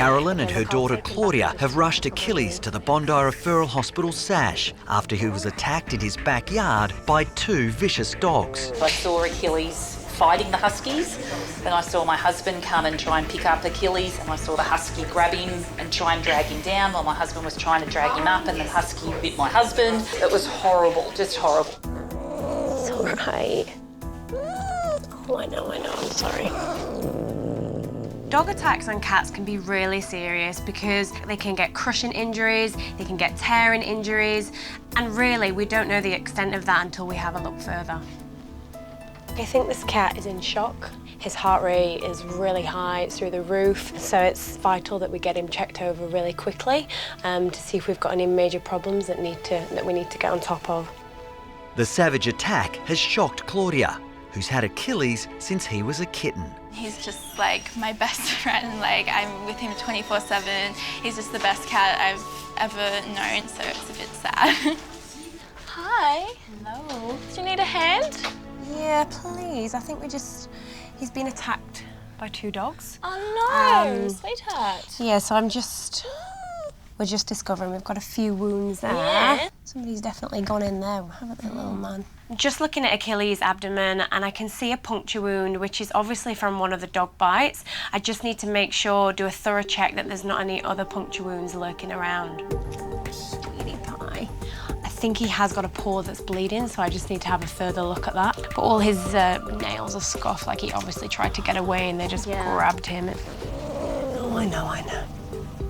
Carolyn and her daughter Claudia have rushed Achilles to the Bondi Referral Hospital SASH after he was attacked in his backyard by two vicious dogs. I saw Achilles fighting the huskies, then I saw my husband come and try and pick up Achilles, and I saw the husky grab him and try and drag him down while my husband was trying to drag him up, and the husky bit my husband. It was horrible, just horrible. It's all right. Oh, I know, I'm sorry. Dog attacks on cats can be really serious because they can get crushing injuries, they can get tearing injuries, and really we don't know the extent of that until we have a look further. I think this cat is in shock. His heart rate is really high, it's through the roof, so it's vital that we get him checked over really quickly to see if we've got any major problems that we need to get on top of. The savage attack has shocked Claudia, who's had Achilles since he was a kitten. He's just like my best friend, like I'm with him 24/7. He's just the best cat I've ever known, so it's a bit sad. Hi. Hello. Do you need a hand? Yeah, please. I think he's been attacked by two dogs. Oh no, sweetheart. Yeah, so we're just discovering we've got a few wounds there. Yeah. Somebody's definitely gone in there, haven't they, little man? Just looking at Achilles' abdomen, and I can see a puncture wound, which is obviously from one of the dog bites. I just need to make sure, do a thorough check that there's not any other puncture wounds lurking around. Sweetie pie. I think he has got a paw that's bleeding, so I just need to have a further look at that. But all his nails are scuffed, like he obviously tried to get away and they just grabbed him. Oh, I know.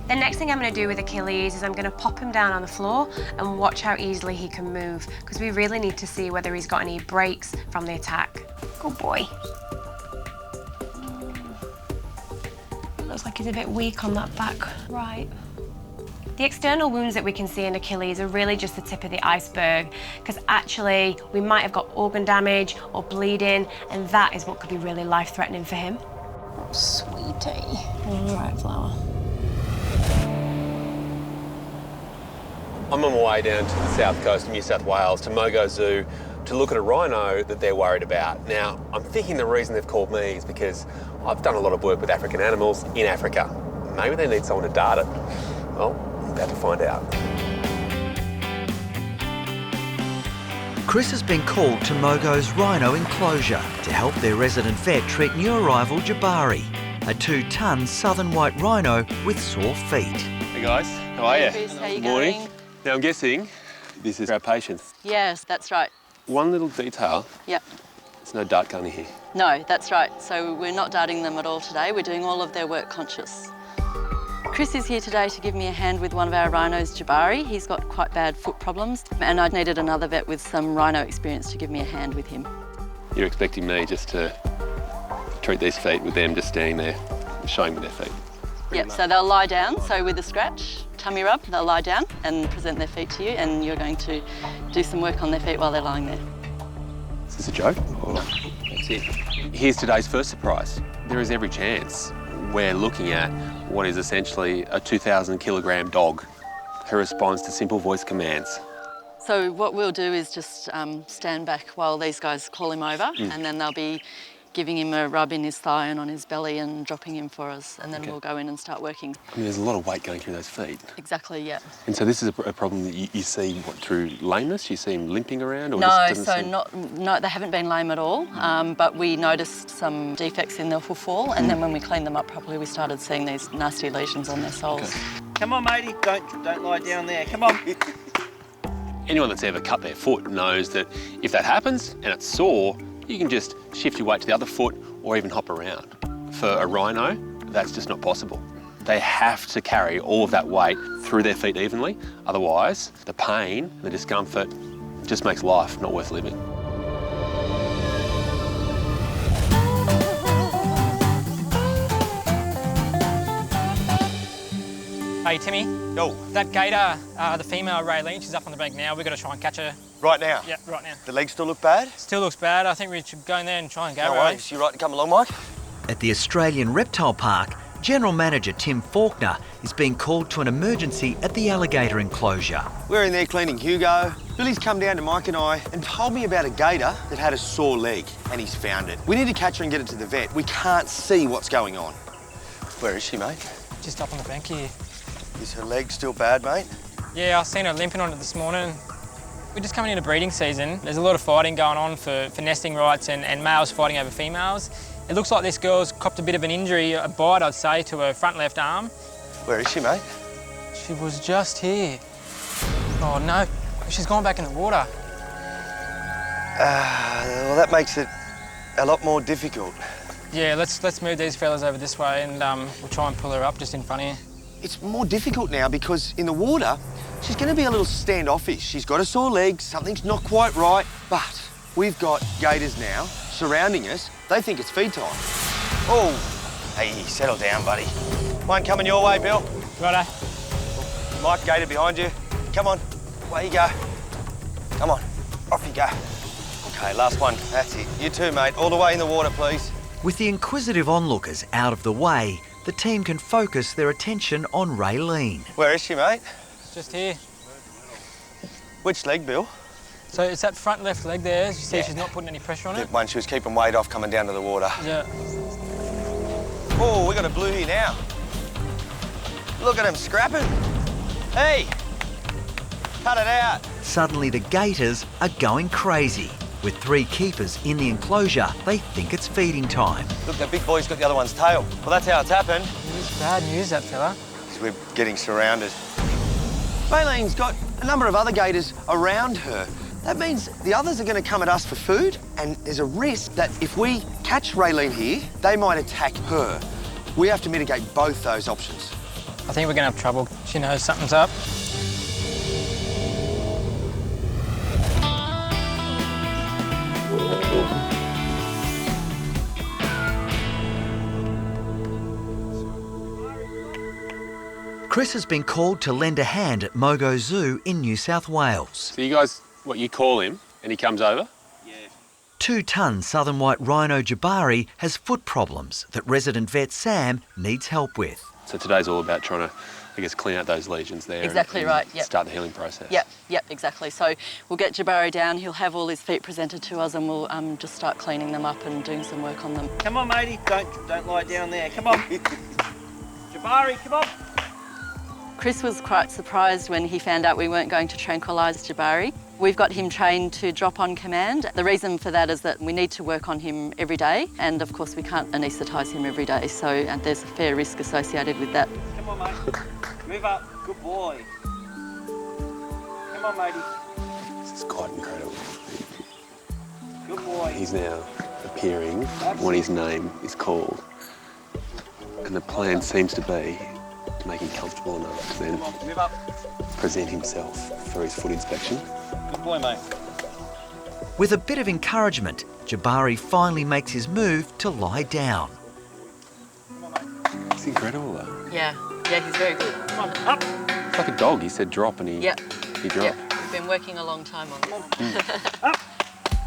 The next thing I'm going to do with Achilles is I'm going to pop him down on the floor and watch how easily he can move, because we really need to see whether he's got any breaks from the attack. Good boy. Looks like he's a bit weak on that back right. The external wounds that we can see in Achilles are really just the tip of the iceberg, because actually we might have got organ damage or bleeding, and that is what could be really life-threatening for him. Oh, sweetie. All right, Flower. I'm on my way down to the south coast of New South Wales to Mogo Zoo to look at a rhino that they're worried about. Now, I'm thinking the reason they've called me is because I've done a lot of work with African animals in Africa. Maybe they need someone to dart it. Well, I'm about to find out. Chris has been called to Mogo's rhino enclosure to help their resident vet treat new arrival Jabari, a 2-ton southern white rhino with sore feet. Hey guys, how are you? Chris, how you Good morning. going? Now I'm guessing this is our patient. Yes, that's right. One little detail, Yep. there's no dart gun here. No, that's right. So we're not darting them at all today. We're doing all of their work conscious. Chris is here today to give me a hand with one of our rhinos, Jabari. He's got quite bad foot problems, and I needed another vet with some rhino experience to give me a hand with him. You're expecting me just to treat these feet with them just standing there and showing me their feet? Yep, so they'll lie down, so with a scratch, tummy rub, they'll lie down and present their feet to you, and you're going to do some work on their feet while they're lying there. Is this a joke? Or that's it. Here's today's first surprise. There is every chance we're looking at what is essentially a 2,000 kilogram dog who responds to simple voice commands. So what we'll do is just stand back while these guys call him over, and then they'll be giving him a rub in his thigh and on his belly and dropping him for us, and then we'll go in and start working. I mean, there's a lot of weight going through those feet. Exactly, yeah. And so this is a problem that you see through lameness? You see him limping around? Or No, just so no, they haven't been lame at all, but we noticed some defects in their hoof fall, and then when we cleaned them up properly, we started seeing these nasty lesions on their soles. Okay. Come on, matey, don't lie down there, come on. Anyone that's ever cut their foot knows that if that happens and it's sore, you can just shift your weight to the other foot or even hop around. For a rhino, that's just not possible. They have to carry all of that weight through their feet evenly, otherwise the pain, the discomfort just makes life not worth living. Hey Timmy. Yo. That gator, the female Raylene, she's up on the bank now. We've got to try and catch her. Right now? Yeah, right now. The legs still look bad? Still looks bad. I think we should go in there and try and go. No worries. You right to come along, Mike? At the Australian Reptile Park, General Manager Tim Faulkner is being called to an emergency at the alligator enclosure. We're in there cleaning Hugo. Billy's come down to Mike and I and told me about a gator that had a sore leg, and he's found it. We need to catch her and get it to the vet. We can't see what's going on. Where is she, mate? Just up on the bank here. Is her leg still bad, mate? Yeah, I seen her limping on it this morning. We're just coming into breeding season. There's a lot of fighting going on for nesting rights and males fighting over females. It looks like this girl's copped a bit of an injury, a bite, I'd say, to her front left arm. Where is she, mate? She was just here. Oh, no. She's gone back in the water. Well, that makes it a lot more difficult. Yeah, let's move these fellas over this way and we'll try and pull her up just in front of you. It's more difficult now because in the water, she's going to be a little standoffish. She's got a sore leg, something's not quite right, but we've got gators now surrounding us. They think it's feed time. Oh, hey, settle down, buddy. One coming your way, Bill. Righto. Mike, gator behind you. Come on, away you go. Come on, off you go. Okay, last one, that's it. You too, mate, all the way in the water, please. With the inquisitive onlookers out of the way, the team can focus their attention on Raylene. Where is she, mate? Just here. Which leg, Bill? So it's that front left leg there. As you see, she's not putting any pressure on The it. one she was keeping weight off coming down to the water. Yeah. Oh, we got a blue here now. Look at him scrapping. Hey, cut it out. Suddenly the gators are going crazy. With 3 keepers in the enclosure, they think it's feeding time. Look, that big boy's got the other one's tail. Well, that's how it's happened. It's bad news, that fella. Because we're getting surrounded. Raylene's got a number of other gators around her. That means the others are going to come at us for food, and there's a risk that if we catch Raylene here, they might attack her. We have to mitigate both those options. I think we're going to have trouble. She knows something's up. Chris has been called to lend a hand at Mogo Zoo in New South Wales. So you guys, you call him and he comes over? 2-ton southern white rhino Jabari has foot problems that resident vet Sam needs help with. So today's all about trying to, I guess, clean out those lesions there. Exactly and right, yep. Start the healing process. Yep, exactly. So we'll get Jabari down, he'll have all his feet presented to us and we'll just start cleaning them up and doing some work on them. Come on, matey, don't lie down there. Come on. Jabari, come on. Chris was quite surprised when he found out we weren't going to tranquilise Jabari. We've got him trained to drop on command. The reason for that is that we need to work on him every day, and of course we can't anaesthetise him every day, so there's a fair risk associated with that. Come on, mate. Move up. Good boy. Come on, matey. This is quite incredible. Good boy. He's now appearing when his name is called. And the plan seems to be to make him comfortable enough to then Move up. present himself for his foot inspection. Good boy, mate. With a bit of encouragement, Jabari finally makes his move to lie down. It's incredible though. Yeah, he's very good. Come on, up. It's like a dog, he said drop and he dropped. Yep. We've been working a long time on this.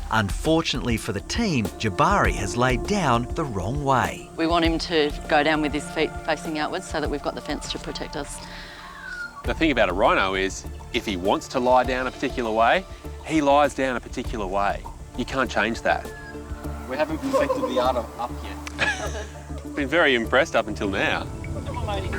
Unfortunately for the team, Jabari has laid down the wrong way. We want him to go down with his feet facing outwards so that we've got the fence to protect us. The thing about a rhino is, if he wants to lie down a particular way, he lies down a particular way. You can't change that. We haven't perfected the art of up yet. Been very impressed up until now. Come on, matey.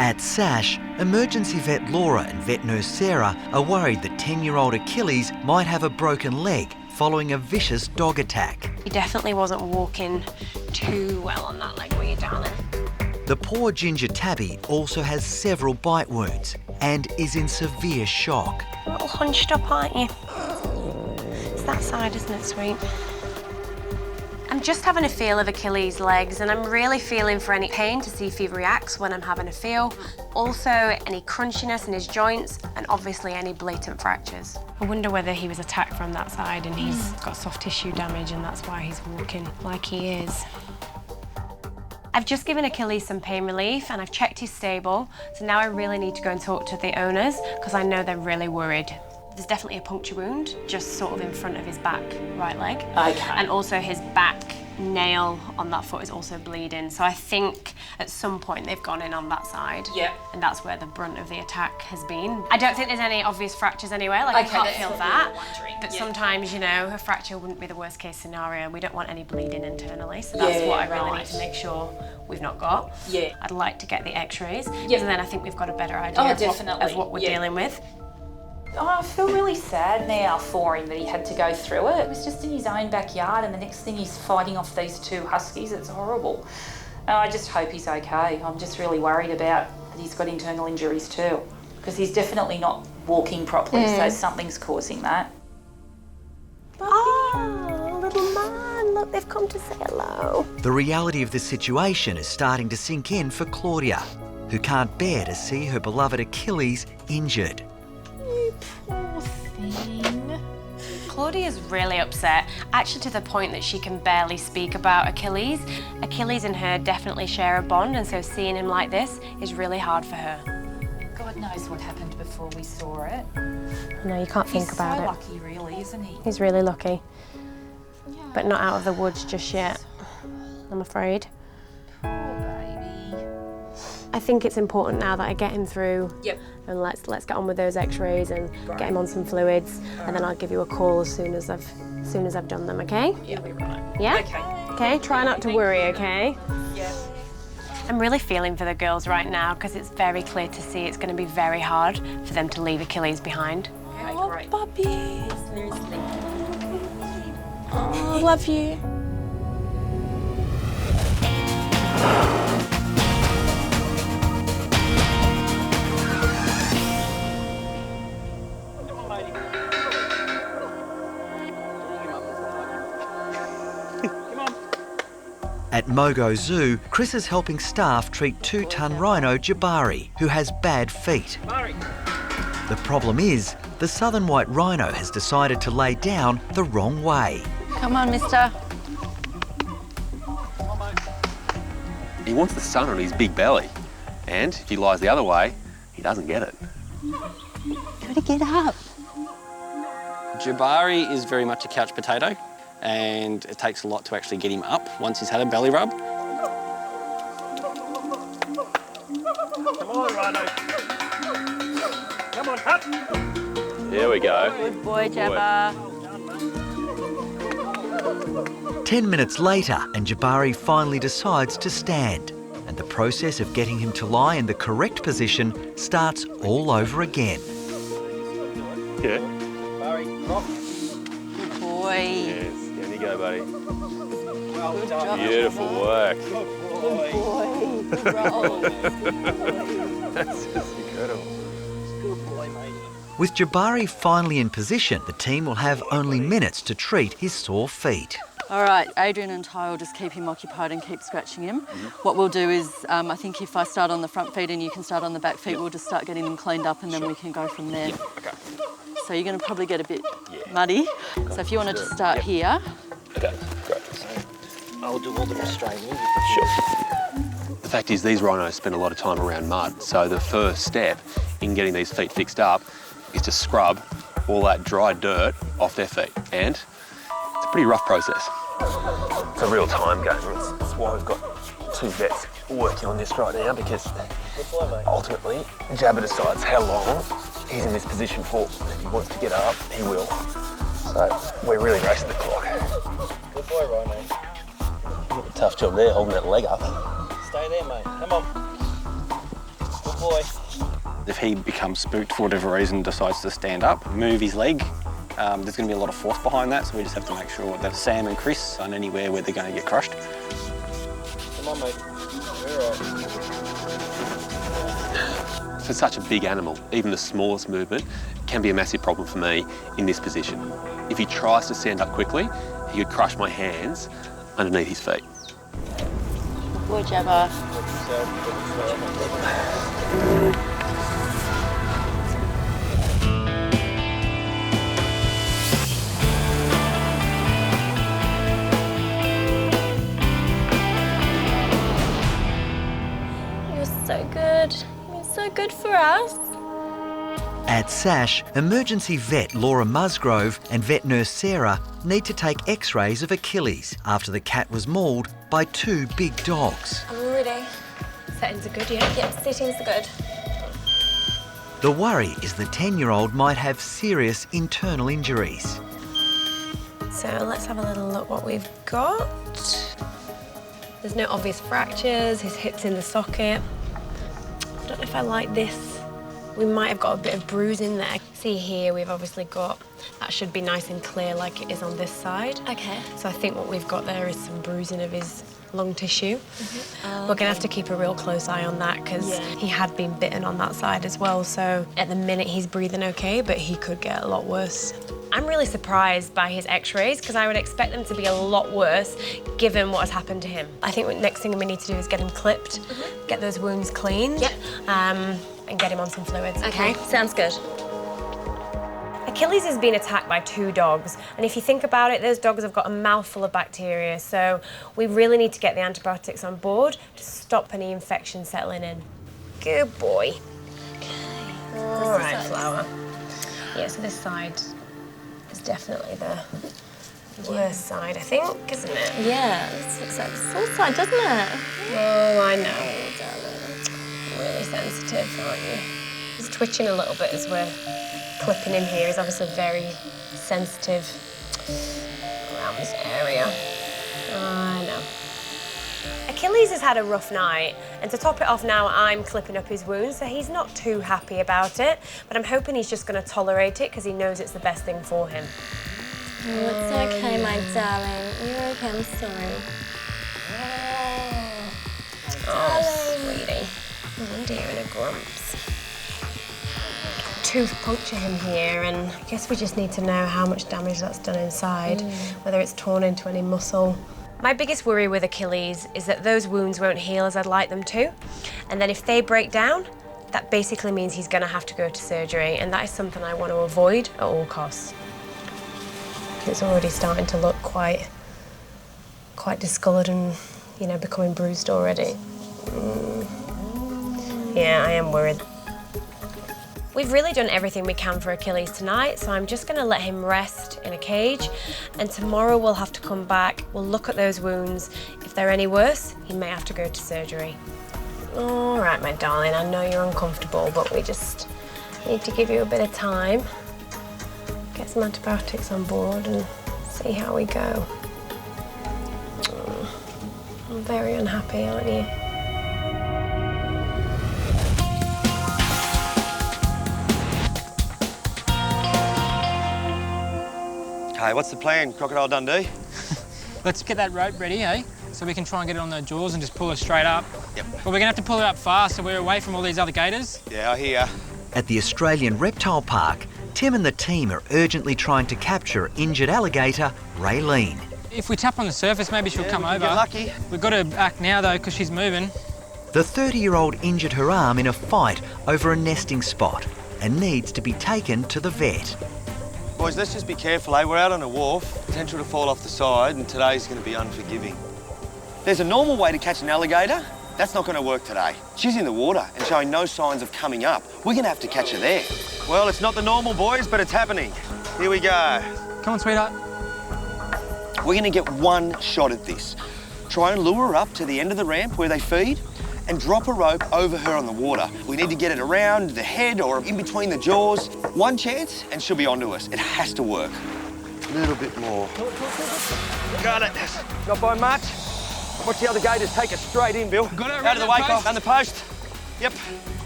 At SASH, emergency vet Laura and vet nurse Sarah are worried that 10-year-old Achilles might have a broken leg following a vicious dog attack. He definitely wasn't walking too well on that leg, were you, darling? The poor ginger tabby also has several bite wounds and is in severe shock. You're a little hunched up, aren't you? It's that side, isn't it, sweet? I'm just having a feel of Achilles' legs and I'm really feeling for any pain to see if he reacts when I'm having a feel. Also, any crunchiness in his joints and obviously any blatant fractures. I wonder whether he was attacked from that side and he's got soft tissue damage and that's why he's walking like he is. I've just given Achilles some pain relief and I've checked his stable, so now I really need to go and talk to the owners because I know they're really worried. There's definitely a puncture wound just sort of in front of his back right leg. Okay. And also his back nail on that foot is also bleeding. So I think at some point they've gone in on that side. Yep. And that's where the brunt of the attack has been. I don't think there's any obvious fractures anywhere, like I can't feel that. But sometimes, you know, a fracture wouldn't be the worst case scenario. We don't want any bleeding internally. So that's what I really need to make sure we've not got. Yeah. I'd like to get the x-rays. Yep. And then I think we've got a better idea of what we're dealing with. Oh, I feel really sad now for him that he had to go through it. It was just in his own backyard, and the next thing he's fighting off these two huskies. It's horrible. I just hope he's okay. I'm just really worried about that he's got internal injuries too, because he's definitely not walking properly, so something's causing that. Oh, little man, look, they've come to say hello. The reality of the situation is starting to sink in for Claudia, who can't bear to see her beloved Achilles injured. Poor thing. Claudia's really upset, actually to the point that she can barely speak about Achilles. Achilles and her definitely share a bond, and so seeing him like this is really hard for her. God knows what happened before we saw it. No, you can't think about it. He's so lucky, really, isn't he? He's really lucky. But not out of the woods just yet, I'm afraid. Poor baby. I think it's important now that I get him through. Yep. And let's get on with those x-rays and get him on some fluids, and then I'll give you a call as soon as I've done them, okay? Yeah, we're right. Yeah? Okay. Okay, try not to worry, okay? Yeah. I'm really feeling for the girls right now because it's very clear to see it's going to be very hard for them to leave Achilles behind. Okay, great. Puppy. Seriously. Oh, love you. At Mogo Zoo, Chris is helping staff treat 2-ton rhino Jabari, who has bad feet. The problem is, the southern white rhino has decided to lay down the wrong way. Come on, mister. He wants the sun on his big belly, and if he lies the other way, he doesn't get it. Gotta get up. Jabari is very much a couch potato, and it takes a lot to actually get him up once he's had a belly rub. Come on, Rhino. Come on, up. There we go. Good boy, Jabba. 10 minutes later, and Jabari finally decides to stand, and the process of getting him to lie in the correct position starts all over again. Yeah. Barry, rock. Good boy. Yes, down you go, buddy. Well done. Beautiful work. Good boy. Good roll. That's just incredible. Good boy, mate. With Jabari finally in position, the team will have only minutes to treat his sore feet. All right, Adrian and Ty will just keep him occupied and keep scratching him. What we'll do is, I think if I start on the front feet and you can start on the back feet, we'll just start getting them cleaned up and then we can go from there. Okay. So you're going to probably get a bit muddy. So if you wanted to start here. Okay, great. I'll do all the restraining. Sure. The fact is, these rhinos spend a lot of time around mud, so the first step in getting these feet fixed up is to scrub all that dry dirt off their feet, and it's a pretty rough process. It's a real time game. That's why we've got 2 vets working on this right now, because ultimately Jabba decides how long he's in this position for. If he wants to get up, he will. So we're really racing the clock. Good boy, Rhino. Tough job there, holding that leg up. Stay there, mate. Come on. Good boy. If he becomes spooked for whatever reason, decides to stand up, move his leg, there's going to be a lot of force behind that, so we just have to make sure that Sam and Chris aren't anywhere where they're going to get crushed. Come on, mate. You're all right. For such a big animal, even the smallest movement can be a massive problem for me in this position. If he tries to stand up quickly, he could crush my hands underneath his feet. Good boy, Jabba. You're so good. You're so good for us. At SASH, emergency vet Laura Musgrove and vet nurse Sarah need to take x-rays of Achilles after the cat was mauled by two big dogs. I'm ready. Settings are good, yeah? Yep, settings are good. The worry is the 10-year-old might have serious internal injuries. So let's have a little look what we've got. There's no obvious fractures, his hip's in the socket. I don't know if I like this. We might have got a bit of bruise in there. See here, we've obviously got, that should be nice and clear like it is on this side. Okay. So I think what we've got there is some bruising of his lung tissue. Oh, We're gonna have to keep a real close eye on that because he had been bitten on that side as well. So at the minute he's breathing okay, but he could get a lot worse. I'm really surprised by his x-rays because I would expect them to be a lot worse given what has happened to him. I think the next thing we need to do is get him clipped, get those wounds cleaned, and get him on some fluids. Okay, sounds good. Achilles has been attacked by two dogs, and if you think about it, those dogs have got a mouthful of bacteria, so we really need to get the antibiotics on board to stop any infection settling in. Good boy. Okay. All right, Flower. Yeah, so this side is definitely the worst side, I think, isn't it? Yeah, this looks like the sore side, doesn't it? Oh, I know, darling. Really sensitive, aren't you? He's twitching a little bit as we're clipping him here. He's obviously very sensitive around this area. I know. Achilles has had a rough night, and to top it off now, I'm clipping up his wounds, so he's not too happy about it, but I'm hoping he's just going to tolerate it because he knows it's the best thing for him. Oh, it's okay, my darling. You're okay, I'm sorry. Oh, sweetie. Oh dear, in a grumps. Tooth puncture him here, and I guess we just need to know how much damage that's done inside, whether it's torn into any muscle. My biggest worry with Achilles is that those wounds won't heal as I'd like them to, and then if they break down, that basically means he's going to have to go to surgery, and that is something I want to avoid at all costs. It's already starting to look quite discoloured and, you know, becoming bruised already. Yeah, I am worried. We've really done everything we can for Achilles tonight, so I'm just going to let him rest in a cage, and tomorrow we'll have to come back, we'll look at those wounds. If they're any worse, he may have to go to surgery. All right, my darling, I know you're uncomfortable, but we just need to give you a bit of time, get some antibiotics on board and see how we go. I'm very unhappy, aren't you? Okay, what's the plan, Crocodile Dundee? Let's get that rope ready, eh? So we can try and get it on the jaws and just pull it straight up. Yep. But we're gonna have to pull it up fast so we're away from all these other gators. Yeah, I hear. At the Australian Reptile Park, Tim and the team are urgently trying to capture injured alligator Raylene. If we tap on the surface, maybe she'll come over. Get lucky. We've got to act now though, because she's moving. The 30-year-old injured her arm in a fight over a nesting spot and needs to be taken to the vet. Boys, let's just be careful, eh? We're out on a wharf, potential to fall off the side, and today's going to be unforgiving. There's a normal way to catch an alligator. That's not going to work today. She's in the water and showing no signs of coming up. We're going to have to catch her there. Well, it's not the normal, boys, but it's happening. Here we go. Come on, sweetheart. We're going to get one shot at this. Try and lure her up to the end of the ramp where they feed and drop a rope over her on the water. We need to get it around the head or in between the jaws. One chance and she'll be onto us. It has to work. A little bit more. Got it. Not by much. Watch the other gators take it straight in, Bill. Got it. Out of the way, Cobb. And the post. Yep.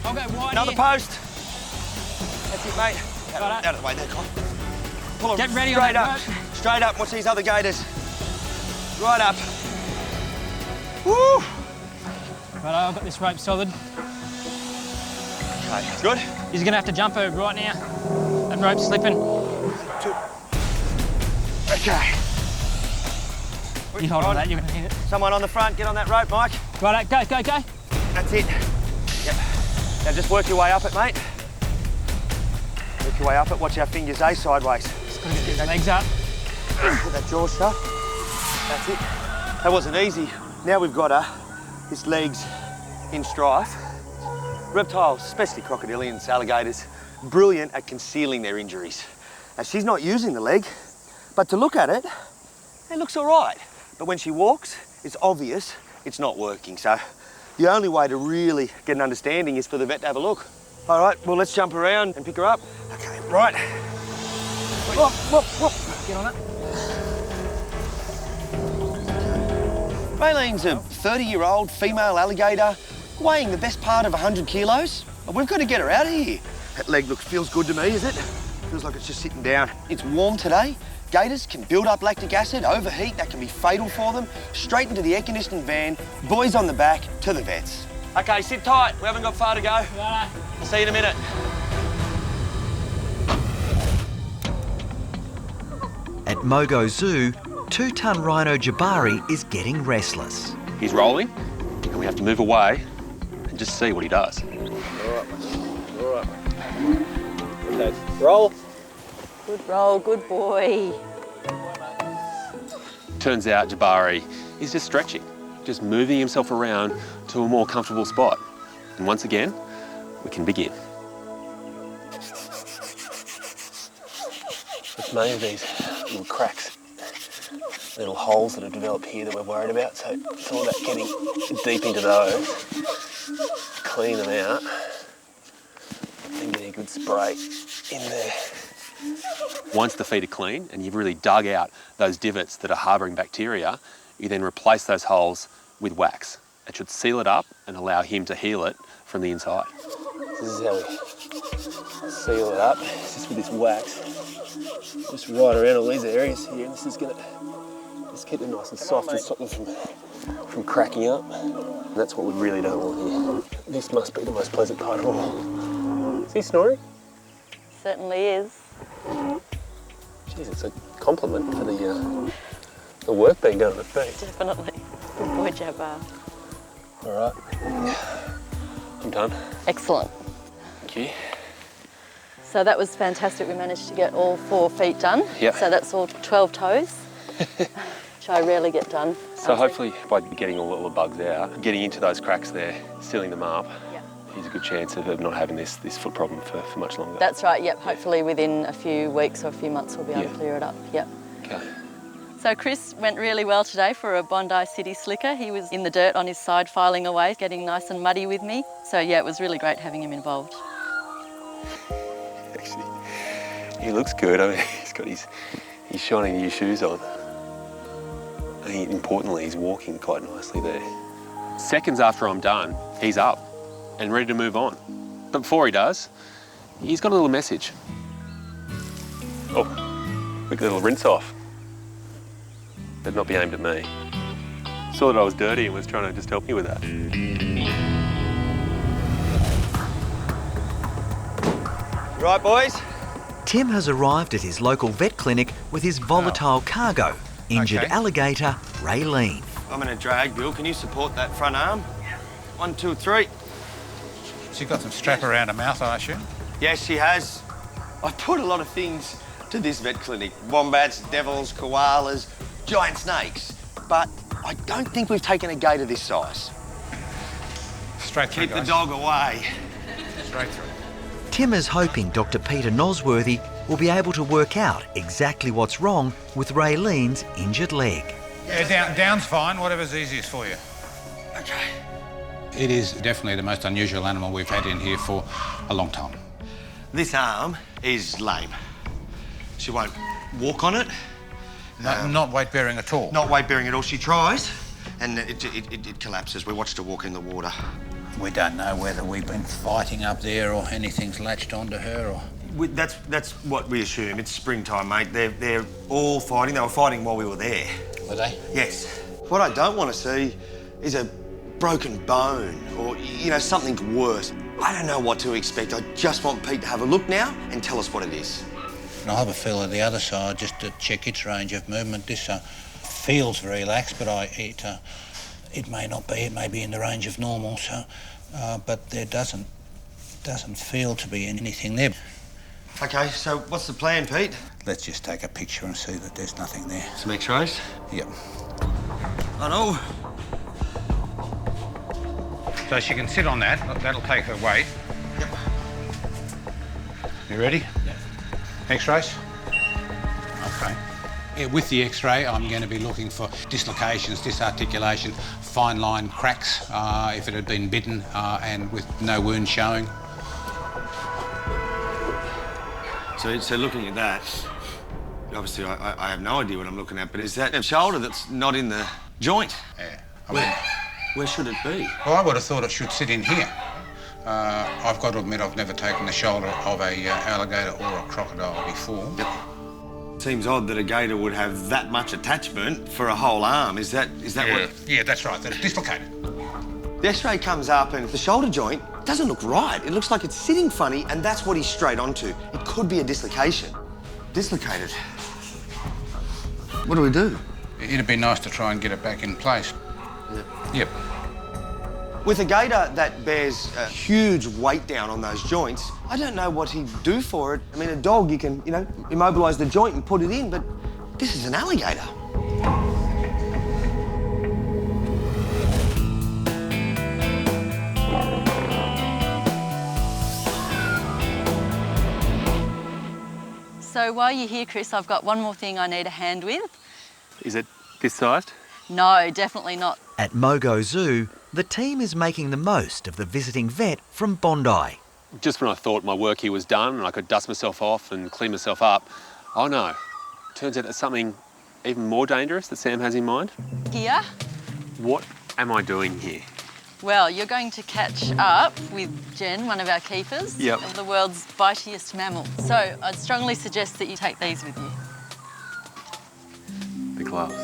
I'll go wide Another here. post. That's it, mate. Right. Out of the way there, Cobb. Pull her Get ready on straight that up. rope. Straight up. Watch these other gators. Right up. Woo! Right, I've got this rope solid. Okay, good. He's gonna have to jump her right now. That rope's slipping. Okay. You hold on to that, you're gonna need it. Someone on the front, get on that rope, Mike. Right, go, go, go. That's it. Yep. Now just work your way up it, mate. Work your way up it. Watch our fingers, eh? Sideways. Just gotta get these legs up. Put that jaw shut. That's it. That wasn't easy. Now we've got his legs in strife. Reptiles, especially crocodilians, alligators, brilliant at concealing their injuries. Now, she's not using the leg, but to look at it, it looks all right. But when she walks, it's obvious it's not working. So the only way to really get an understanding is for the vet to have a look. All right, well, let's jump around and pick her up. Okay, right. Whoop, whoop, whoop. Get on it. Raylene's a 30-year-old female alligator weighing the best part of 100 kilos. We've got to get her out of here. That leg feels good to me, is it? Feels like it's just sitting down. It's warm today. Gators can build up lactic acid, overheat, that can be fatal for them. Straight into the air-conditioned van, boys on the back, to the vets. Okay, sit tight. We haven't got far to go. I'll see you in a minute. At Mogo Zoo, 2-ton rhino Jabari is getting restless. He's rolling, and we have to move away and just see what he does. All right, all right. Okay, roll. Good roll, good boy. Turns out Jabari is just stretching, just moving himself around to a more comfortable spot. And once again, we can begin. It's mainly these little cracks, little holes that have developed here that we're worried about. So it's all about getting deep into those, clean them out, and getting a good spray in there. Once the feet are clean and you've really dug out those divots that are harbouring bacteria, you then replace those holes with wax. It should seal it up and allow him to heal it from the inside. This is how we seal it up. It's just with this wax, just right around all these areas here. And this is going to just keep them nice and soft and stop them from cracking up. And that's what we really don't want here. This must be the most pleasant part of all. Is he snoring? Certainly is. Jeez, it's a compliment for the work being done on the feet. Definitely. Good boy, Jabbar. All right. I'm done. Excellent. Thank you. So that was fantastic. We managed to get all 4 feet done. Yep. So that's all 12 toes, which I rarely get done. So hopefully by getting all the bugs out, getting into those cracks there, sealing them up, there's a good chance of not having this foot problem for much longer. That's right, yep. Hopefully within a few weeks or a few months we'll be able to clear it up, yep. Okay. So Chris went really well today for a Bondi City slicker. He was in the dirt on his side filing away, getting nice and muddy with me. So yeah, it was really great having him involved. Actually, he looks good. I mean, he's got his shiny new shoes on. And importantly, he's walking quite nicely there. Seconds after I'm done, he's up and ready to move on. But before he does, he's got a little message. Oh, quick little rinse off. Better not be aimed at me. Saw that I was dirty and was trying to just help me with that. Right, boys? Tim has arrived at his local vet clinic with his volatile cargo, injured alligator, Raylene. I'm going to drag, Bill. Can you support that front arm? 1, 2, 3. She's got some strap around her mouth, I assume? Yes, she has. I've put a lot of things to this vet clinic. Wombats, devils, koalas, giant snakes. But I don't think we've taken a gator this size. Straight through, Keep the dog away. Straight through. Tim is hoping Dr. Peter Nosworthy will be able to work out exactly what's wrong with Raylene's injured leg. Yeah, down's fine, whatever's easiest for you. Okay. It is definitely the most unusual animal we've had in here for a long time. This arm is lame. She won't walk on it. Not weight-bearing at all? Not weight-bearing at all. She tries, and it collapses. We watched her walk in the water. We don't know whether we've been fighting up there or anything's latched onto her or... That's what we assume. It's springtime, mate. They're all fighting. They were fighting while we were there. Were they? Yes. What I don't want to see is a broken bone or, you know, something worse. I don't know what to expect. I just want Pete to have a look now and tell us what it is. And I'll have a feel at the other side just to check its range of movement. This feels very lax, but it may not be. It may be in the range of normal. So, but there doesn't feel to be anything there. Okay, so what's the plan, Pete? Let's just take a picture and see that there's nothing there. Some X-rays? Yep. I know. So she can sit on that. That'll take her weight. Yep. You ready? Yeah. X-rays? Okay. Yeah, with the X-ray, I'm going to be looking for dislocations, disarticulation, fine line cracks if it had been bitten and with no wound showing. So looking at that, obviously I have no idea what I'm looking at, but is that a shoulder that's not in the joint? Yeah. Where should it be? Well, I would have thought it should sit in here. I've got to admit I've never taken the shoulder of a alligator or a crocodile before. Yep. Seems odd that a gator would have that much attachment for a whole arm. Is that what? Yeah, that's right. That's dislocated. The X-ray comes up and the shoulder joint doesn't look right. It looks like it's sitting funny, and that's what he's straight onto. It could be a dislocation. Dislocated. What do we do? It'd be nice to try and get it back in place. Yep. With a gator that bears a huge weight down on those joints, I don't know what he'd do for it. I mean, a dog, you can, immobilise the joint and put it in, but this is an alligator. So while you're here, Chris, I've got one more thing I need a hand with. Is it this sized? No, definitely not. At Mogo Zoo, the team is making the most of the visiting vet from Bondi. Just when I thought my work here was done and I could dust myself off and clean myself up, oh no, turns out there's something even more dangerous that Sam has in mind. Here? What am I doing here? Well, you're going to catch up with Jen, one of our keepers, Yep. of the world's bitiest mammal. So I'd strongly suggest that you take these with you. The gloves.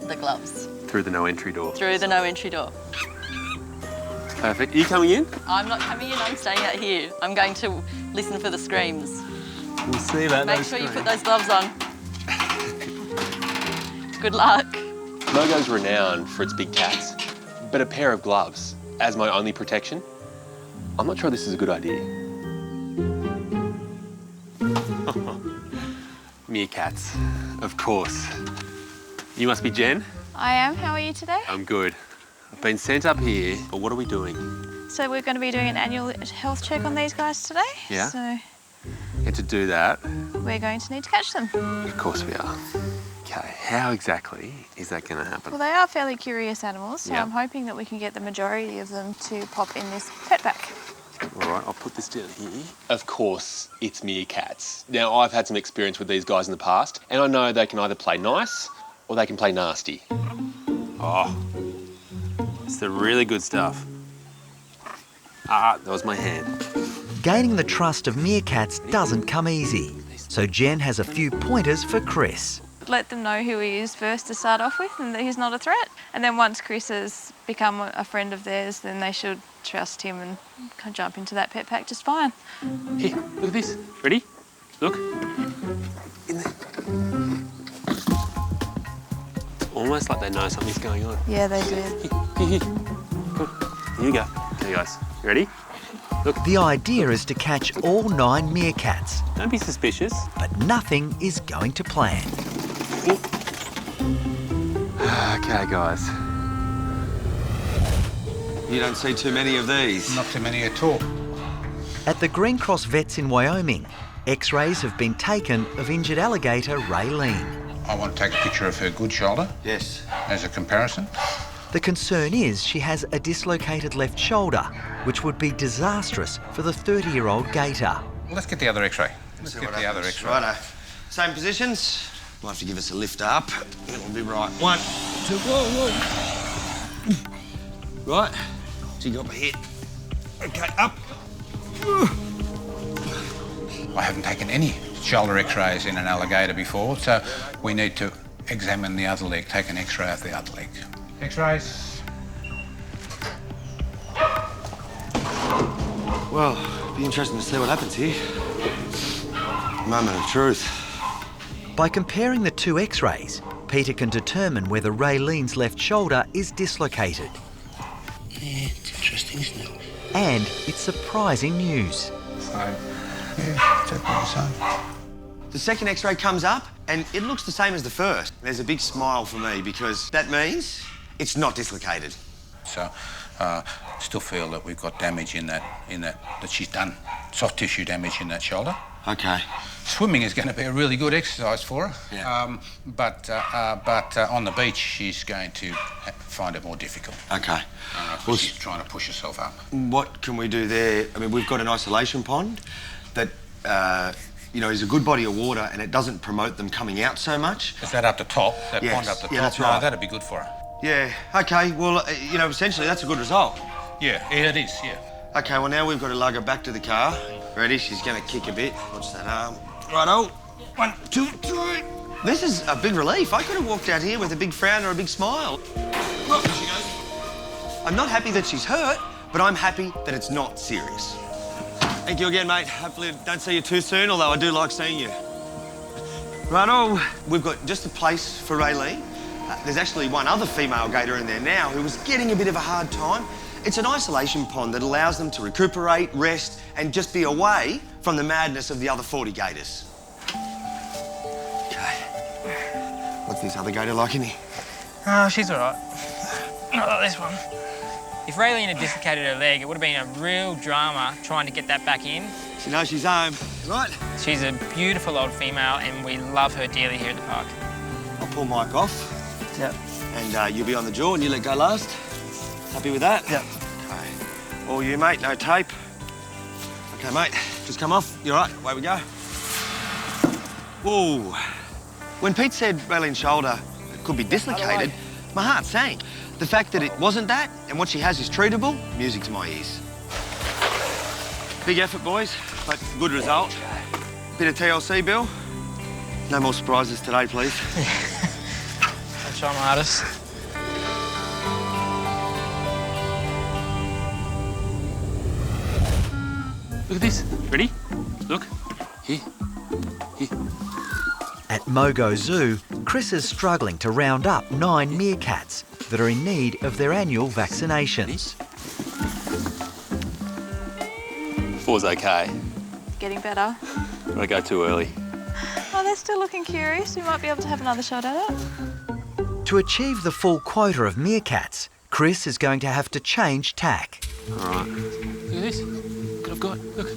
The gloves. Through the no entry door. Through the no entry door. Perfect. Are you coming in? I'm not coming in, I'm staying out here. I'm going to listen for the screams. We'll see about Make sure you put those gloves on. Good luck. Mogo's renowned for its big cats, but a pair of gloves as my only protection, I'm not sure this is a good idea. Meerkats, of course. You must be Jen? I am. How are you today? I'm good. I've been sent up here, but what are we doing? So we're going to be doing an annual health check on these guys today. Yeah? So And to do that, we're going to need to catch them. of course we are. Okay, how exactly is that going to happen? Well, they are fairly curious animals, so Yeah. I'm hoping that we can get the majority of them to pop in this pet pack. All right, I'll put this down here. Of course, it's meerkats. Now, I've had some experience with these guys in the past, and I know they can either play nice or they can play nasty. Oh, it's the really good stuff. Ah, that was my hand. Gaining the trust of meerkats doesn't come easy, so Jen has a few pointers for Chris. Let them know who he is first to start off with and that he's not a threat. And then once Chris has become a friend of theirs, then they should trust him and can jump into that pet pack just fine. Here, look at this. Ready? Look. In there. It's almost like they know something's going on. Yeah, they do. Here. Here you go. Okay, guys. You ready? Look. The idea is to catch all 9 meerkats. Don't be suspicious. But nothing is going to plan. Okay, guys. You don't see too many of these. Not too many at all. At the Green Cross Vets in Wyoming, X-rays have been taken of injured alligator Raylene. I want to take a picture of her good shoulder. Yes. As a comparison. The concern is she has a dislocated left shoulder, which would be disastrous for the 30-year-old gator. Well, let's get the other X-ray. Let's get the other X-ray. Righto. Same positions. Might have to give us a lift up. It'll be right. 1, 2, whoa. Right. So you got my head. Okay, up. I haven't taken any shoulder X-rays in an alligator before, so we need to examine the other leg, take an X-ray of the other leg. X-rays. Well, it'll be interesting to see what happens here. Moment of truth. By comparing the 2 X-rays, Peter can determine whether Raylene's left shoulder is dislocated. Yeah, it's interesting, isn't it? And it's surprising news. So, yeah, it's okay, so. The second X-ray comes up and it looks the same as the first. There's a big smile for me because that means it's not dislocated. So, still feel that we've got damage in that she's done soft tissue damage in that shoulder. Okay. Swimming is going to be a really good exercise for her, Yeah. but on the beach she's going to find it more difficult. Okay. Well, she's trying to push herself up. What can we do there? I mean, we've got an isolation pond that, you know, is a good body of water and it doesn't promote them coming out so much. Is that up the top? That Yes. pond up the top? Yeah, that's right. No, that'd be good for her. Yeah, okay, well, you know, essentially that's a good result. Yeah, it is, yeah. Okay, well, now we've got to lug her back to the car. Ready? She's going to kick a bit. Watch that arm. Righto. 1, 2, 3. This is a big relief. I could have walked out here with a big frown or a big smile. Look, she goes. I'm not happy that she's hurt, but I'm happy that it's not serious. Thank you again, mate. Hopefully I don't see you too soon, although I do like seeing you. Righto. We've got just a place for Raylene. There's actually one other female gator in there now who was getting a bit of a hard time. It's an isolation pond that allows them to recuperate, rest, and just be away from the madness of the other 40 gators. Okay. What's this other gator like in here? Oh, she's all right. Not like this one. If Raylene had dislocated her leg, it would have been a real drama trying to get that back in. She knows she's home, right? She's a beautiful old female and we love her dearly here at the park. I'll pull Mike off. Yep. And you'll be on the jaw and you let go last. Happy with that? Yep. Okay. All you, mate, no tape. Okay, mate, just come off. You're right, away we go. Whoa. When Pete said Raylene's shoulder could be dislocated, my heart sank. The fact that it wasn't that and what she has is treatable, music to my ears. Big effort, boys, but good result. Bit of TLC, Bill. No more surprises today, please. I'll try my hardest. Look at this. Ready? Look. Here. Here. At Mogo Zoo, Chris is struggling to round up 9 meerkats that are in need of their annual vaccinations. 4's okay. Getting better. But I go too early. Oh, they're still looking curious. We might be able to have another shot at it. To achieve the full quota of meerkats, Chris is going to have to change tack. All right. Look at this. Look what I've got. Look.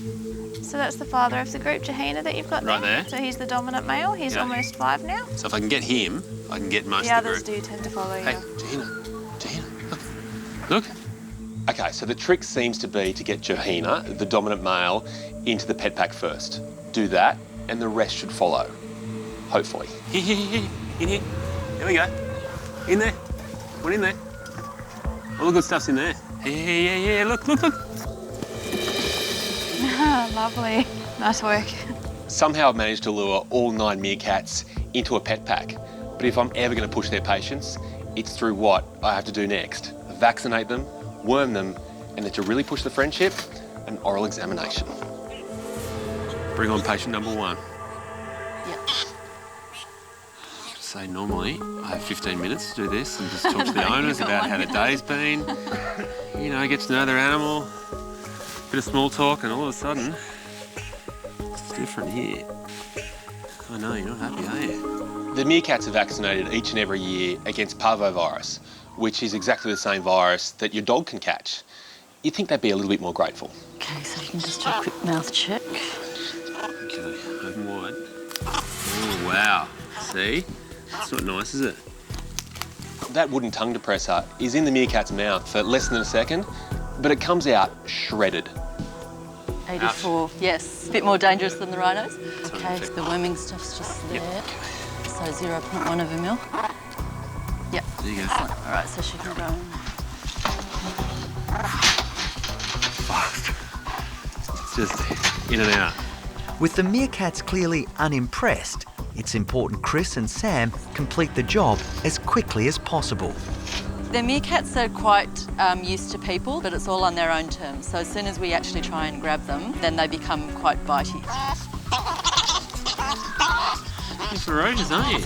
So that's the father of the group, Jahina, that you've got Right there. So he's the dominant male. He's almost 5 now. So if I can get him, I can get most The of the others group. do tend to follow you. Hey, Jahina. Jahina, look. Look. Okay, so the trick seems to be to get Jahina, the dominant male, into the pet pack first. Do that, and the rest should follow. Hopefully. Here. In here. There we go. In there. One in there. All the good stuff's in there. Yeah. Look. Lovely. Nice work. Somehow I've managed to lure all 9 meerkats into a pet pack. But if I'm ever going to push their patience, it's through what I have to do next. Vaccinate them, worm them, and then to really push the friendship, an oral examination. Bring on patient number 1. Yep. Say normally I have 15 minutes to do this and just talk to the owners about how the day's been. You know, get to know their animal, bit of small talk, and all of a sudden, it's different here. I know, you're not happy, are you? The meerkats are vaccinated each and every year against parvovirus, which is exactly the same virus that your dog can catch. You'd think they'd be a little bit more grateful. Okay, so you can just do a quick mouth check. Okay, open wide. Oh, wow. See? That's not nice, is it? That wooden tongue depressor is in the meerkat's mouth for less than a second, but it comes out shredded. 84. Yes. A bit more dangerous than the rhinos. Okay, so the worming stuff's just there. Yep. So 0.1 of a mil. Yep. There you go. Excellent. All right, so she can go. Fast. It's just in and out. With the meerkats clearly unimpressed, it's important Chris and Sam complete the job as quickly as possible. The meerkats are quite used to people, but it's all on their own terms. So as soon as we actually try and grab them, then they become quite bitey. You're ferocious, aren't you?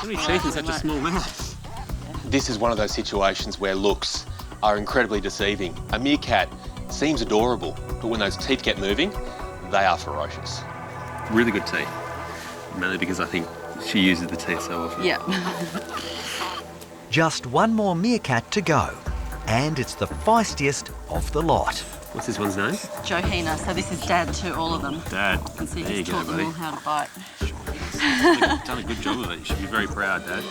So many teeth in such a small mouth. This is one of those situations where looks are incredibly deceiving. A meerkat seems adorable, but when those teeth get moving, they are ferocious. Really good teeth. Mainly because I think she uses the teeth so often. Yeah. Just one more meerkat to go. and it's the feistiest of the lot. What's this one's name? Johina, so this is Dad to all of them. Dad. You can see There you he's go, taught them buddy. all how to bite. You've done a good job of it. You should be very proud, Dad.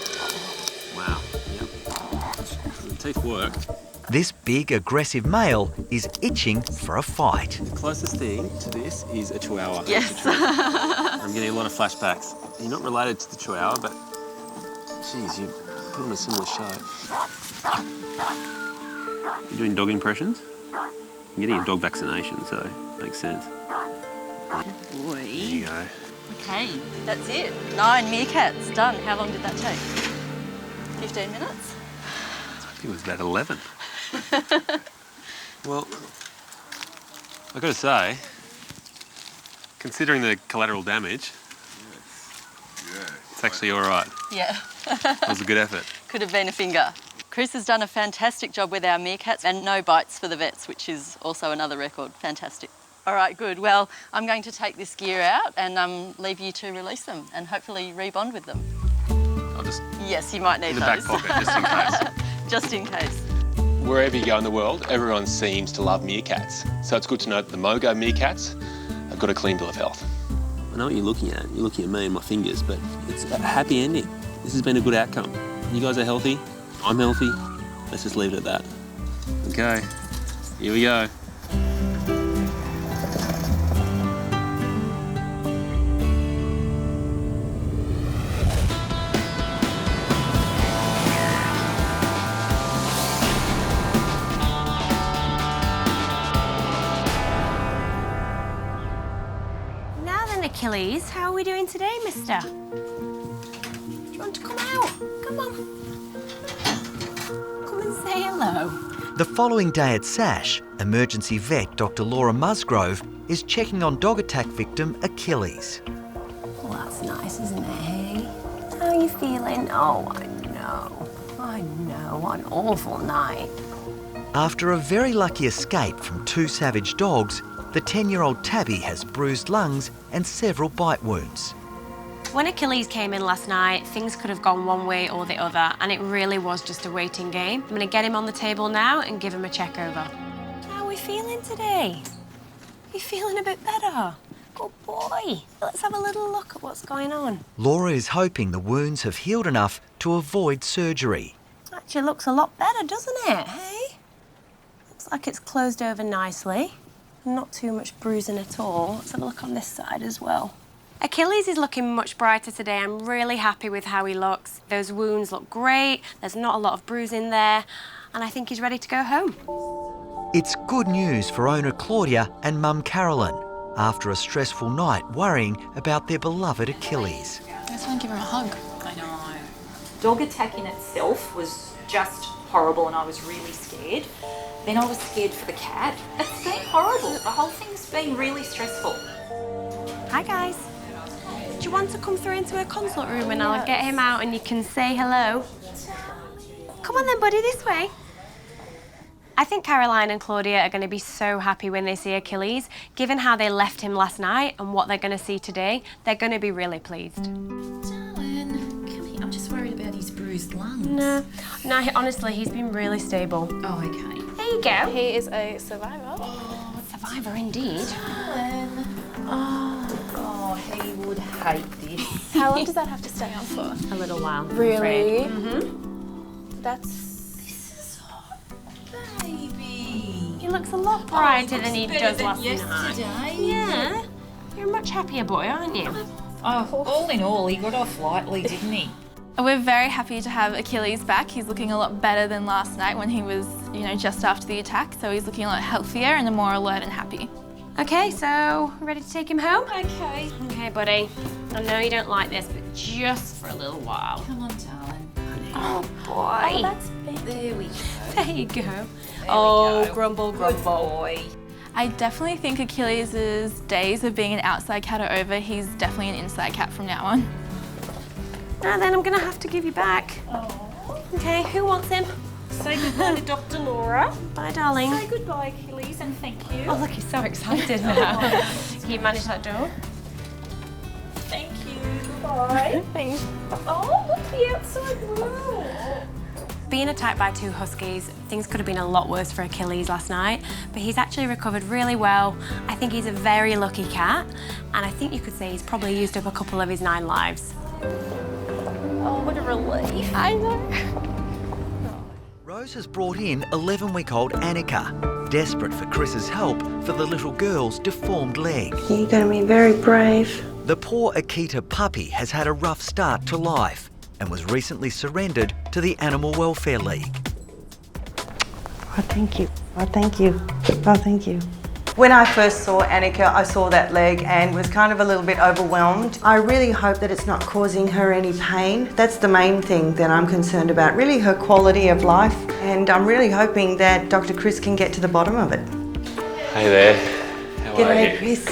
Wow. Yep. The teeth work. This big, aggressive male is itching for a fight. The closest thing to this is a chihuahua. Yes. I'm getting a lot of flashbacks. You're not related to the chihuahua, but geez, you put on a similar show. You're doing dog impressions? I'm getting a dog vaccination, so it makes sense. Boy. There you go. Okay, that's it. 9 meerkats done. How long did that take? 15 minutes? I think it was about 11. Well, I've got to say, considering the collateral damage, it's actually all right. Yeah. That was a good effort. Could have been a finger. Chris has done a fantastic job with our meerkats and no bites for the vets, which is also another record. Fantastic. All right, good. Well, I'm going to take this gear out and leave you to release them and hopefully rebond with them. I'll just Yes, you might need in the those. back pocket, just in case. Just in case. Wherever you go in the world, everyone seems to love meerkats. So it's good to know that the Mogo meerkats have got a clean bill of health. I know what you're looking at. You're looking at me and my fingers, but it's a happy ending. This has been a good outcome. You guys are healthy. I'm healthy. Let's just leave it at that. Okay, here we go. Now then, Achilles, how are we doing today, mister? Do you want to come out? Come on. Come and say hello. The following day at SASH, emergency vet Dr. Laura Musgrove is checking on dog attack victim Achilles. Well, that's nice, isn't it, hey? How are you feeling? Oh, I know, what an awful night. After a very lucky escape from 2 savage dogs, the 10-year-old tabby has bruised lungs and several bite wounds. When Achilles came in last night, things could have gone one way or the other, and it really was just a waiting game. I'm going to get him on the table now and give him a check over. How are we feeling today? Are you feeling a bit better? Good boy. Let's have a little look at what's going on. Laura is hoping the wounds have healed enough to avoid surgery. Actually looks a lot better, doesn't it, hey? Looks like it's closed over nicely. Not too much bruising at all. Let's have a look on this side as well. Achilles is looking much brighter today. I'm really happy with how he looks. Those wounds look great. There's not a lot of bruising there. And I think he's ready to go home. It's good news for owner Claudia and mum Carolyn after a stressful night worrying about their beloved Achilles. I just want to give her a hug. I know. Dog attack in itself was just horrible and I was really scared. Then I was scared for the cat. It's been horrible. The whole thing's been really stressful. Hi, guys. Do you want to come through into a consult room and I'll get him out and you can say hello? Come on then, buddy, this way. I think Caroline and Claudia are going to be so happy when they see Achilles. Given how they left him last night and what they're going to see today, they're going to be really pleased. Darling, come here. I'm just worried about his bruised lungs. No, honestly, he's been really stable. Oh, okay. There you go. He is a survivor. Survivor indeed. Darling. Oh, he would hate this. How long does that have to stay on for? A little while. Really? Mm-hmm. That's... Baby. He looks a lot brighter than he does last night. Yesterday. Yeah. You're a much happier boy, aren't you? Oh, all in all, he got off lightly, didn't he? We're very happy to have Achilles back. He's looking a lot better than last night when he was, just after the attack. So he's looking a lot healthier and more alert and happy. Okay, so ready to take him home? Okay. Okay, buddy. I know you don't like this, but just for a little while. Come on, darling. Oh, boy. Oh, that's big. There we go. There you go. There Oh, we go. grumble, Good grumble. boy. I definitely think Achilles' days of being an outside cat are over. He's definitely an inside cat from now on. Now then, I'm going to have to give you back. Oh. Okay, who wants him? Say goodbye to Dr. Laura. Bye, darling. Say goodbye, Achilles, and thank you. Oh, look, he's so excited now. Can you manage that door? Thank you. Goodbye. Thanks. Oh, look, the outside world. Being attacked by 2 huskies, things could have been a lot worse for Achilles last night, but he's actually recovered really well. I think he's a very lucky cat, and I think you could say he's probably used up a couple of his 9 lives. Oh, what a relief. I know. Rose has brought in 11-week-old Annika, desperate for Chris's help for the little girl's deformed leg. You're going to be very brave. The poor Akita puppy has had a rough start to life and was recently surrendered to the Animal Welfare League. Oh, thank you. Oh, thank you. Oh, thank you. When I first saw Annika, I saw that leg and was kind of a little bit overwhelmed. I really hope that it's not causing her any pain. That's the main thing that I'm concerned about, really her quality of life. And I'm really hoping that Dr. Chris can get to the bottom of it. Hey there. How are you? G'day, Chris.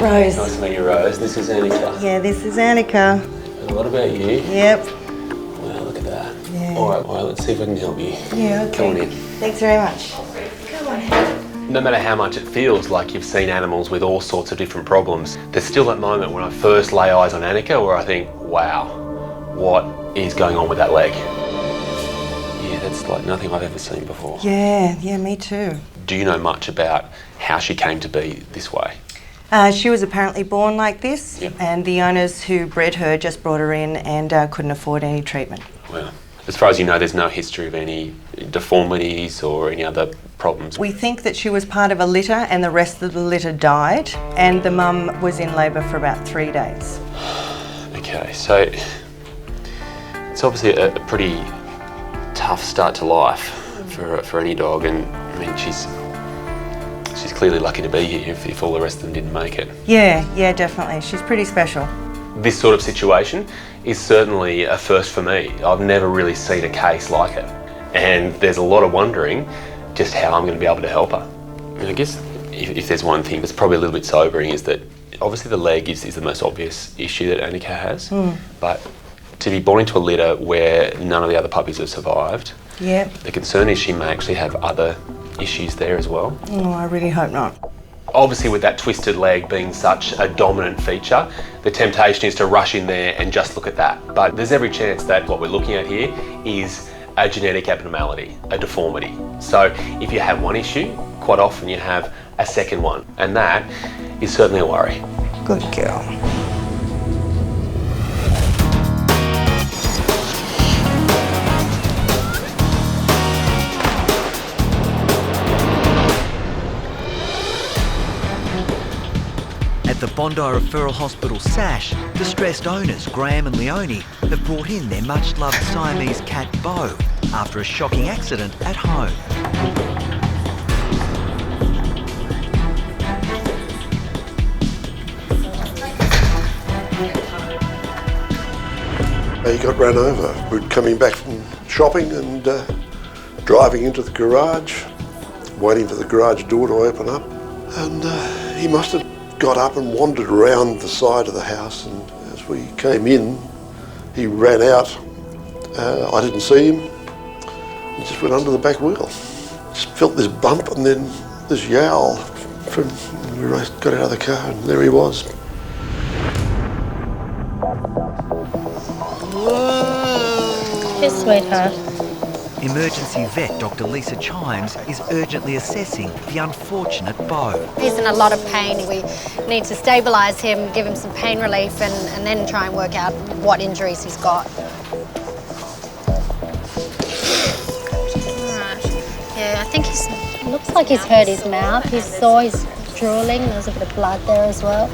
Rose. Nice to meet you, Rose. This is Annika. Yeah, this is Annika. And what about you? Yep. Wow, look at that. Yeah. All right, let's see if I can help you. Yeah, okay. Come on in. Thanks very much. Come on. No matter how much it feels like you've seen animals with all sorts of different problems, there's still that moment when I first lay eyes on Annika where I think, wow, what is going on with that leg? Yeah, that's like nothing I've ever seen before. Yeah, me too. Do you know much about how she came to be this way? She was apparently born like this, Yep. and the owners who bred her just brought her in and couldn't afford any treatment. Well, as far as you know, there's no history of any deformities or any other problems. We think that she was part of a litter and the rest of the litter died, and the mum was in labour for about 3 days. Okay, so it's obviously a pretty tough start to life for any dog, and I mean she's clearly lucky to be here if all the rest of them didn't make it. Yeah, definitely. She's pretty special. This sort of situation is certainly a first for me. I've never really seen a case like it, and there's a lot of wondering just how I'm going to be able to help her. I mean, I guess if there's one thing that's probably a little bit sobering is that obviously the leg is the most obvious issue that Annika has, but to be born into a litter where none of the other puppies have survived, the concern is she may actually have other issues there as well. Oh, I really hope not. Obviously with that twisted leg being such a dominant feature, the temptation is to rush in there and just look at that. But there's every chance that what we're looking at here is a genetic abnormality, a deformity. So if you have one issue, quite often you have a second one, and that is certainly a worry. Good girl. At the Bondi Referral Hospital SASH, distressed owners Graham and Leonie have brought in their much-loved Siamese cat Bo after a shocking accident at home. He got run over. We were coming back from shopping and driving into the garage, waiting for the garage door to open up, and he must have got up and wandered around the side of the house, and as we came in, he ran out. I didn't see him. He just went under the back wheel. Just felt this bump and then this yowl from when we got out of the car, and there he was. Yes, sweetheart. Emergency vet Dr. Lisa Chimes is urgently assessing the unfortunate Bo. He's in a lot of pain. We need to stabilise him, give him some pain relief, and then try and work out what injuries he's got. Alright. Yeah, I think he's... Looks like he's hurt his mouth. He's sore, he's drooling. There's a bit of blood there as well.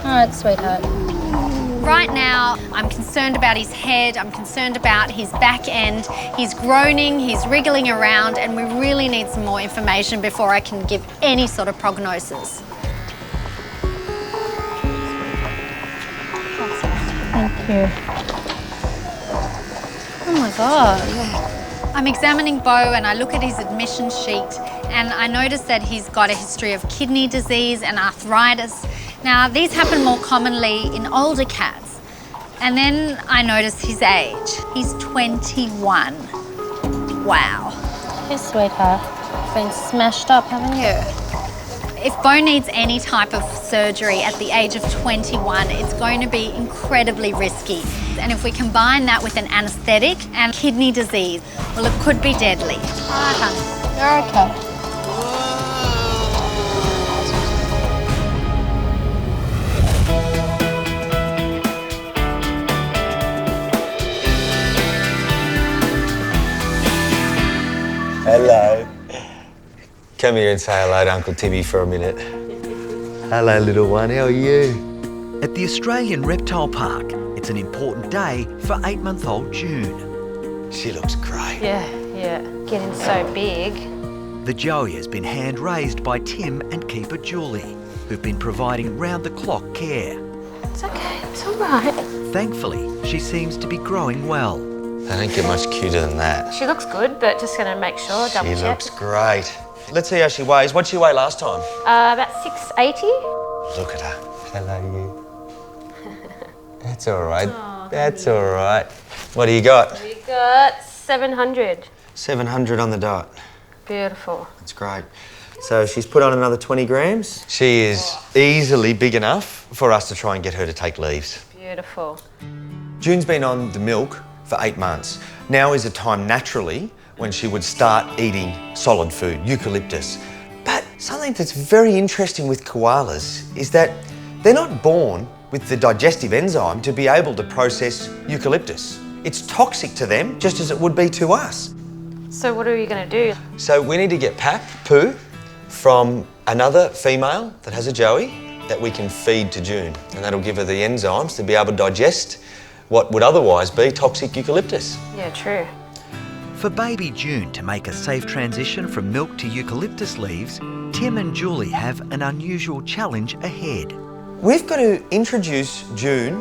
All right, sweetheart. Right now, I'm concerned about his head, I'm concerned about his back end. He's groaning, he's wriggling around, and we really need some more information before I can give any sort of prognosis. Thank you. Oh my God. I'm examining Bo and I look at his admission sheet and I notice that he's got a history of kidney disease and arthritis. Now, these happen more commonly in older cats. And then I notice his age. He's 21. Wow. Yes, sweetheart. Been smashed up, haven't you? If Bo needs any type of surgery at the age of 21, it's going to be incredibly risky. And if we combine that with an anaesthetic and kidney disease, well, it could be deadly. All right, hon. You're okay. Hello. Come here and say hello to Uncle Timmy for a minute. Hello, little one, how are you? At the Australian Reptile Park, it's an important day for 8-month-old June. She looks great. Yeah, getting so big. The Joey has been hand-raised by Tim and keeper Julie, who've been providing round-the-clock care. It's okay, it's all right. Thankfully, she seems to be growing well. They don't get much cuter than that. She looks good, but just going to make sure, double check. She looks great. Let's see how she weighs. What'd she weigh last time? About 680. Look at her. Hello, you. That's all right. Oh, that's all right. What do you got? We got 700. 700 on the dot. Beautiful. That's great. So she's put on another 20 grams. She is easily big enough for us to try and get her to take leaves. Beautiful. June's been on the milk for 8 months. Now is a time naturally when she would start eating solid food, eucalyptus. But something that's very interesting with koalas is that they're not born with the digestive enzyme to be able to process eucalyptus. It's toxic to them just as it would be to us. So what are you going to do? So we need to get pap, poo, from another female that has a joey that we can feed to June, and that'll give her the enzymes to be able to digest what would otherwise be toxic eucalyptus. Yeah, true. For baby June to make a safe transition from milk to eucalyptus leaves, Tim and Julie have an unusual challenge ahead. We've got to introduce June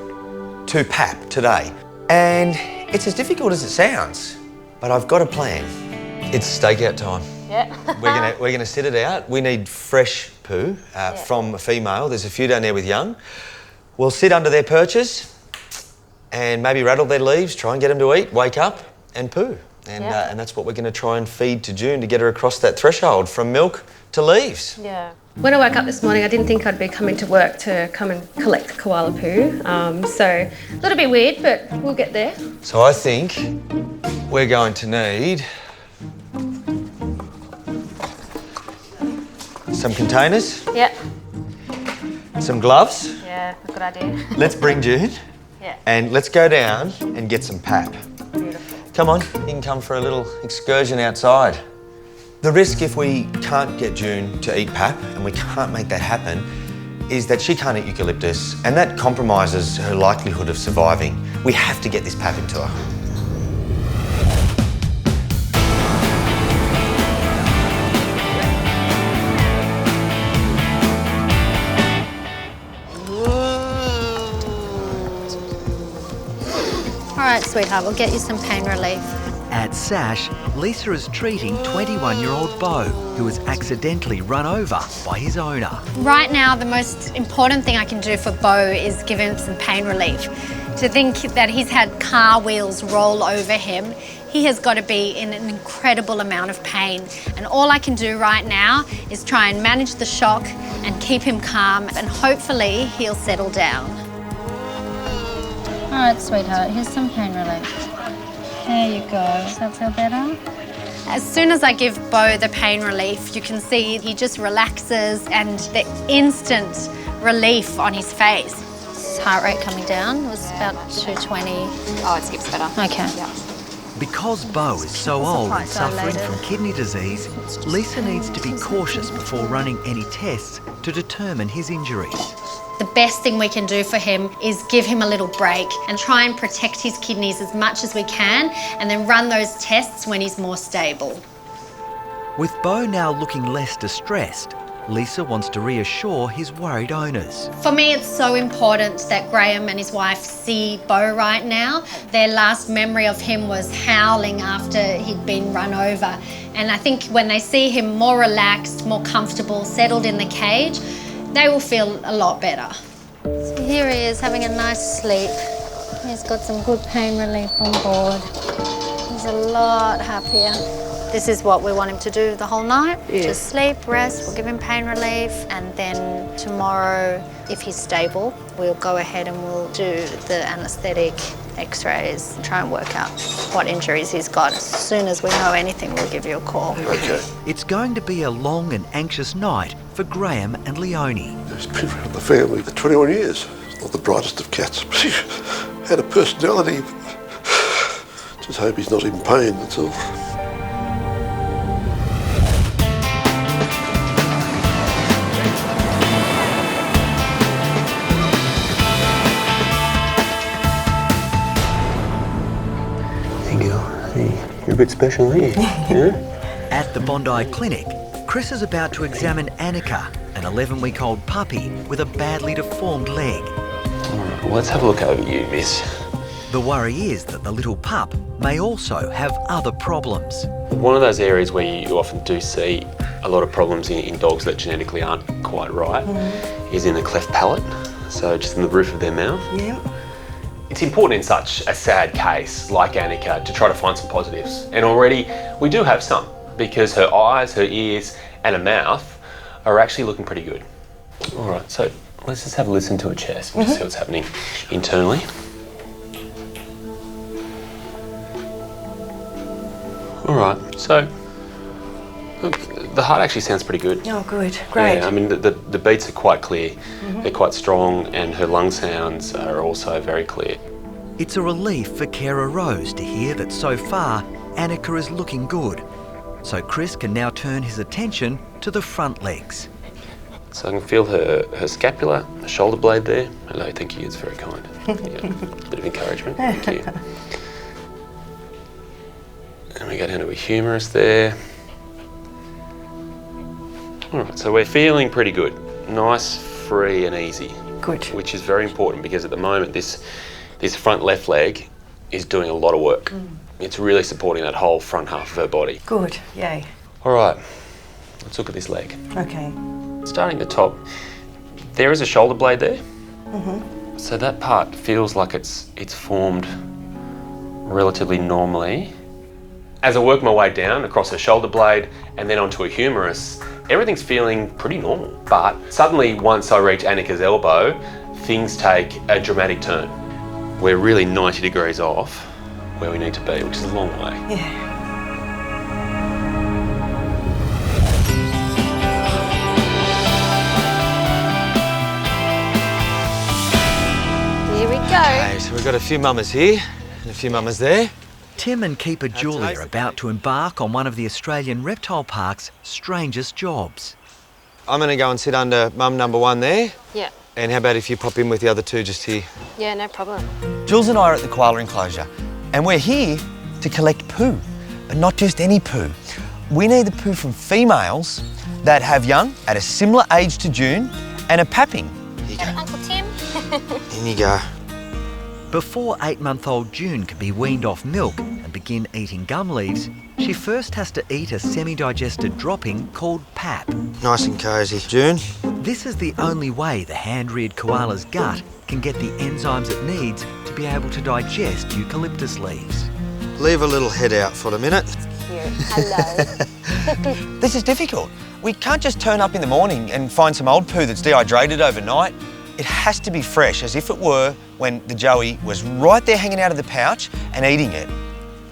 to pap today, and it's as difficult as it sounds, but I've got a plan. It's stakeout time. Yeah. We're gonna sit it out. We need fresh poo from a female. There's a few down there with young. We'll sit under their perches and maybe rattle their leaves, try and get them to eat, wake up and poo. And that's what we're going to try and feed to June to get her across that threshold from milk to leaves. Yeah. When I woke up this morning, I didn't think I'd be coming to work to come and collect koala poo. So a little bit weird, but we'll get there. So I think we're going to need some containers. Yep. Some gloves. Yeah, good idea. Let's bring June. Yeah. And let's go down and get some pap. Beautiful. Come on, you can come for a little excursion outside. The risk if we can't get June to eat pap, and we can't make that happen, is that she can't eat eucalyptus, and that compromises her likelihood of surviving. We have to get this pap into her. All right, sweetheart, we'll get you some pain relief. At Sash, Lisa is treating 21-year-old Bo, who was accidentally run over by his owner. Right now, the most important thing I can do for Bo is give him some pain relief. To think that he's had car wheels roll over him, he has got to be in an incredible amount of pain. And all I can do right now is try and manage the shock and keep him calm, and hopefully he'll settle down. All right, sweetheart, here's some pain relief. There you go. Does that feel better? As soon as I give Bo the pain relief, you can see he just relaxes and the instant relief on his face. His heart rate coming down was about 220. Oh, it skips better. Okay. Yeah. Because Bo is so old and suffering from kidney disease, Lisa needs to be cautious before running any tests to determine his injuries. The best thing we can do for him is give him a little break and try and protect his kidneys as much as we can, and then run those tests when he's more stable. With Bo now looking less distressed, Lisa wants to reassure his worried owners. For me, it's so important that Graham and his wife see Bo right now. Their last memory of him was howling after he'd been run over. And I think when they see him more relaxed, more comfortable, settled in the cage, they will feel a lot better. So here he is having a nice sleep. He's got some good pain relief on board. He's a lot happier. This is what we want him to do the whole night. Yeah. Just sleep, rest, we'll give him pain relief, and then tomorrow, if he's stable, we'll go ahead and we'll do the anaesthetic, x-rays, try and work out what injuries he's got. As soon as we know anything, we'll give you a call. Okay. It's going to be a long and anxious night for Graham and Leonie. He's been around the family for 21 years. Not the brightest of cats. Had a personality. Just hope he's not in pain, that's all. You're a bit special, aren't you? Yeah? At the Bondi Clinic, Chris is about to examine Annika, an 11-week-old puppy with a badly deformed leg. All right, well, let's have a look over you, miss. The worry is that the little pup may also have other problems. One of those areas where you often do see a lot of problems in dogs that genetically aren't quite right is in the cleft palate, so just in the roof of their mouth. Yeah. It's important in such a sad case like Annika to try to find some positives. And already we do have some, because her eyes, her ears and her mouth are actually looking pretty good. All right, so let's just have a listen to her chest and just see what's happening internally. All right, so look, the heart actually sounds pretty good. Oh, good. Great. Yeah, I mean, the beats are quite clear. They're quite strong, and her lung sounds are also very clear. It's a relief for carer Rose to hear that so far Annika is looking good. So Chris can now turn his attention to the front legs. So I can feel her scapula, her shoulder blade there. Hello, thank you, it's very kind. Yeah, bit of encouragement, thank you. And we go down to a humerus there. All right, so we're feeling pretty good. Nice, free and easy. Good. Which is very important because at the moment this front left leg is doing a lot of work. It's really supporting that whole front half of her body. Good. Yay. All right, let's look at this leg. Okay. Starting at the top, there is a shoulder blade there. So that part feels like it's formed relatively normally. As I work my way down across her shoulder blade and then onto a humerus, everything's feeling pretty normal. But suddenly, once I reach Annika's elbow, things take a dramatic turn. We're really 90 degrees off where we need to be, which is a long way. Yeah. Here we go. Okay, so we've got a few mamas here and a few mamas there. Tim and keeper Julie are about to embark on one of the Australian Reptile Park's strangest jobs. I'm going to go and sit under mum number one there. Yeah. And how about if you pop in with the other two just here? Yeah, no problem. Jules and I are at the koala enclosure, and we're here to collect poo, but not just any poo. We need the poo from females that have young at a similar age to June and are papping. Here you go. Uncle Tim. In you go. Before 8-month-old June can be weaned off milk and begin eating gum leaves, she first has to eat a semi-digested dropping called pap. Nice and cosy. June? This is the only way the hand-reared koala's gut can get the enzymes it needs to be able to digest eucalyptus leaves. Leave a little head out for a minute. Cute. Hello. This is difficult. We can't just turn up in the morning and find some old poo that's dehydrated overnight. It has to be fresh, as if it were when the Joey was right there hanging out of the pouch and eating it.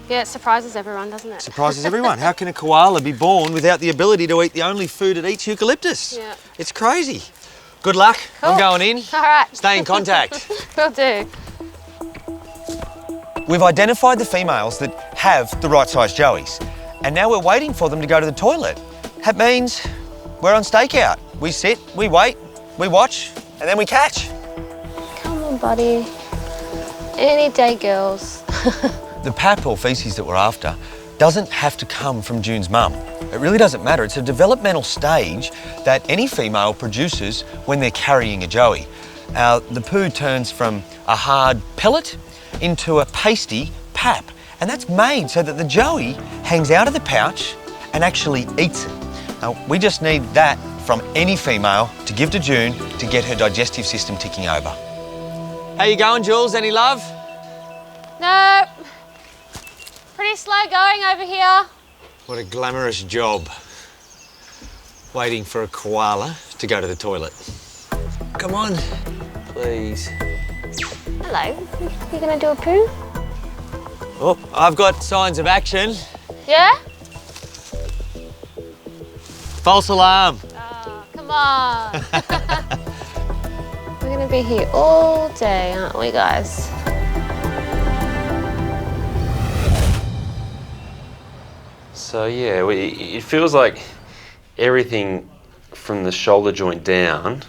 Yeah, it surprises everyone, doesn't it? Surprises everyone. How can a koala be born without the ability to eat the only food it eats, eucalyptus? Yeah. It's crazy. Good luck. Cool. I'm going in. All right. Stay in contact. Will do. We've identified the females that have the right size Joeys, and now we're waiting for them to go to the toilet. That means we're on stakeout. We sit, we wait, we watch, and then we catch. Come on, buddy. Any day, girls. The pap or faeces that we're after doesn't have to come from June's mum. It really doesn't matter. It's a developmental stage that any female produces when they're carrying a Joey. The poo turns from a hard pellet into a pasty pap, and that's made so that the Joey hangs out of the pouch and actually eats it. Now, we just need that from any female to give to June to get her digestive system ticking over. How you going, Jules? Any love? No. Pretty slow going over here. What a glamorous job. Waiting for a koala to go to the toilet. Come on, please. Hello, you gonna do a poo? Oh, I've got signs of action. Yeah? False alarm. Oh, come on. We're gonna be here all day, aren't we, guys? So yeah, it feels like everything from the shoulder joint down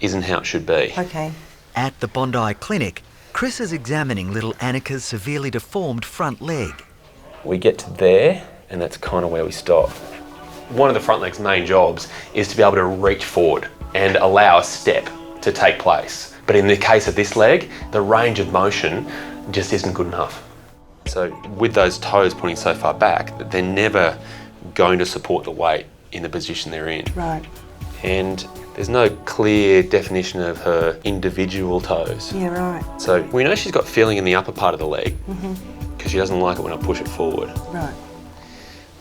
isn't how it should be. Okay. At the Bondi Clinic, Chris is examining little Annika's severely deformed front leg. We get to there, and that's kind of where we stop. One of the front leg's main jobs is to be able to reach forward and allow a step to take place. But in the case of this leg, the range of motion just isn't good enough. So with those toes pointing so far back, they're never going to support the weight in the position they're in. Right. And there's no clear definition of her individual toes. Yeah, right. So we know she's got feeling in the upper part of the leg Mm-hmm. because she doesn't like it when I push it forward. Right.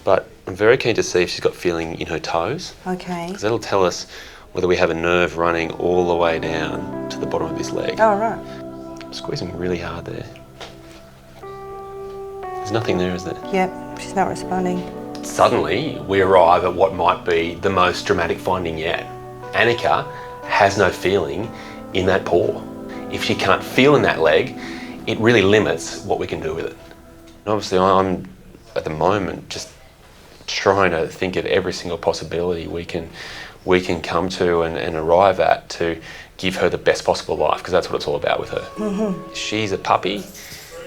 But I'm very keen to see if she's got feeling in her toes, Okay. because that'll tell us whether we have a nerve running all the way down to the bottom of this leg. Oh, right. I'm squeezing really hard there. There's nothing there, is there? Yep, she's not responding. Suddenly, we arrive at what might be the most dramatic finding yet. Annika has no feeling in that paw. If she can't feel in that leg, it really limits what we can do with it. And obviously, I'm, at the moment, just trying to think of every single possibility we can come to and arrive at to give her the best possible life, because that's what it's all about with her. Mm-hmm. She's a puppy.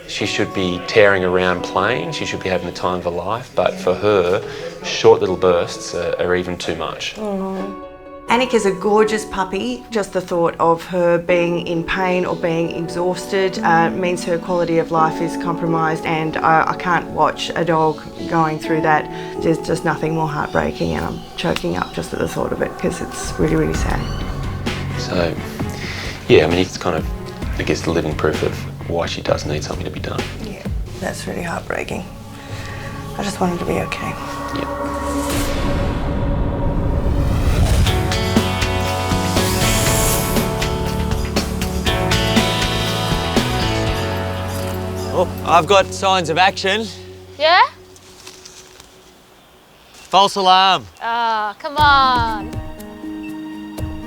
She should be tearing around playing. She should be having the time of her life. But for her, short little bursts are even too much. Oh. Annika's a gorgeous puppy. Just the thought of her being in pain or being exhausted means her quality of life is compromised, and I can't watch a dog going through that. There's just nothing more heartbreaking, and I'm choking up just at the thought of it because it's really, really sad. So, yeah, I mean, it's kind of, I guess, the living proof of why she does need something to be done. Yeah, that's really heartbreaking. I just want her to be okay. Yeah. Oh, I've got signs of action. Yeah? False alarm. Oh, come on.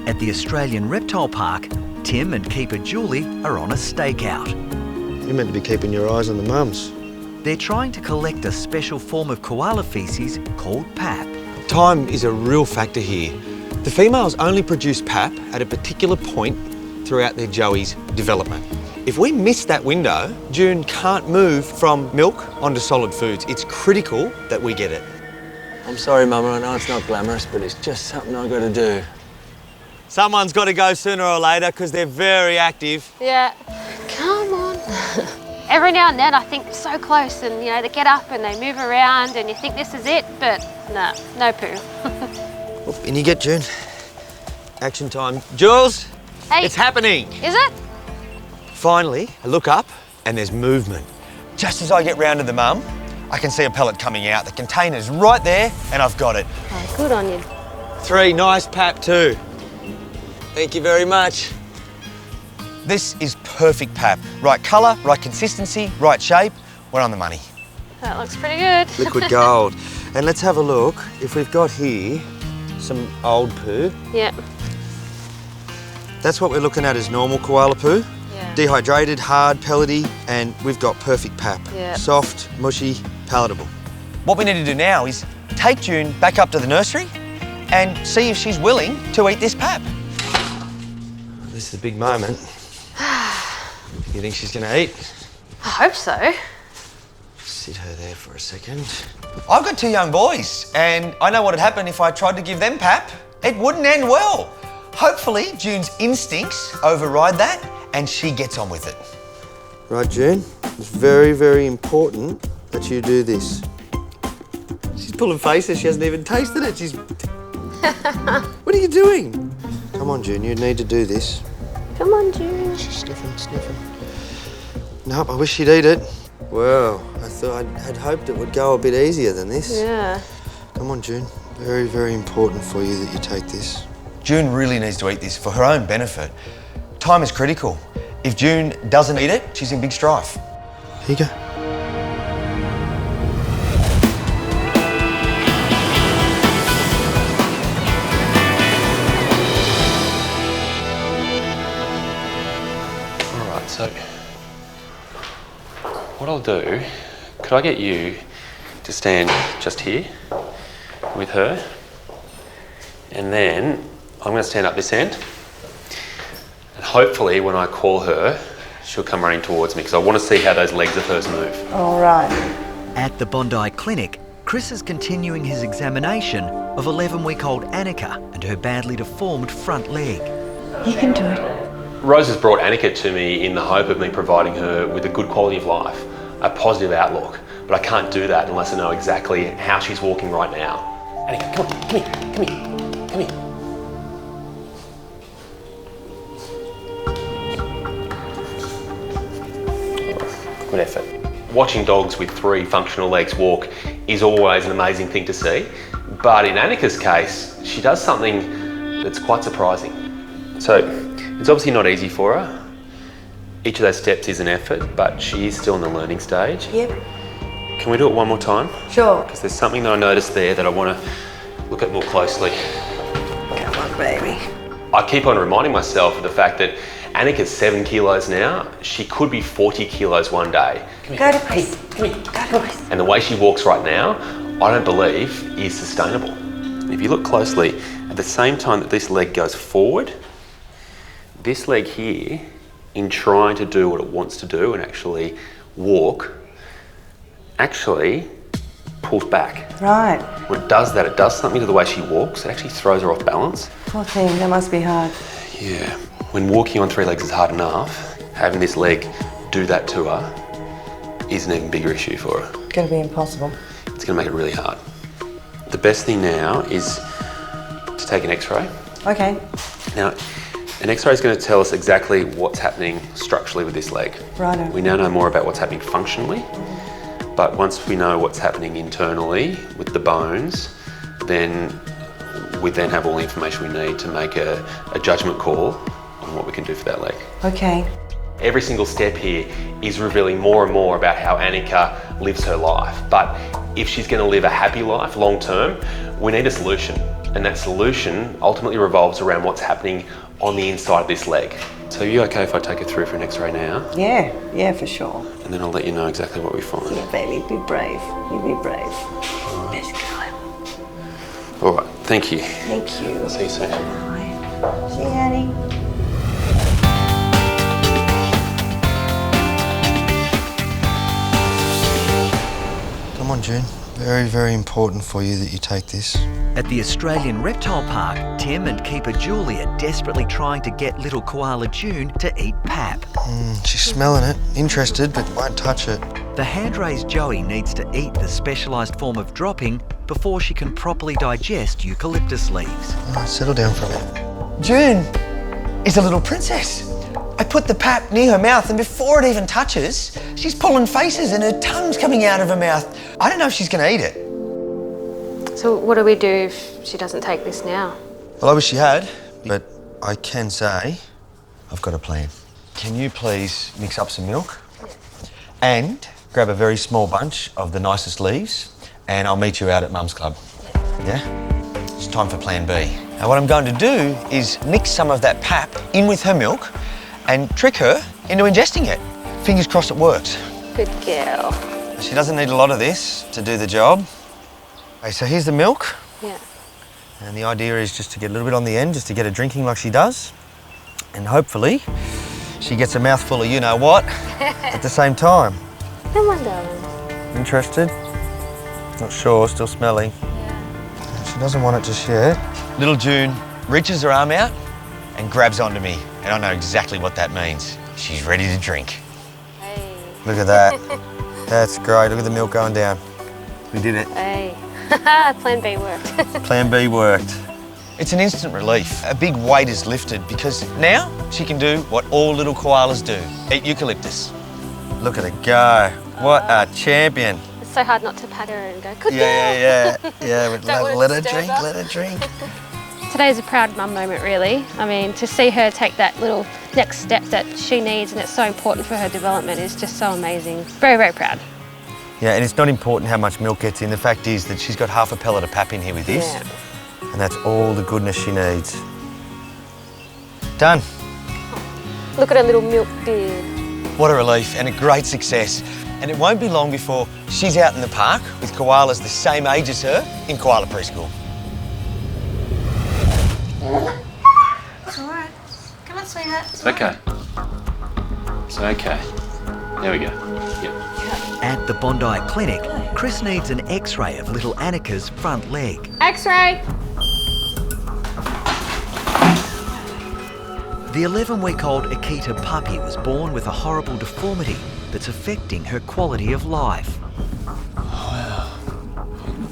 At the Australian Reptile Park, Tim and keeper Julie are on a stakeout. You're meant to be keeping your eyes on the mums. They're trying to collect a special form of koala faeces called pap. Time is a real factor here. The females only produce pap at a particular point throughout their joey's development. If we miss that window, June can't move from milk onto solid foods. It's critical that we get it. I'm sorry, Mama, I know it's not glamorous, but it's just something I've got to do. Someone's got to go sooner or later because they're very active. Yeah. Come on. Every now and then I think so close, and you know, they get up and they move around and you think this is it, but no, no poo. Oh, in you get, June. Action time. Jules, Hey. it's happening. Is it? Finally, I look up and there's movement. Just as I get round to the mum, I can see a pellet coming out. The container's right there and I've got it. Oh, good on you. 3, nice pap too. Thank you very much. This is perfect pap. Right colour, right consistency, right shape. We're on the money. That looks pretty good. Liquid gold. And let's have a look if we've got here some old poo. Yeah. That's what we're looking at as normal koala poo. Yeah. Dehydrated, hard, pellety, and we've got perfect pap. Yeah. Soft, mushy, palatable. What we need to do now is take June back up to the nursery and see if she's willing to eat this pap. This is a big moment. You think she's gonna eat? I hope so. Sit her there for a second. I've got 2 young boys, and I know what would happen if I tried to give them pap. It wouldn't end well. Hopefully, June's instincts override that, and she gets on with it. Right, June, it's very, very important that you do this. She's pulling faces, she hasn't even tasted it. She's... What are you doing? Come on, June, you need to do this. Come on, June. She's sniffing, sniffing. Nope, I wish she'd eat it. Well, I'd hoped it would go a bit easier than this. Yeah. Come on, June. Very, very important for you that you take this. June really needs to eat this for her own benefit. Time is critical. If June doesn't eat it, she's in big strife. Here you go. All right, so what I'll do, could I get you to stand just here with her? And then I'm going to stand up this end. And hopefully when I call her, she'll come running towards me because I want to see how those legs of hers move. All right. At the Bondi Clinic, Chris is continuing his examination of 11-week-old Annika and her badly deformed front leg. You can do it. Rose has brought Annika to me in the hope of me providing her with a good quality of life, a positive outlook, but I can't do that unless I know exactly how she's walking right now. Annika, come on, come here, come here, come here. Good effort. Watching dogs with 3 functional legs walk is always an amazing thing to see, but in Annika's case, she does something that's quite surprising. So, it's obviously not easy for her. Each of those steps is an effort, but she is still in the learning stage. Yep. Can we do it one more time? Sure. Because there's something that I noticed there that I want to look at more closely. Come on, baby. I keep on reminding myself of the fact that Annika's 7 kilos now. She could be 40 kilos one day. Go to Chris. Come here. Go to Chris. And the way she walks right now, I don't believe is sustainable. If you look closely, at the same time that this leg goes forward, this leg here, in trying to do what it wants to do and actually walk, actually pulls back. Right. When it does that, it does something to the way she walks. It actually throws her off balance. Poor thing, that must be hard. Yeah. When walking on 3 legs is hard enough, having this leg do that to her is an even bigger issue for her. It's going to be impossible. It's going to make it really hard. The best thing now is to take an x-ray. Okay. Now, an x-ray is going to tell us exactly what's happening structurally with this leg. Righto. We now know more about what's happening functionally, but once we know what's happening internally with the bones, then we then have all the information we need to make a judgment call on what we can do for that leg. Okay. Every single step here is revealing more and more about how Annika lives her life. But if she's going to live a happy life long term, we need a solution. And that solution ultimately revolves around what's happening on the inside of this leg. So are you okay if I take her through for an x-ray now? Yeah, for sure. And then I'll let you know exactly what we find. Yeah, baby, be brave. You be brave. Best girl. All right, thank you. Thank you. I'll see you soon. Bye. See you, Annie. Come on, June. Very, very important for you that you take this. At the Australian Reptile Park, Tim and keeper Julie are desperately trying to get little koala June to eat pap. She's smelling it, interested, but won't touch it. The hand-raised Joey needs to eat the specialised form of dropping before she can properly digest eucalyptus leaves. All right, settle down for a minute. June is a little princess. I put the pap near her mouth and before it even touches, she's pulling faces and her tongue's coming out of her mouth. I don't know if she's going to eat it. So what do we do if she doesn't take this now? Well, I wish she had, but I can say I've got a plan. Can you please mix up some milk and grab a very small bunch of the nicest leaves and I'll meet you out at Mum's Club. Yeah? It's time for plan B. Now what I'm going to do is mix some of that pap in with her milk and trick her into ingesting it. Fingers crossed it works. Good girl. She doesn't need a lot of this to do the job. Okay, so here's the milk. Yeah. And the idea is just to get a little bit on the end, just to get her drinking like she does. And hopefully she gets a mouthful of you-know-what at the same time. Come on, darling. Interested? Not sure, still smelly. Yeah. She doesn't want it just yet. Little June reaches her arm out and grabs onto me. And I know exactly what that means. She's ready to drink. Hey. Look at that. That's great. Look at the milk going down. We did it. Hey. Plan B worked. Plan B worked. It's an instant relief. A big weight is lifted because now she can do what all little koalas do. Eat eucalyptus. Look at her go. What a champion. It's so hard not to pat her and go, good Yeah, girl. let her drink, let her drink. Today's a proud mum moment, really. I mean, to see her take that little next step that she needs and it's so important for her development is just so amazing. Very, very proud. Yeah, and it's not important how much milk gets in. The fact is that she's got half a pellet of pap in here with this. Yeah. And that's all the goodness she needs. Done. Look at her little milk beard. What a relief and a great success. And it won't be long before she's out in the park with koalas the same age as her in koala preschool. It's all right. Come on, sweetheart. It's okay. It's okay. There we go. Yep. At the Bondi Clinic, Chris needs an X-ray of little Annika's front leg. X-ray. The 11-week-old Akita puppy was born with a horrible deformity that's affecting her quality of life. Wow.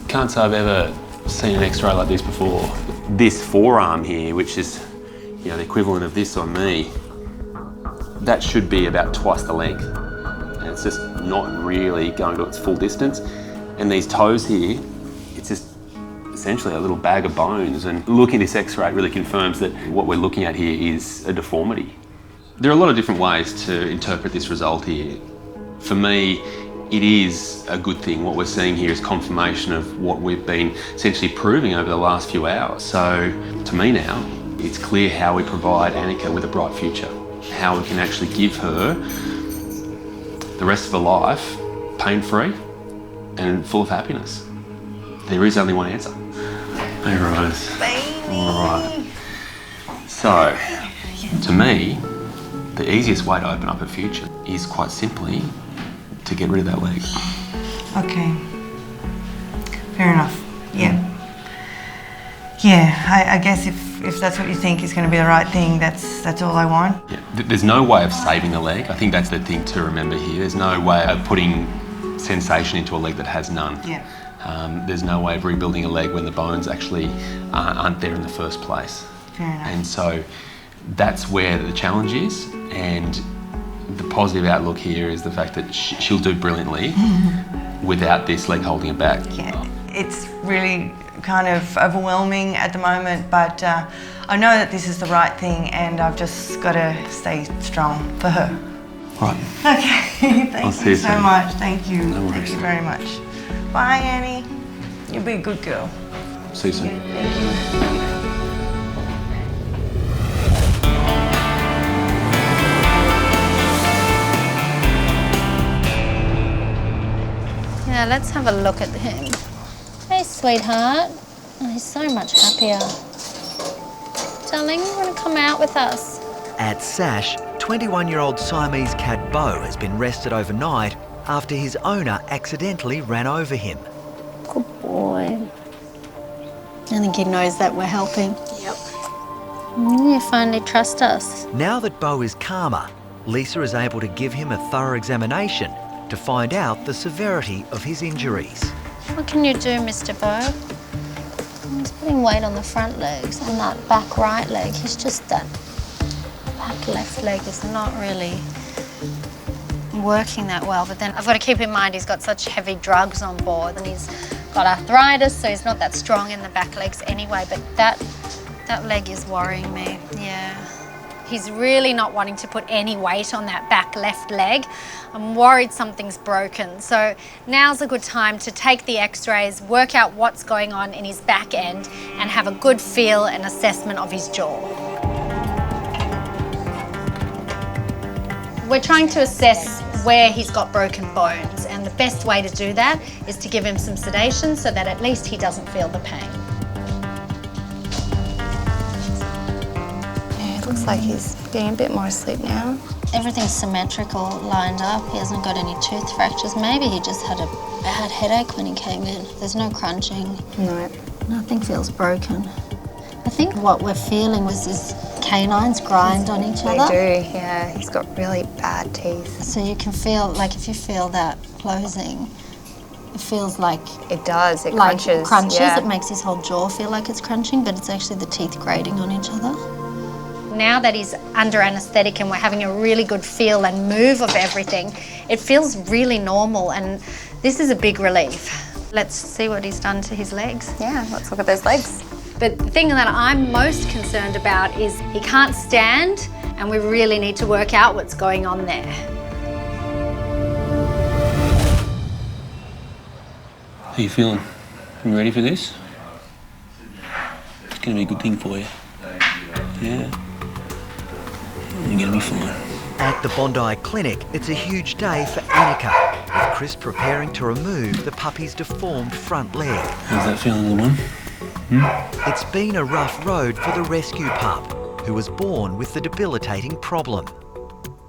Can't say I've ever seen an X-ray like this before. This forearm here, which is, you know, the equivalent of this on me, that should be about twice the length. And it's just not really going to its full distance. And these toes here, it's just essentially a little bag of bones. And looking at this X-ray really confirms that what we're looking at here is a deformity. There are a lot of different ways to interpret this result here. For me, it is a good thing. What we're seeing here is confirmation of what we've been essentially proving over the last few hours. So to me now, it's clear how we provide Annika with a bright future, how we can actually give her the rest of her life pain-free and full of happiness. There is only one answer. Hey, Rose. All right. So, to me, the easiest way to open up a future is quite simply to get rid of that leg. Okay. Fair enough. Yeah. Yeah, I guess if that's what you think is going to be the right thing, that's all I want. Yeah. There's no way of saving the leg. I think that's the thing to remember here. There's no way of putting sensation into a leg that has none. Yeah. There's no way of rebuilding a leg when the bones actually aren't there in the first place. Fair enough. And so that's where the challenge is. And the positive outlook here is the fact that she'll do brilliantly without this leg holding her back. Yeah, it's really kind of overwhelming at the moment, but I know that this is the right thing and I've just got to stay strong for her. Right. Okay, thank you so much. Thank you. No worries. Thank you very much. Bye, Annie. You'll be a good girl. See you soon. Thank you. Yeah, let's have a look at him. Hey, sweetheart. Oh, he's so much happier. Darling, you want to come out with us? At Sash, 21-year-old Siamese cat Bo has been rested overnight after his owner accidentally ran over him. Good boy. I think he knows that we're helping. Yep. You finally trust us. Now that Bo is calmer, Lisa is able to give him a thorough examination to find out the severity of his injuries. What can you do, Mr. Bo? He's putting weight on the front legs and that back right leg. He's just that back left leg is not really working that well. But then I've got to keep in mind he's got such heavy drugs on board and he's got arthritis, so he's not that strong in the back legs anyway. But that leg is worrying me, yeah. He's really not wanting to put any weight on that back left leg. I'm worried something's broken. So now's a good time to take the x-rays, work out what's going on in his back end and have a good feel and assessment of his jaw. We're trying to assess where he's got broken bones, and the best way to do that is to give him some sedation so that at least he doesn't feel the pain. Looks like he's getting a bit more asleep now. Everything's symmetrical, lined up. He hasn't got any tooth fractures. Maybe he just had a bad headache when he came in. There's no crunching. No. Nothing feels broken. I think what we're feeling was his canines grind on each other. They do, yeah. He's got really bad teeth. So you can feel, like if you feel that closing, it feels like... It does, it like crunches. It crunches, yeah. it makes his whole jaw feel like it's crunching, but it's actually the teeth grating on each other. Now that he's under anaesthetic and we're having a really good feel and move of everything, it feels really normal, and this is a big relief. Let's see what he's done to his legs. Yeah, let's look at those legs. But the thing that I'm most concerned about is he can't stand, and we really need to work out what's going on there. How are you feeling? You ready for this? It's going to be a good thing for you. Yeah. You're going to be fine. At the Bondi Clinic, it's a huge day for Annika, with Chris preparing to remove the puppy's deformed front leg. How's that feeling, little one? It's been a rough road for the rescue pup, who was born with the debilitating problem.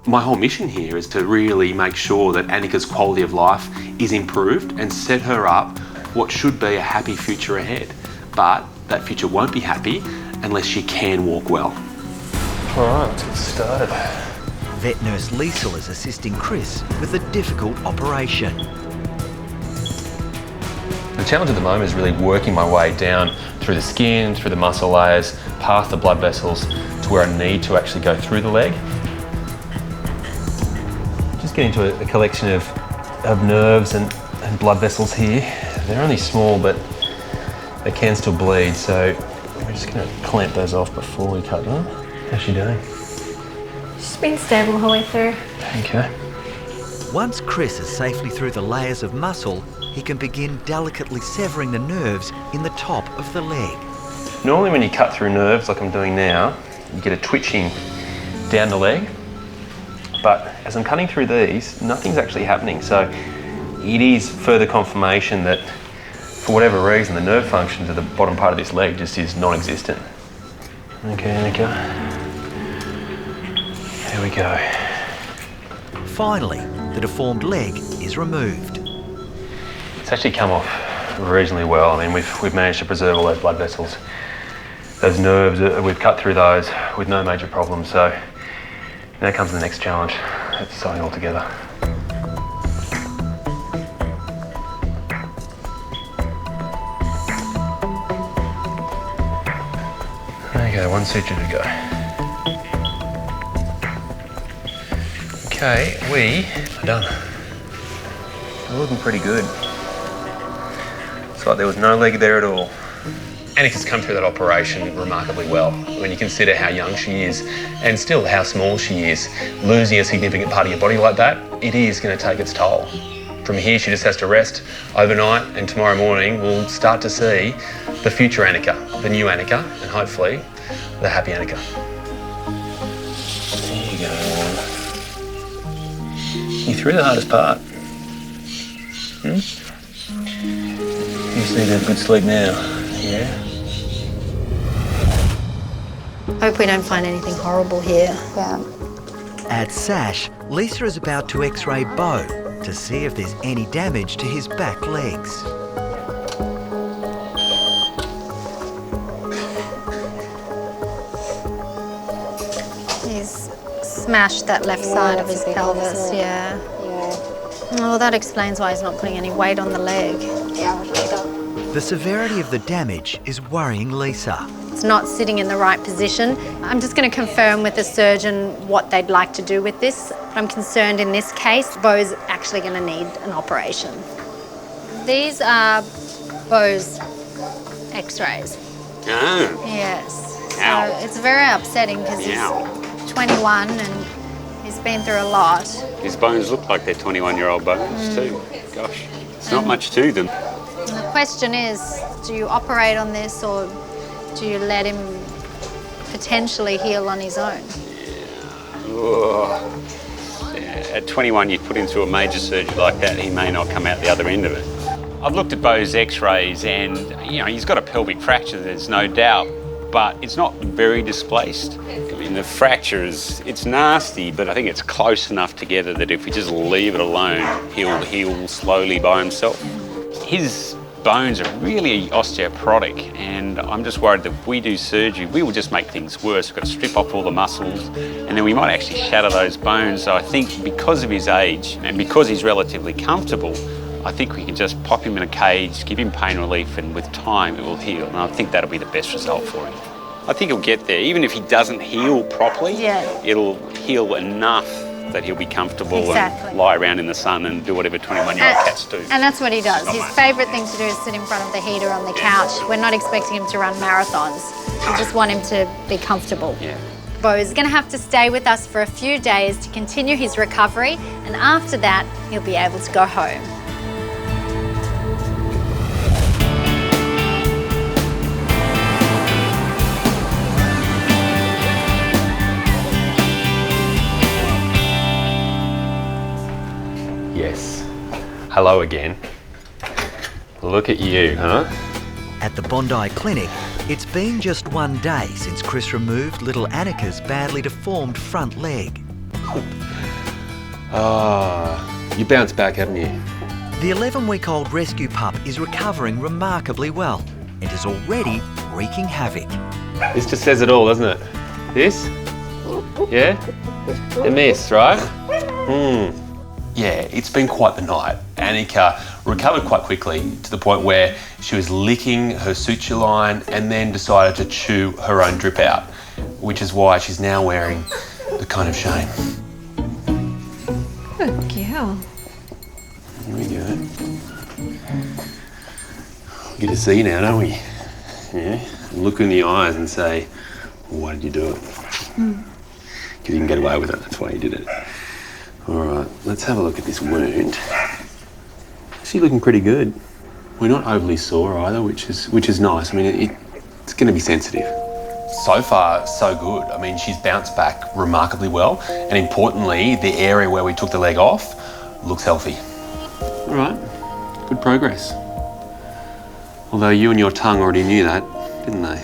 My whole mission here is to really make sure that Annika's quality of life is improved and set her up what should be a happy future ahead. But that future won't be happy unless she can walk well. All right, let's get started. Vet nurse Liesl is assisting Chris with a difficult operation. The challenge at the moment is really working my way down through the skin, through the muscle layers, past the blood vessels to where I need to actually go through the leg. Just getting to a collection of nerves and blood vessels here. They're only small, but they can still bleed, so we're just going to clamp those off before we cut them. How's she doing? She's been stable the whole way through. Okay. Once Chris is safely through the layers of muscle, he can begin delicately severing the nerves in the top of the leg. Normally when you cut through nerves like I'm doing now, you get a twitching down the leg, but as I'm cutting through these, nothing's actually happening. So it is further confirmation that for whatever reason, the nerve function to the bottom part of this leg just is non-existent. Okay, Annika. There we go. Finally, the deformed leg is removed. It's actually come off reasonably well. I mean, we've managed to preserve all those blood vessels. Those nerves, we've cut through those with no major problems. So now comes the next challenge. It's sewing all together. There you go, one suture to go. Okay, we are done. We're looking pretty good. It's like there was no leg there at all. Annika's come through that operation remarkably well. When you consider how young she is and still how small she is, losing a significant part of your body like that, it is going to take its toll. From here, she just has to rest overnight, and tomorrow morning we'll start to see the future Annika, the new Annika, and hopefully the happy Annika. There you go. You through the hardest part. You just need to have a good sleep now. Yeah. Hope we don't find anything horrible here. Yeah. At Sash, Lisa is about to x-ray Bo to see if there's any damage to his back legs. He's smashed that left side of his pelvis, yeah. Well, that explains why he's not putting any weight on the leg. Yeah, The severity of the damage is worrying Lisa. It's not sitting in the right position. I'm just going to confirm with the surgeon what they'd like to do with this. I'm concerned in this case, Bo's actually going to need an operation. These are Bo's x-rays. Oh. Yes. Ow. So it's very upsetting because he's 21 and he's been through a lot. His bones look like they're 21-year-old bones too. Gosh, it's not much to them. And the question is, do you operate on this or do you let him potentially heal on his own? Oh. Yeah, at 21, you put him through a major surgery like that, he may not come out the other end of it. I've looked at Bo's x-rays and, he's got a pelvic fracture, there's no doubt, but it's not very displaced. I mean, the fracture it's nasty, but I think it's close enough together that if we just leave it alone, he'll heal slowly by himself. His bones are really osteoporotic, and I'm just worried that if we do surgery, we will just make things worse. We've got to strip off all the muscles, and then we might actually shatter those bones. So I think because of his age, and because he's relatively comfortable, I think we can just pop him in a cage, give him pain relief, and with time it will heal. And I think that'll be the best result for him. I think he'll get there. Even if he doesn't heal properly, Yeah. it'll heal enough that he'll be comfortable Exactly. and lie around in the sun and do whatever 21-year-old cats do. And that's what he does. His favourite thing to do is sit in front of the heater on the couch. We're not expecting him to run marathons. We just want him to be comfortable. Yeah. Bo's going to have to stay with us for a few days to continue his recovery, and after that, he'll be able to go home. Yes. Hello again. Look at you, huh? At the Bondi Clinic, it's been just one day since Chris removed little Annika's badly deformed front leg. You bounced back, haven't you? The 11-week-old rescue pup is recovering remarkably well and is already wreaking havoc. This just says it all, doesn't it? This? Yeah? And this, right? Yeah, it's been quite the night. Annika recovered quite quickly to the point where she was licking her suture line and then decided to chew her own drip out, which is why she's now wearing the cone of shame. Good girl. Here we go. We get to see now, don't we? Yeah? Look in the eyes and say, why did you do it? Because you can get away with it, that's why you did it. All right, let's have a look at this wound. Actually looking pretty good. We're not overly sore either, which is nice. I mean, it's going to be sensitive. So far, so good. I mean, she's bounced back remarkably well, and importantly, the area where we took the leg off looks healthy. All right, good progress. Although you and your tongue already knew that, didn't they?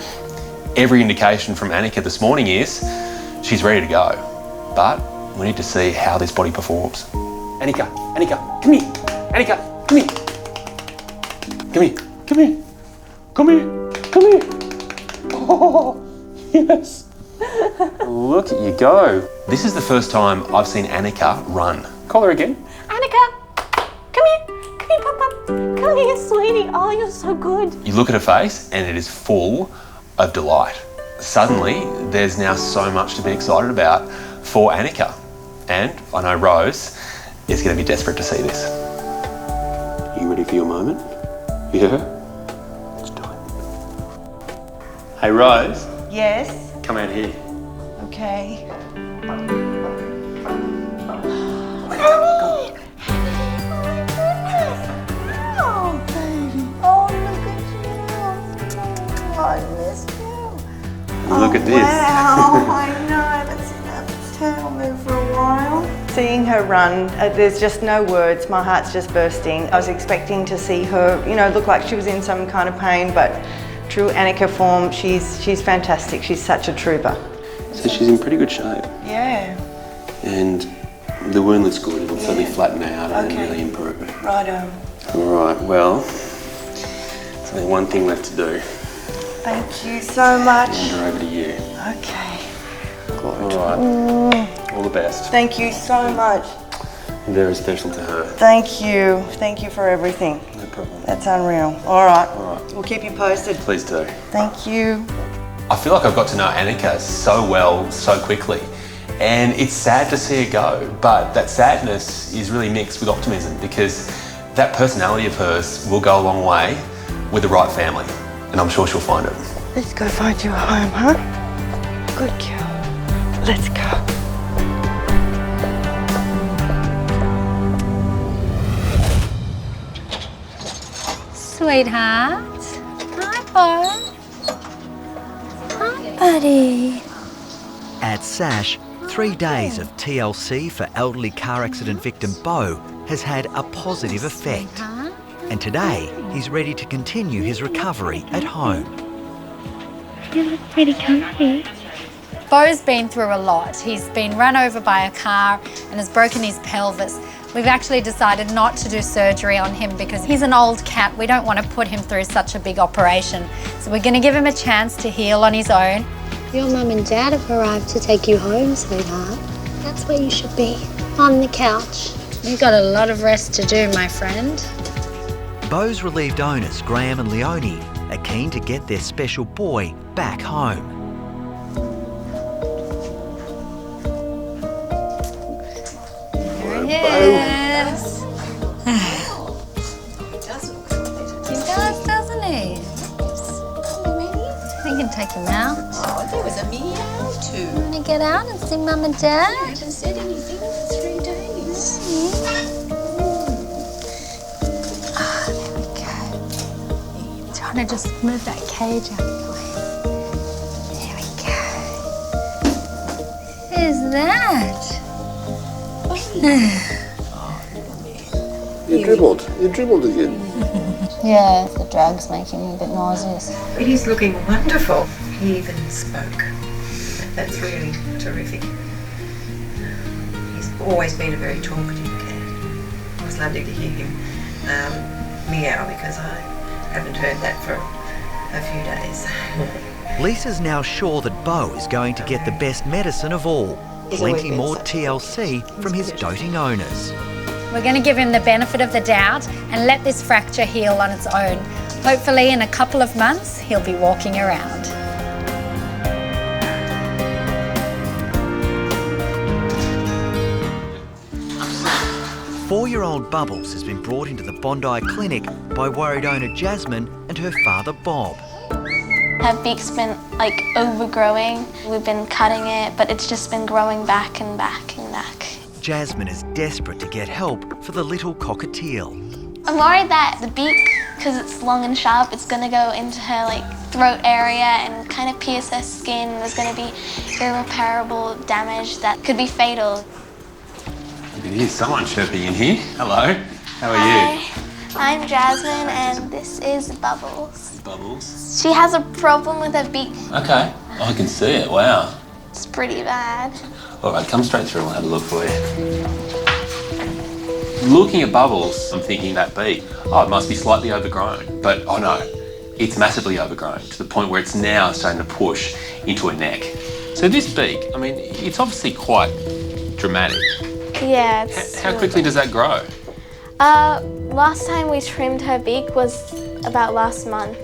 Every indication from Annika this morning is she's ready to go, but we need to see how this body performs. Annika, come here. Annika, come here. Come here, come here. Come here, come here. Oh, yes. Look at you go. This is the first time I've seen Annika run. Call her again. Annika, come here, Papa. Come here, sweetie. Oh, you're so good. You look at her face and it is full of delight. Suddenly, there's now so much to be excited about for Annika. And I know Rose is going to be desperate to see this. You ready for your moment? Yeah? Let's do it. Hey, Rose. Yes. Come out here. Okay. Oh, baby. Oh, look at you. I missed you. Look at this. Wow, I know. I haven't seen that tail move for a while. Seeing her run, there's just no words. My heart's just bursting. I was expecting to see her, look like she was in some kind of pain, but true Annika form, she's fantastic. She's such a trooper. So she's in pretty good shape. Yeah. And the wound looks good. It'll certainly flatten out and really improve it. Righto. All right, well, there's only one thing left to do. Thank you so much. Hand her over to you. Okay. All right. All the best. Thank you so much. Very special to her. Thank you. Thank you for everything. No problem. That's unreal. All right. All right. We'll keep you posted. Please do. Thank you. I feel like I've got to know Annika so well, so quickly. And it's sad to see her go, but that sadness is really mixed with optimism because that personality of hers will go a long way with the right family. And I'm sure she'll find it. Let's go find you a home, huh? Good girl. Let's go. Sweetheart. Hi, Bo. Hi, buddy. At Sash, 3 days of TLC for elderly car accident victim Bo has had a positive effect. And today, he's ready to continue his recovery at home. You look pretty comfy. Bo's been through a lot. He's been run over by a car and has broken his pelvis. We've actually decided not to do surgery on him because he's an old cat. We don't want to put him through such a big operation. So we're going to give him a chance to heal on his own. Your mum and dad have arrived to take you home, sweetheart. That's where you should be, on the couch. You've got a lot of rest to do, my friend. Bo's relieved owners, Graham and Leonie, are keen to get their special boy back home. Yes. He does, doesn't he? We can take him out. Oh, there was a meow too. Want to get out and see Mum and Dad? I haven't said anything in 3 days. Ah, there we go. Trying to just move that cage out of the way. There we go. Who's that? You dribbled again. Yeah, the drugs make him a bit nauseous. He's looking wonderful. He even spoke. That's really terrific. He's always been a very talkative cat. It was lovely to hear him meow because I haven't heard that for a few days. Lisa's now sure that Bo is going to get the best medicine of all. He's always Plenty been more such TLC from his doting owners. We're going to give him the benefit of the doubt and let this fracture heal on its own. Hopefully in a couple of months, he'll be walking around. Four-year-old Bubbles has been brought into the Bondi Clinic by worried owner Jasmine and her father Bob. Her beak's been like overgrowing. We've been cutting it, but it's just been growing back and back and back. Jasmine is desperate to get help for the little cockatiel. I'm worried that the beak, because it's long and sharp, it's going to go into her like throat area and kind of pierce her skin. There's going to be irreparable damage that could be fatal. I can hear someone chirping in here. Hello, how are you? Hi, I'm Jasmine and this is Bubbles. Bubbles. She has a problem with her beak. Okay, I can see it, wow. It's pretty bad. All right, come straight through and we'll have a look for you. Looking at Bubbles, I'm thinking that beak, oh, it must be slightly overgrown. But, oh no, it's massively overgrown to the point where it's now starting to push into her neck. So this beak, I mean, it's obviously quite dramatic. Yeah, it's How quickly does that grow? last time we trimmed her beak was about last month.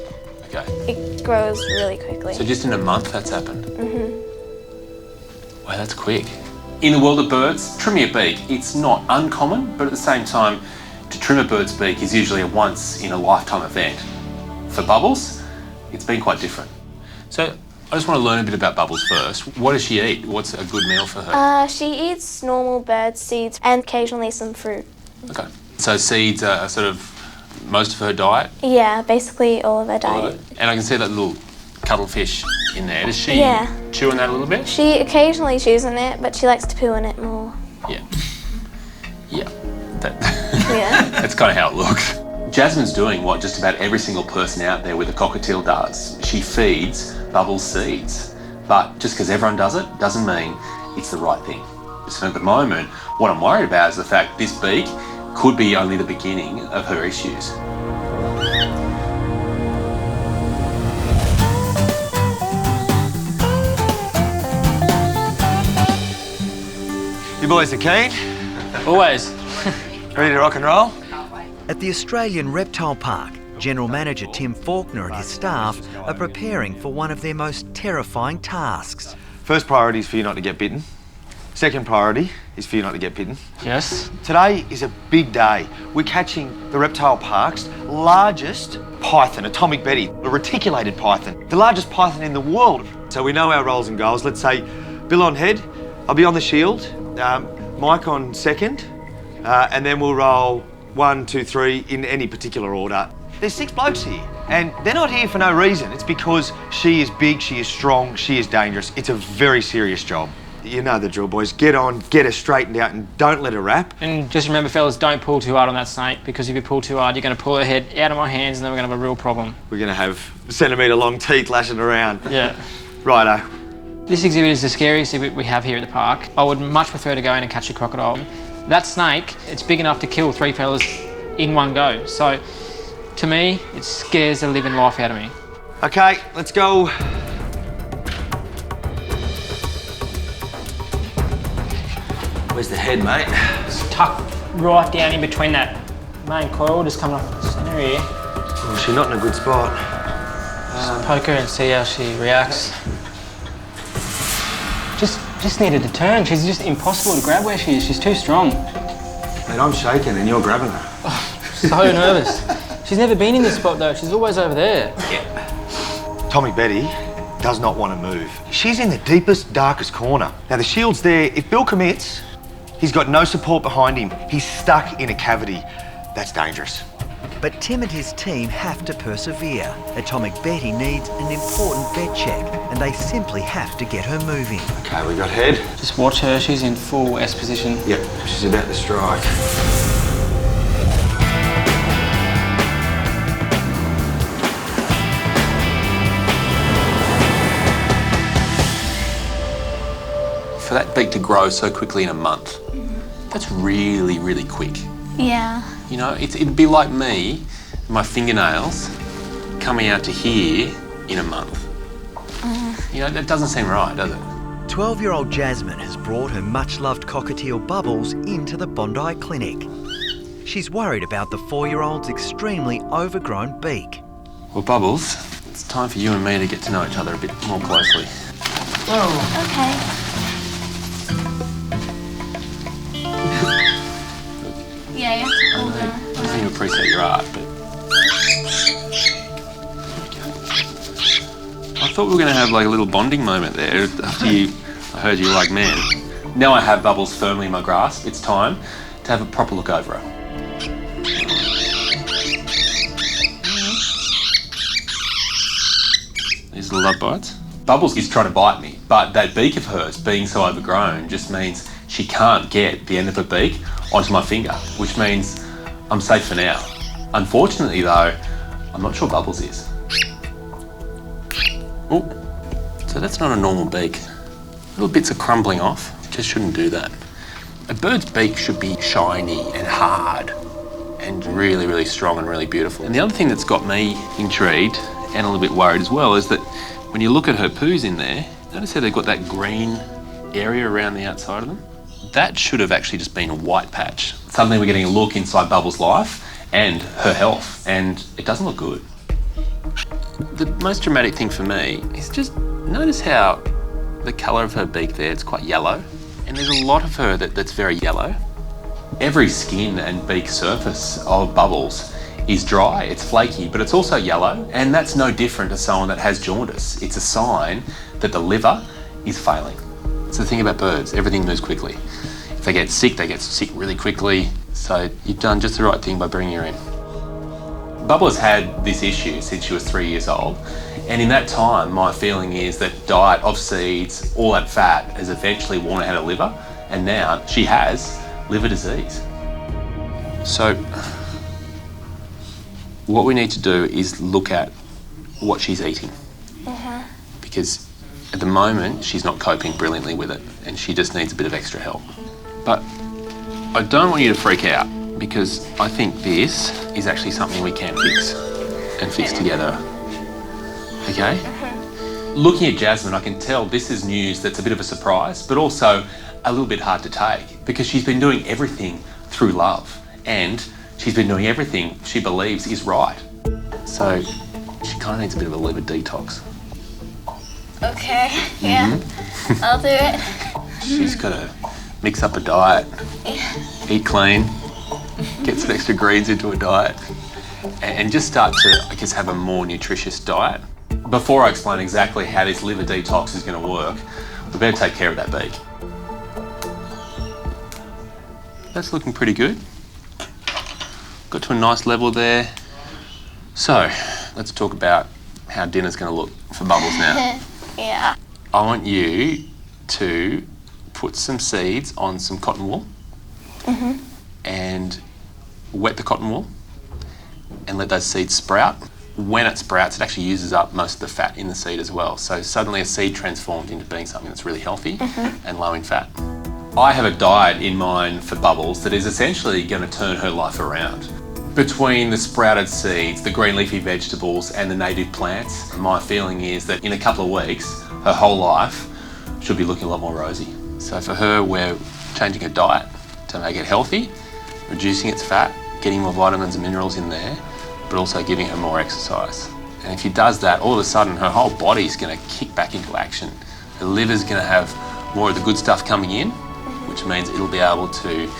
Okay. It grows really quickly. So just in a month that's happened? Mm-hmm. Wow, that's quick. In the world of birds, trimming a beak, it's not uncommon, but at the same time, to trim a bird's beak is usually a once-in-a-lifetime event. For Bubbles, it's been quite different. So I just want to learn a bit about Bubbles first. What does she eat? What's a good meal for her? She eats normal bird seeds and occasionally some fruit. Okay. So seeds are sort of most of her diet? Yeah, basically all of her diet. And I can see that little cuttlefish in there. Does she chew on that a little bit? She occasionally chews on it, but she likes to poo on it more. Yeah. Yeah. Yeah. That's kind of how it looks. Jasmine's doing what just about every single person out there with a cockatiel does. She feeds Bubbles seeds. But just because everyone does it doesn't mean it's the right thing. So at the moment, what I'm worried about is the fact this beak could be only the beginning of her issues. You boys are keen? Always. Ready to rock and roll? At the Australian Reptile Park, General Manager Tim Faulkner and his staff are preparing for one of their most terrifying tasks. First priority is for you not to get bitten. Second priority is for you not to get bitten. Yes. Today is a big day. We're catching the Reptile Park's largest python, Atomic Betty, a reticulated python, the largest python in the world. So we know our roles and goals. Let's say Bill on head, I'll be on the shield, Mike on second, and then we'll roll 1, 2, 3 in any particular order. There's 6 blokes here, and they're not here for no reason. It's because she is big, she is strong, she is dangerous. It's a very serious job. You know the drill, boys. Get on, get her straightened out, and don't let her wrap. And just remember, fellas, don't pull too hard on that snake, because if you pull too hard, you're going to pull her head out of my hands, and then we're going to have a real problem. We're going to have centimetre-long teeth lashing around. Yeah. Righto. This exhibit is the scariest exhibit we have here at the park. I would much prefer to go in and catch a crocodile. That snake, it's big enough to kill 3 fellas in one go. So, to me, it scares the living life out of me. Okay, let's go. Where's the head, mate? It's tucked right down in between that main coil, just coming off the centre here. Oh, she's not in a good spot. Just poke her and see how she reacts. Just needed to turn. She's just impossible to grab where she is. She's too strong. Mate, I'm shaking and you're grabbing her. So nervous. She's never been in this spot though. She's always over there. Yeah. Tommy Betty does not want to move. She's in the deepest, darkest corner. Now the shield's there. If Bill commits, he's got no support behind him. He's stuck in a cavity. That's dangerous. But Tim and his team have to persevere. Atomic Betty needs an important vet check and they simply have to get her moving. Okay, we got head. Just watch her, she's in full S position. Yep, she's about to strike. For that beak to grow so quickly in a month, that's really, really quick. Yeah. You know, it'd be like me, my fingernails coming out to here in a month. You know, that doesn't seem right, does it? 12-year-old Jasmine has brought her much-loved cockatiel Bubbles into the Bondi Clinic. She's worried about the 4-year-old's extremely overgrown beak. Well, Bubbles, it's time for you and me to get to know each other a bit more closely. Oh. Okay. Yeah, you have to pull down. I don't think you appreciate your art, but... I thought we were going to have like a little bonding moment there after I heard you like men. Now I have Bubbles firmly in my grasp, it's time to have a proper look over her. These are the love bites. Bubbles is trying to bite me, but that beak of hers being so overgrown just means she can't get the end of her beak onto my finger, which means I'm safe for now. Unfortunately though, I'm not sure Bubbles is. Oh, so that's not a normal beak. Little bits are crumbling off, just shouldn't do that. A bird's beak should be shiny and hard and really, really strong and really beautiful. And the other thing that's got me intrigued and a little bit worried as well is that when you look at her poos in there, notice how they've got that green area around the outside of them? That should have actually just been a white patch. Suddenly we're getting a look inside Bubbles' life and her health, and it doesn't look good. The most dramatic thing for me is just notice how the colour of her beak there, it's quite yellow, and there's a lot of her that's very yellow. Every skin and beak surface of Bubbles is dry, it's flaky, but it's also yellow, and that's no different to someone that has jaundice. It's a sign that the liver is failing. It's the thing about birds, everything moves quickly. If they get sick really quickly, so you've done just the right thing by bringing her in. Bubble has had this issue since she was 3 years old, and in that time, my feeling is that diet of seeds, all that fat, has eventually worn out her liver, and now she has liver disease. So, what we need to do is look at what she's eating. Because at the moment, she's not coping brilliantly with it, and she just needs a bit of extra help. But I don't want you to freak out, because I think this is actually something we can fix, and fix together. Okay? Looking at Jasmine, I can tell this is news that's a bit of a surprise, but also a little bit hard to take, because she's been doing everything through love, and she's been doing everything she believes is right. So she kind of needs a bit of a liver detox. Okay, yeah, I'll do it. She's got to mix up a diet, eat clean, get some extra greens into her diet, and just start to, I guess, have a more nutritious diet. Before I explain exactly how this liver detox is going to work, we better take care of that beak. That's looking pretty good. Got to a nice level there. So, let's talk about how dinner's going to look for Bubbles now. Yeah. I want you to put some seeds on some cotton wool and wet the cotton wool and let those seeds sprout. When it sprouts, it actually uses up most of the fat in the seed as well. So suddenly a seed transformed into being something that's really healthy and low in fat. I have a diet in mind for Bubbles that is essentially going to turn her life around. Between the sprouted seeds, the green leafy vegetables and the native plants, my feeling is that in a couple of weeks, her whole life should be looking a lot more rosy. So for her, we're changing her diet to make it healthy, reducing its fat, getting more vitamins and minerals in there, but also giving her more exercise. And if she does that, all of a sudden her whole body's going to kick back into action. Her liver's going to have more of the good stuff coming in, which means it'll be able to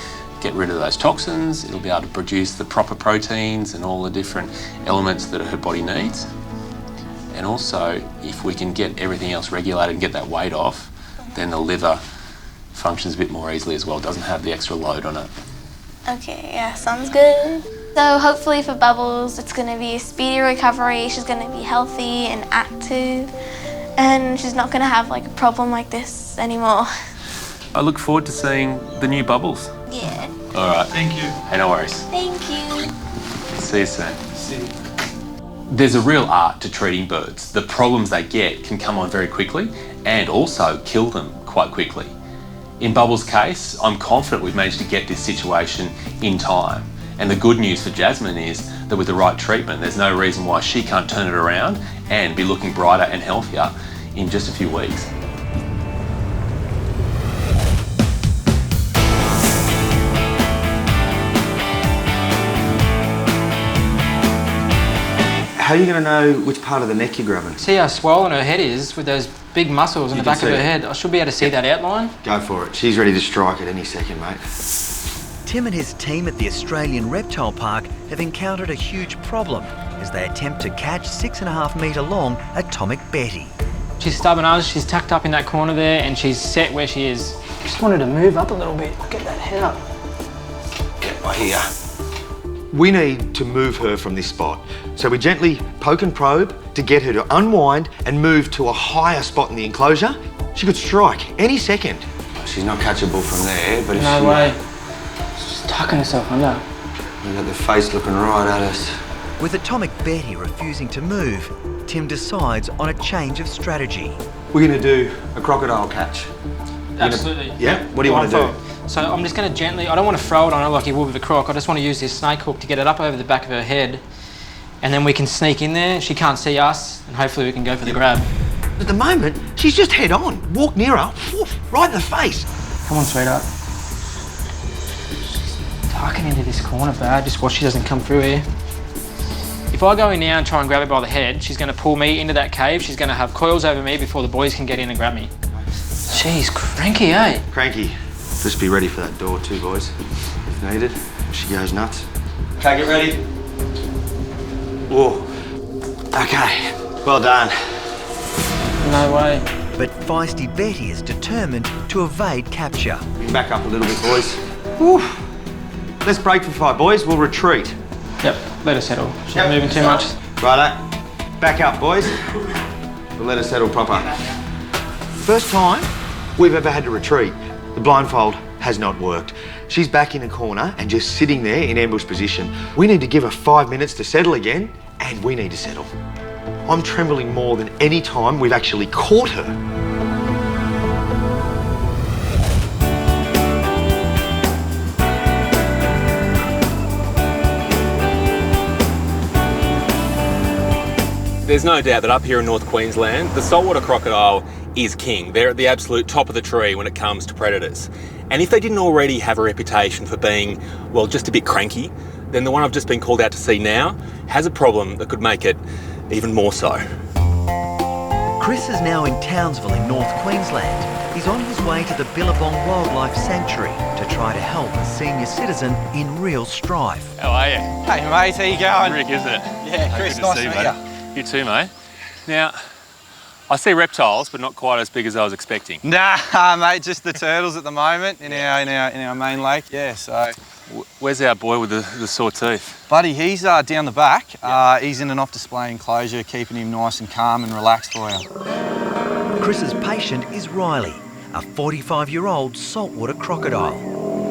get rid of those toxins, it'll be able to produce the proper proteins and all the different elements that her body needs. And also, if we can get everything else regulated and get that weight off, then the liver functions a bit more easily as well, doesn't have the extra load on it. Okay, yeah, sounds good. So hopefully for Bubbles, it's going to be a speedy recovery. She's going to be healthy and active, and she's not going to have like a problem like this anymore. I look forward to seeing the new Bubbles. Yeah. All right. Thank you. Hey, no worries. Thank you. See you soon. See you. There's a real art to treating birds. The problems they get can come on very quickly and also kill them quite quickly. In Bubbles' case, I'm confident we've managed to get this situation in time. And the good news for Jasmine is that with the right treatment, there's no reason why she can't turn it around and be looking brighter and healthier in just a few weeks. How are you going to know which part of the neck you're grabbing? See how swollen her head is with those big muscles in the back of her head? I should be able to see that outline. Go for it. She's ready to strike at any second, mate. Tim and his team at the Australian Reptile Park have encountered a huge problem as they attempt to catch 6.5 metre long Atomic Betty. She's stubborn as, she's tucked up in that corner there and she's set where she is. Just wanted to move up a little bit. Get that head up. Get by here. We need to move her from this spot. So we gently poke and probe to get her to unwind and move to a higher spot in the enclosure. She could strike any second. She's not catchable from there, but if no way. She's just tucking herself under. We've got the face looking right at us. With Atomic Betty refusing to move, Tim decides on a change of strategy. We're going to do a crocodile catch. Absolutely. Yeah? What do you want to do? So I'm just going to gently, I don't want to throw it on her like you would with a croc, I just want to use this snake hook to get it up over the back of her head, and then we can sneak in there, she can't see us, and hopefully we can go for the grab. At the moment, she's just head on. Walk near her, right in the face. Come on, sweetheart. She's tucking into this corner bad, just watch she doesn't come through here. If I go in now and try and grab her by the head, she's going to pull me into that cave, she's going to have coils over me before the boys can get in and grab me. She's cranky, eh? Cranky. Just be ready for that door too, boys, if needed. She goes nuts. Okay, get ready. Whoa. Okay, well done. No way. But feisty Betty is determined to evade capture. Back up a little bit, boys. Whew. Let's break for 5, boys. We'll retreat. Yep, let her settle. She's not moving too much. Righto. Back up, boys. We'll let her settle proper. First time we've ever had to retreat. The blindfold has not worked. She's back in a corner and just sitting there in ambush position. We need to give her 5 minutes to settle again, and we need to settle. I'm trembling more than any time we've actually caught her. There's no doubt that up here in North Queensland, the saltwater crocodile is king. They're at the absolute top of the tree when it comes to predators. And if they didn't already have a reputation for being, well, just a bit cranky, then the one I've just been called out to see now has a problem that could make it even more so. Chris is now in Townsville in North Queensland. He's on his way to the Billabong Wildlife Sanctuary to try to help a senior citizen in real strife. How are you? Hey mate, how you going? Rick, isn't it? Yeah, Chris, good nice to see to you, meet mate. You too, mate. Now, I see reptiles, but not quite as big as I was expecting. Nah, mate, just the turtles at the moment in our main lake. Yeah, so. Where's our boy with the sore tooth? Buddy, he's down the back. He's in an off-display enclosure, keeping him nice and calm and relaxed for you. Chris's patient is Riley, a 45-year-old saltwater crocodile.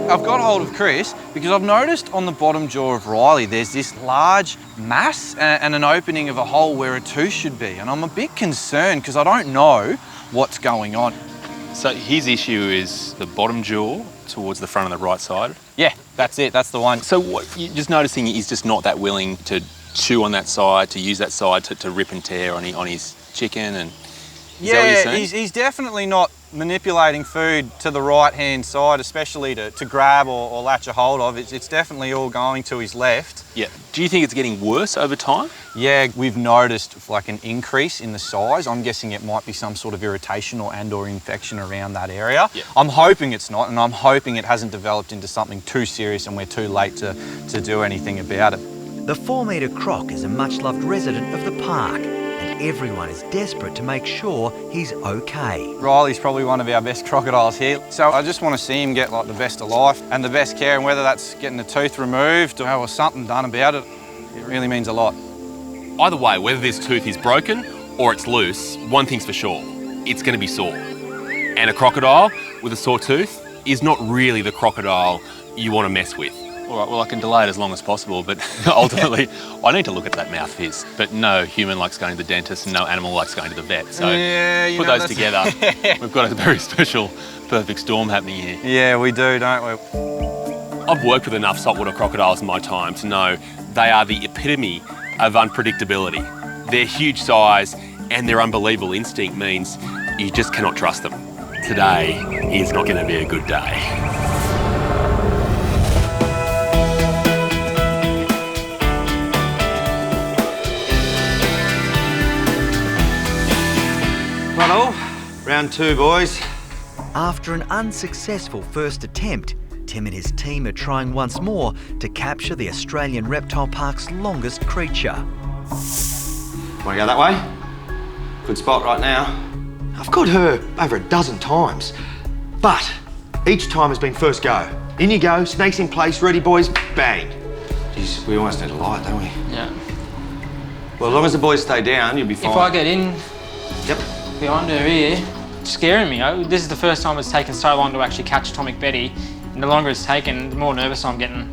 I've got hold of Chris because I've noticed on the bottom jaw of Riley there's this large mass and an opening of a hole where a tooth should be, and I'm a bit concerned because I don't know what's going on. So his issue is the bottom jaw towards the front of the right side? Yeah, that's it, that's the one. So what you're just noticing he's just not that willing to chew on that side, to use that side to rip and tear on his chicken, and is that what you're saying? He's definitely not manipulating food to the right-hand side, especially to grab or latch a hold of, it's definitely all going to his left. Yeah. Do you think it's getting worse over time? Yeah, we've noticed like an increase in the size. I'm guessing it might be some sort of irritation or infection around that area. Yeah. I'm hoping it's not, and I'm hoping it hasn't developed into something too serious and we're too late to do anything about it. The 4-metre croc is a much-loved resident of the park, and everyone is desperate to make sure he's okay. Riley's probably one of our best crocodiles here, so I just want to see him get like the best of life and the best care, and whether that's getting the tooth removed or something done about it, it really means a lot. Either way, whether this tooth is broken or it's loose, one thing's for sure, it's going to be sore. And a crocodile with a sore tooth is not really the crocodile you want to mess with. All right, well, I can delay it as long as possible, but ultimately, I need to look at that mouth fizz. But no human likes going to the dentist and no animal likes going to the vet. So yeah, put those together, we've got a very special perfect storm happening here. Yeah, we do, don't we? I've worked with enough saltwater crocodiles in my time to know they are the epitome of unpredictability. Their huge size and their unbelievable instinct means you just cannot trust them. Today is not going to be a good day. Righto, round 2, boys. After an unsuccessful first attempt, Tim and his team are trying once more to capture the Australian Reptile Park's longest creature. Want to go that way? Good spot right now. I've got her over a dozen times, but each time has been first go. In you go, snakes in place, ready, boys, bang. Jeez, we almost need a light, don't we? Yeah. Well, as long as the boys stay down, you'll be fine. If I get in behind her ear, it's scaring me. This is the first time it's taken so long to actually catch Atomic Betty. And the longer it's taken, the more nervous I'm getting.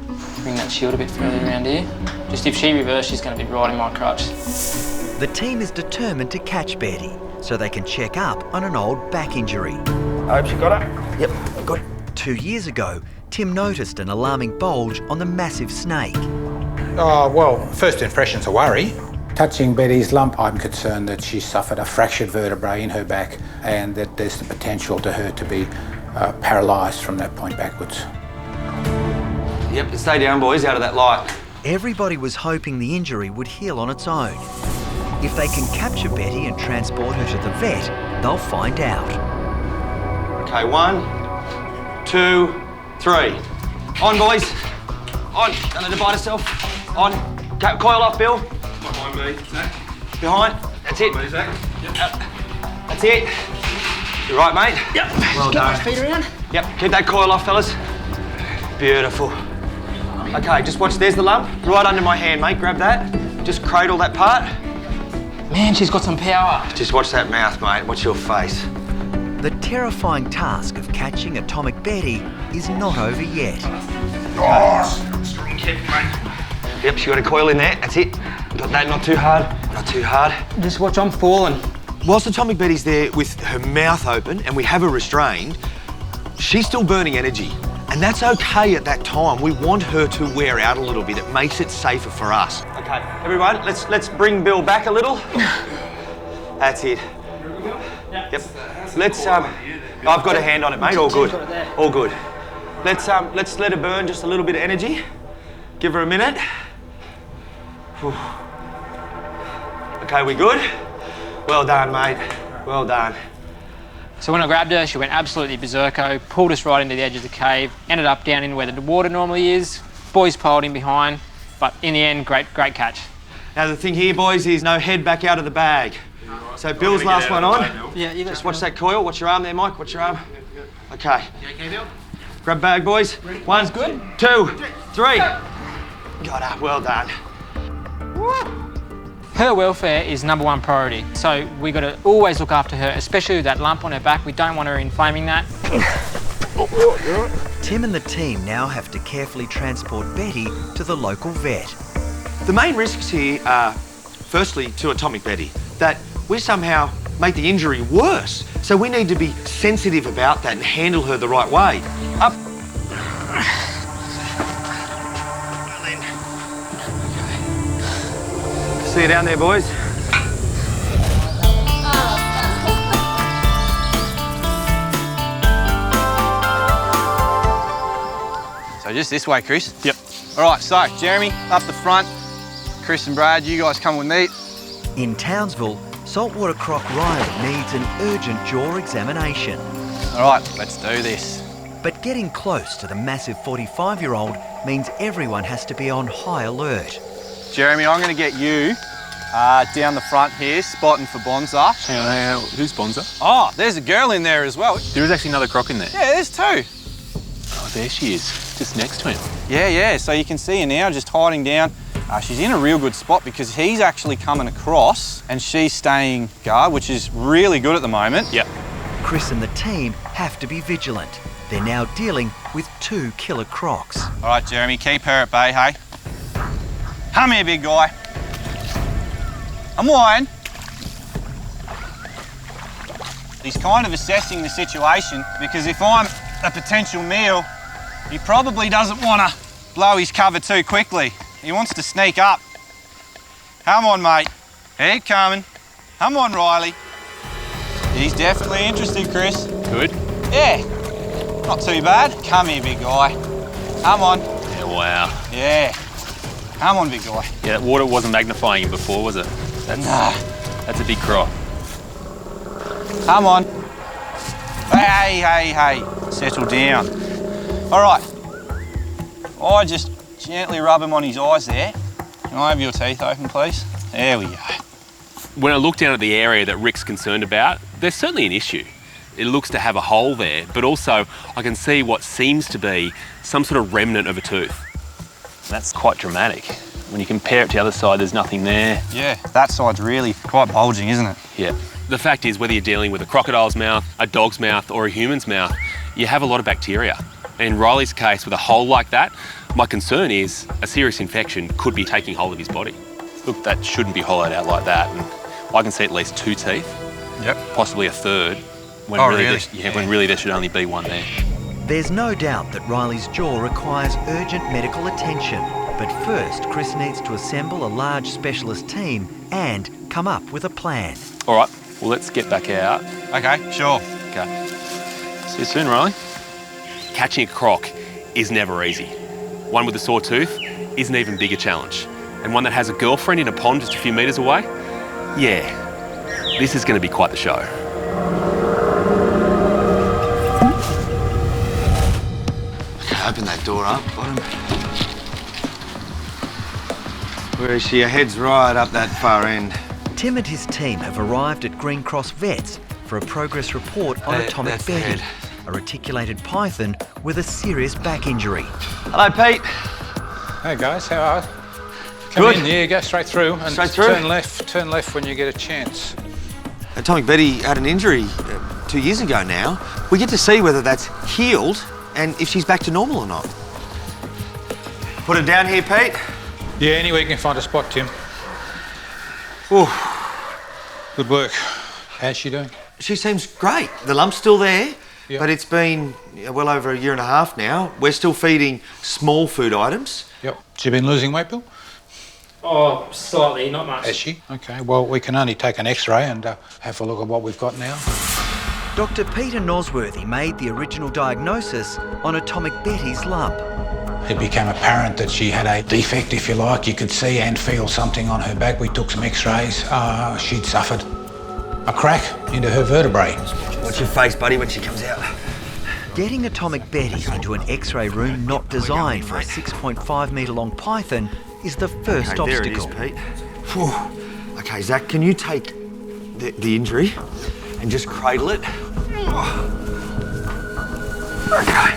Bring that shield a bit further around here. Just if she reverses, she's going to be right in my crutch. The team is determined to catch Betty so they can check up on an old back injury. I hope you got her. Yep, I got it. 2 years ago, Tim noticed an alarming bulge on the massive snake. Oh, well, first impression's a worry. Touching Betty's lump, I'm concerned that she suffered a fractured vertebrae in her back and that there's the potential to her to be paralysed from that point backwards. Yep, stay down, boys, out of that light. Everybody was hoping the injury would heal on its own. If they can capture Betty and transport her to the vet, they'll find out. Okay, 1, 2, 3. On, boys. On. Don't let her bite herself. On. Okay, coil off, Bill. Behind me, Zach. Behind. That's it. Behind me, Zach. Yep. That's it. You right, mate? Yep. Well done. Get my feet around. Yep. Keep that coil off, fellas. Beautiful. Okay, just watch. There's the lump. Right under my hand, mate. Grab that. Just cradle that part. Man, she's got some power. Just watch that mouth, mate. Watch your face. The terrifying task of catching Atomic Betty is not over yet. Nice. Strong kick, mate. Yep, she got a coil in there. That's it. Got that. Not too hard. Not too hard. Just watch, I'm falling. Whilst Atomic Betty's there with her mouth open and we have her restrained, she's still burning energy. And that's okay at that time. We want her to wear out a little bit. It makes it safer for us. Okay, everyone, let's bring Bill back a little. That's it. Yep. Let's I've got a hand on it, mate. All good. All good. Let's let her burn just a little bit of energy. Give her a minute. Whew. Okay, we good? Well done, mate. Well done. So when I grabbed her, she went absolutely berserko, pulled us right into the edge of the cave, ended up down in where the water normally is. Boys piled in behind, but in the end, great catch. Now the thing here, boys, is no head back out of the bag. So Bill's last one on. Yeah, you just watch that coil. Watch your arm there, Mike. Watch your arm. Okay. You okay, Bill? Grab bag, boys. 1, good. 2, 3. Got her. Well done. Her welfare is #1 priority, so we got to always look after her, especially with that lump on her back. We don't want her inflaming that. Tim and the team now have to carefully transport Betty to the local vet. The main risks here are, firstly, to Atomic Betty, that we somehow make the injury worse. So we need to be sensitive about that and handle her the right way. Up. See you down there, boys. So just this way, Chris? Yep. All right, so Jeremy, up the front. Chris and Brad, you guys come with me. In Townsville, saltwater croc Riley needs an urgent jaw examination. All right, let's do this. But getting close to the massive 45-year-old means everyone has to be on high alert. Jeremy, I'm going to get you down the front here, spotting for Bonza. Who's Bonza? Oh, there's a girl in there as well. There is actually another croc in there. Yeah, there's two. Oh, there she is, just next to him. Yeah, so you can see her now just hiding down. She's in a real good spot because he's actually coming across and she's staying guard, which is really good at the moment. Yep. Chris and the team have to be vigilant. They're now dealing with 2 killer crocs. All right, Jeremy, keep her at bay, hey? Come here, big guy. I'm lying. He's kind of assessing the situation because if I'm a potential meal, he probably doesn't want to blow his cover too quickly. He wants to sneak up. Come on, mate. Keep coming. Come on, Riley. He's definitely interested, Chris. Good. Yeah. Not too bad. Come here, big guy. Come on. Yeah, wow. Yeah. Come on, big guy. Yeah, that water wasn't magnifying him before, was it? That's a big croc. Come on. Hey. Settle down. All right. I just gently rub him on his eyes there. Can I have your teeth open, please? There we go. When I look down at the area that Rick's concerned about, there's certainly an issue. It looks to have a hole there, but also I can see what seems to be some sort of remnant of a tooth. And that's quite dramatic. When you compare it to the other side, there's nothing there. Yeah, that side's really quite bulging, isn't it? Yeah. The fact is, whether you're dealing with a crocodile's mouth, a dog's mouth, or a human's mouth, you have a lot of bacteria. In Riley's case, with a hole like that, my concern is a serious infection could be taking hold of his body. Look, that shouldn't be hollowed out like that. And I can see at least 2 teeth. Yep. Possibly a third. When when really there should only be 1 there. There's no doubt that Riley's jaw requires urgent medical attention. But first, Chris needs to assemble a large specialist team and come up with a plan. All right, well, let's get back out. Okay, sure. Okay. See you soon, Riley. Catching a croc is never easy. One with a sore tooth is an even bigger challenge. And one that has a girlfriend in a pond just a few metres away? Yeah, this is going to be quite the show. Okay, open that door up, bottom. Where is she? Her head's right up that far end. Tim and his team have arrived at Green Cross Vets for a progress report on Atomic Betty, a reticulated python with a serious back injury. Hello, Pete. Hey guys, how are you? Come in, yeah, go straight through and turn left when you get a chance. Atomic Betty had an injury 2 years ago now. We get to see whether that's healed and if she's back to normal or not. Put her down here, Pete. Yeah, anywhere you can find a spot, Tim. Good work. How's she doing? She seems great. The lump's still there, but it's been well over 1.5 years now. We're still feeding small food items. Yep. She been losing weight, Bill? Oh, slightly, not much. Has she? Okay, well, we can only take an X-ray and have a look at what we've got now. Dr. Peter Nosworthy made the original diagnosis on Atomic Betty's lump. It became apparent that she had a defect, if you like. You could see and feel something on her back. We took some X-rays. She'd suffered a crack into her vertebrae. Watch your face, buddy, when she comes out. Getting Atomic Betty into an X-ray room not designed for a 6.5 metre long python is the first obstacle. There it is, Pete. Whew. Okay, Zach, can you take the injury and just cradle it? Okay.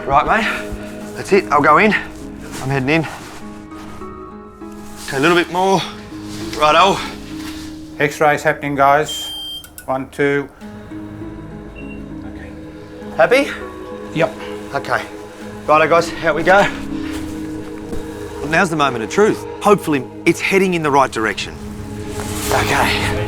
Right, mate. That's it. I'll go in. I'm heading in. Okay, a little bit more. Righto. X-rays happening, guys. 1, 2. Happy? Yep. Okay. Righto, guys. Out we go. Well, now's the moment of truth. Hopefully, it's heading in the right direction. Okay.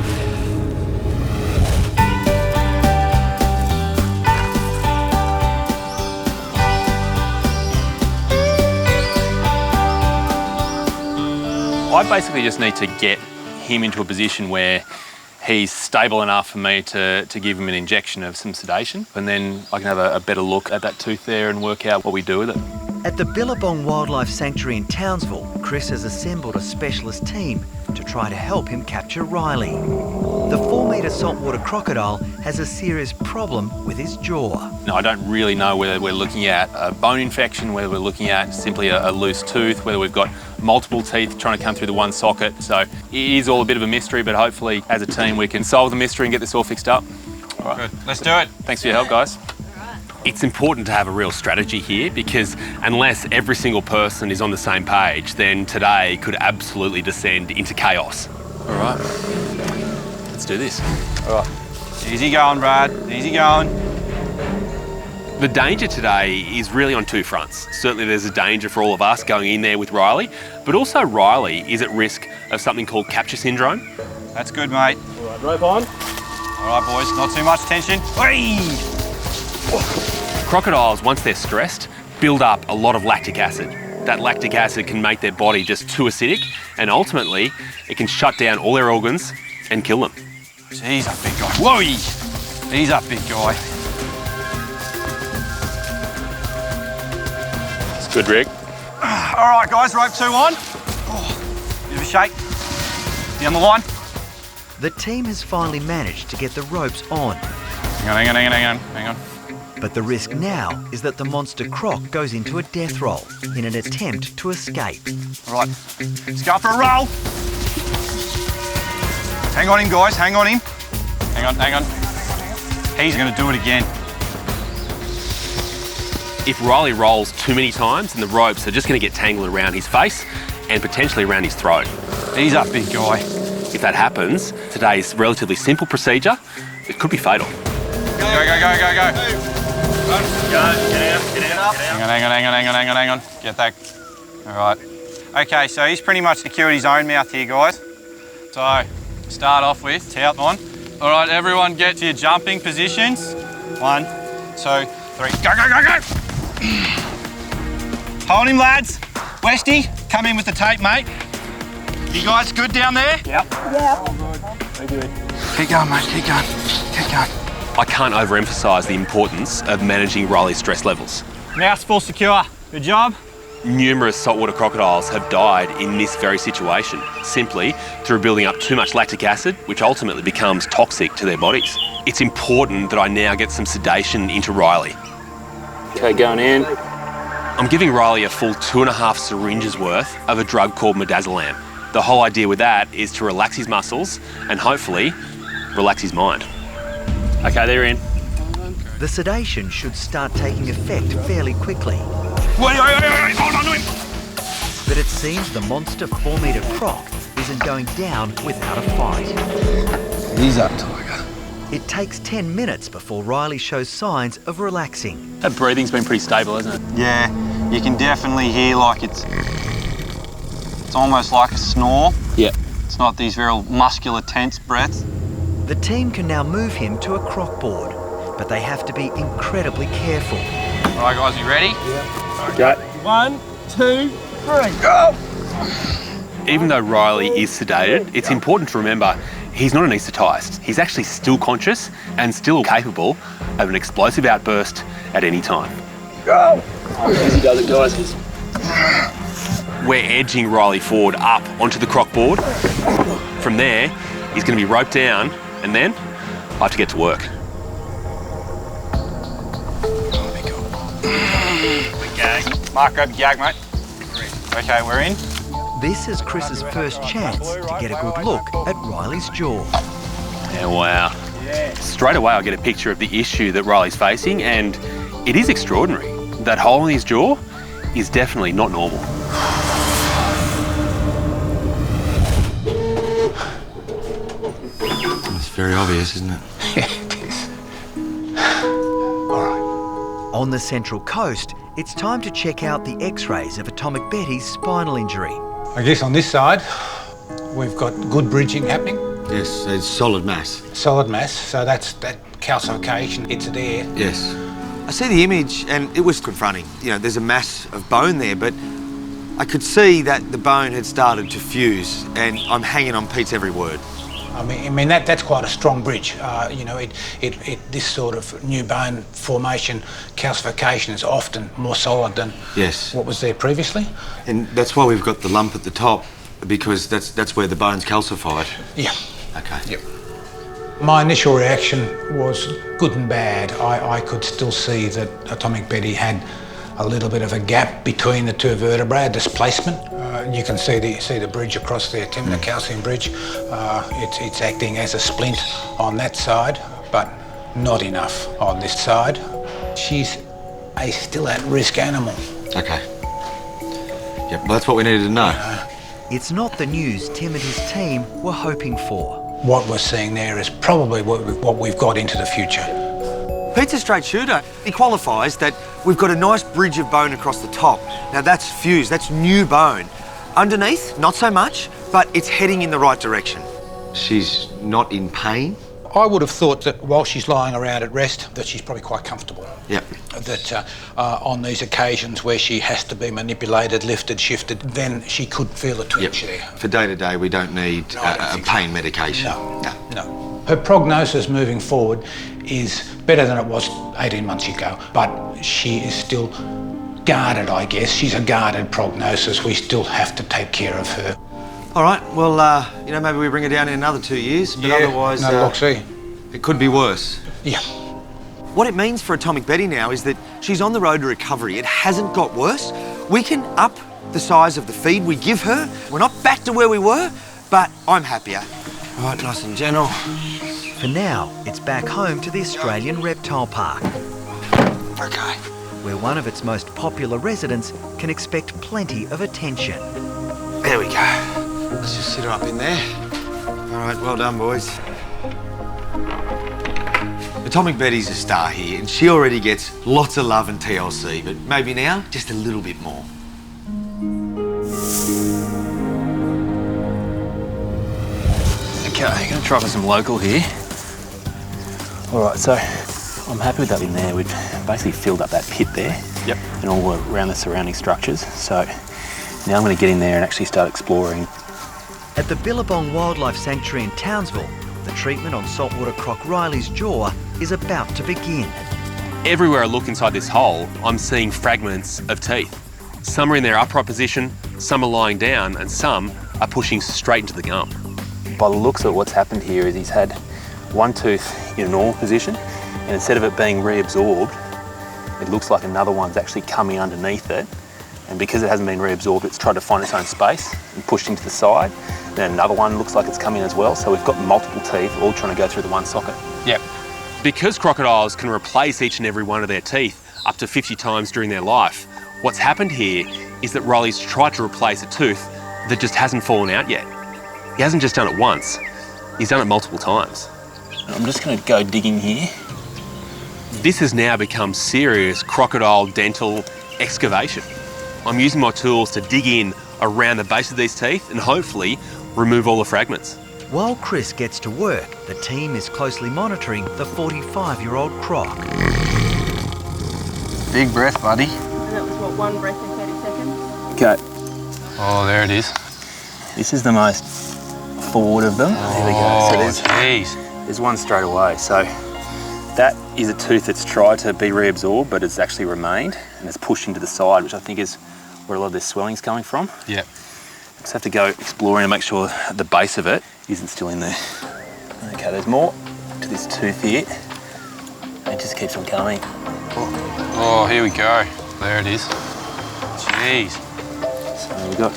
I basically just need to get him into a position where he's stable enough for me to give him an injection of some sedation, and then I can have a better look at that tooth there and work out what we do with it. At the Billabong Wildlife Sanctuary in Townsville, Chris has assembled a specialist team to try to help him capture Riley. The 4-metre saltwater crocodile has a serious problem with his jaw. No, I don't really know whether we're looking at a bone infection, whether we're looking at simply a loose tooth, whether we've got multiple teeth trying to come through the one socket. So it is all a bit of a mystery, but hopefully as a team we can solve the mystery and get this all fixed up. All right. Good. Let's do it. Thanks for your help, guys. It's important to have a real strategy here, because unless every single person is on the same page, then today could absolutely descend into chaos. All right, let's do this. All right. Easy going, Brad. Easy going. The danger today is really on two fronts. Certainly there's a danger for all of us going in there with Riley, but also Riley is at risk of something called capture syndrome. That's good, mate. All right, rope on. All right, boys, not too much tension. Whee! Crocodiles, once they're stressed, build up a lot of lactic acid. That lactic acid can make their body just too acidic, and ultimately it can shut down all their organs and kill them. He's a big guy. Whoa! He's a big guy. It's good, Rick. All right, guys, rope 2 on. Oh, bit of a shake. Down the line. The team has finally managed to get the ropes on. Hang on. But the risk now is that the monster croc goes into a death roll in an attempt to escape. All right, let's go for a roll. Hang on him, guys, hang on him. Hang on. He's going to do it again. If Riley rolls too many times, then the ropes are just going to get tangled around his face and potentially around his throat. He's a big guy. If that happens, today's relatively simple procedure, it could be fatal. Go. Get out. Hang on. Get that. All right. Okay, so he's pretty much secured his own mouth here, guys. So, start off with tout on. All right, everyone get to your jumping positions. 1, 2, 3. Go. Hold him, lads. Westy, come in with the tape, mate. You guys good down there? Yep. Very good. Keep going, mate. Keep going. I can't overemphasise the importance of managing Riley's stress levels. Mouth's full secure. Good job. Numerous saltwater crocodiles have died in this very situation, simply through building up too much lactic acid, which ultimately becomes toxic to their bodies. It's important that I now get some sedation into Riley. Okay, going in. I'm giving Riley a full 2.5 syringes worth of a drug called midazolam. The whole idea with that is to relax his muscles and hopefully relax his mind. Okay, they're in. The sedation should start taking effect fairly quickly. Wait, hold on to him. But it seems the monster 4-metre croc isn't going down without a fight. He's up, Tiger. It takes 10 minutes before Riley shows signs of relaxing. That breathing's been pretty stable, hasn't it? Yeah, you can definitely hear like it's almost like a snore. Yeah. It's not these very muscular, tense breaths. The team can now move him to a croc board, but they have to be incredibly careful. All right, guys, you ready? Yeah. Okay. 1, 2, 3, go! Even though Riley is sedated, it's important to remember he's not anaesthetised. He's actually still conscious and still capable of an explosive outburst at any time. Go! Easy does it, guys. We're edging Riley forward up onto the croc board. From there, he's going to be roped down, and then I have to get to work. Mark, grab the gag, mate. Okay, we're in. This is Chris's first chance to get a good look at Riley's jaw. Yeah, wow. Straight away I get a picture of the issue that Riley's facing, and it is extraordinary. That hole in his jaw is definitely not normal. It's very obvious, isn't it? On the Central Coast, it's time to check out the x-rays of Atomic Betty's spinal injury. I guess on this side, we've got good bridging happening. Yes, it's solid mass. Solid mass, so that's that calcification, it's there. Yes. I see the image and it was confronting. You know, there's a mass of bone there, but I could see that the bone had started to fuse and I'm hanging on Pete's every word. I mean that's quite a strong bridge. You know, this sort of new bone formation calcification is often more solid than what was there previously. And that's why we've got the lump at the top, because that's where the bone's calcified. Yeah. Okay. Yep. My initial reaction was good and bad. I could still see that Atomic Betty had a little bit of a gap between the two vertebrae, a displacement. You can see the bridge across there, Tim, the calcium bridge. It's acting as a splint on that side, but not enough on this side. She's a still at-risk animal. Okay. Yep, well, that's what we needed to know. It's not the news Tim and his team were hoping for. What we're seeing there is probably what we've got into the future. Pete's a straight shooter. He qualifies that we've got a nice bridge of bone across the top. Now that's fused, that's new bone. Underneath, not so much, but it's heading in the right direction. She's not in pain? I would have thought that while she's lying around at rest, that she's probably quite comfortable. Yep. That on these occasions where she has to be manipulated, lifted, shifted, then she could feel a twitch there. For day-to-day, we don't need a pain medication. No. Her prognosis moving forward is better than it was 18 months ago, but she is still guarded, I guess. She's a guarded prognosis. We still have to take care of her. All right, well, you know, maybe we bring her down in another 2 years, but otherwise, it could be worse. Yeah. What it means for Atomic Betty now is that she's on the road to recovery. It hasn't got worse. We can up the size of the feed we give her. We're not back to where we were, but I'm happier. All right, nice and gentle. For now, it's back home to the Australian Reptile Park. Okay. Where one of its most popular residents can expect plenty of attention. There we go. Let's just sit her up in there. All right, well done, boys. Atomic Betty's a star here, and she already gets lots of love and TLC, but maybe now, just a little bit more. Okay, I'm going to try for some local here. All right, so I'm happy with that in there. We've basically filled up that pit there. Yep. And all around the surrounding structures. So now I'm going to get in there and actually start exploring. At the Billabong Wildlife Sanctuary in Townsville, the treatment on saltwater croc Riley's jaw is about to begin. Everywhere I look inside this hole, I'm seeing fragments of teeth. Some are in their upright position, some are lying down, and some are pushing straight into the gum. By the looks of it, what's happened here is he's had one tooth in a normal position, and instead of it being reabsorbed, it looks like another one's actually coming underneath it. And because it hasn't been reabsorbed, it's tried to find its own space and pushed into the side. Then another one looks like it's coming as well. So we've got multiple teeth all trying to go through the one socket. Yep. Because crocodiles can replace each and every one of their teeth up to 50 times during their life, what's happened here is that Riley's tried to replace a tooth that just hasn't fallen out yet. He hasn't just done it once, he's done it multiple times. I'm just going to go digging here. This has now become serious crocodile dental excavation. I'm using my tools to dig in around the base of these teeth and hopefully remove all the fragments. While Chris gets to work, the team is closely monitoring the 45-year-old croc. Big breath, buddy. And that was what, 1 breath in 30 seconds? Okay. Oh, there it is. This is the most forward of them. There we go. So there's one straight away. So that is a tooth that's tried to be reabsorbed, but it's actually remained and it's pushed into the side, which I think is where a lot of this swelling's coming from. Yep. Just have to go exploring and make sure the base of it isn't still in there. Okay, there's more to this tooth here. It just keeps on coming. Oh, here we go. There it is. Jeez. So we've got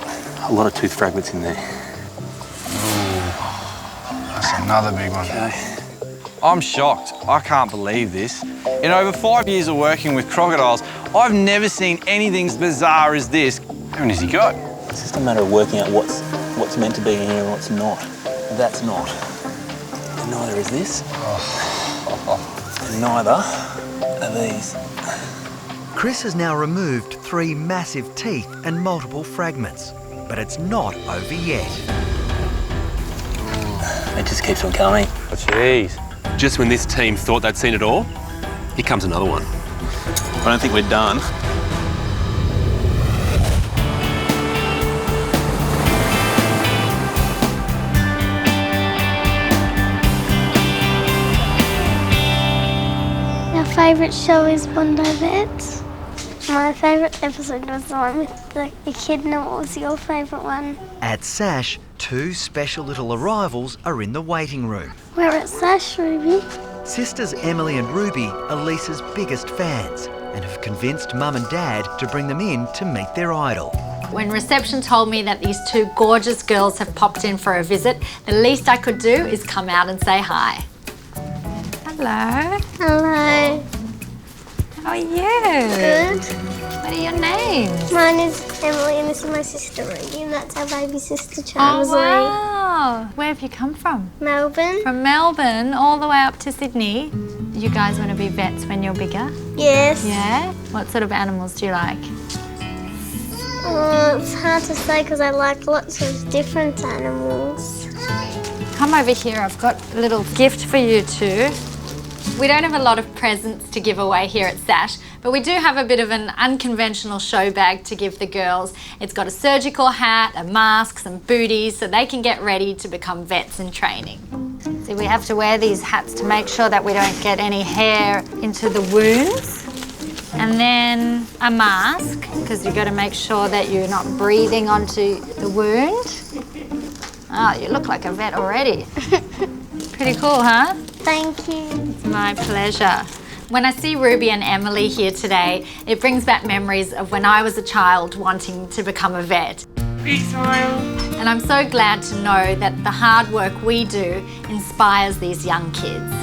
a lot of tooth fragments in there. Ooh, that's another big one. Okay. I'm shocked. I can't believe this. In over 5 years of working with crocodiles, I've never seen anything as bizarre as this. How many has he got? It's just a matter of working out what's meant to be in here and what's not. That's not. And neither is this. And neither are these. Chris has now removed 3 massive teeth and multiple fragments, but it's not over yet. It just keeps on coming. Oh, jeez. Just when this team thought they'd seen it all, here comes another one. I don't think we're done. favourite show is Bondi Vet. My favourite episode was the one with the echidna. What was your favourite one? At Sash, 2 special little arrivals are in the waiting room. We're at Sash, Ruby. Sisters Emily and Ruby are Lisa's biggest fans and have convinced Mum and Dad to bring them in to meet their idol. When reception told me that these 2 gorgeous girls have popped in for a visit, the least I could do is come out and say hi. Hello. Hello. How are you? Good. What are your names? Mine is Emily and this is my sister Ruby and that's our baby sister Oh, Charles. wow. Where have you come from? Melbourne. From Melbourne all the way up to Sydney. You guys want to be vets when you're bigger? Yes. Yeah? What sort of animals do you like? It's hard to say because I like lots of different animals. Come over here, I've got a little gift for you two. We don't have a lot of presents to give away here at Sash, but we do have a bit of an unconventional show bag to give the girls. It's got a surgical hat, a mask, some booties, so they can get ready to become vets in training. See, we have to wear these hats to make sure that we don't get any hair into the wounds. And then a mask, because you've got to make sure that you're not breathing onto the wound. Oh, you look like a vet already. Pretty cool, huh? Thank you. It's my pleasure. When I see Ruby and Emily here today, it brings back memories of when I was a child wanting to become a vet. Big smile. And I'm so glad to know that the hard work we do inspires these young kids.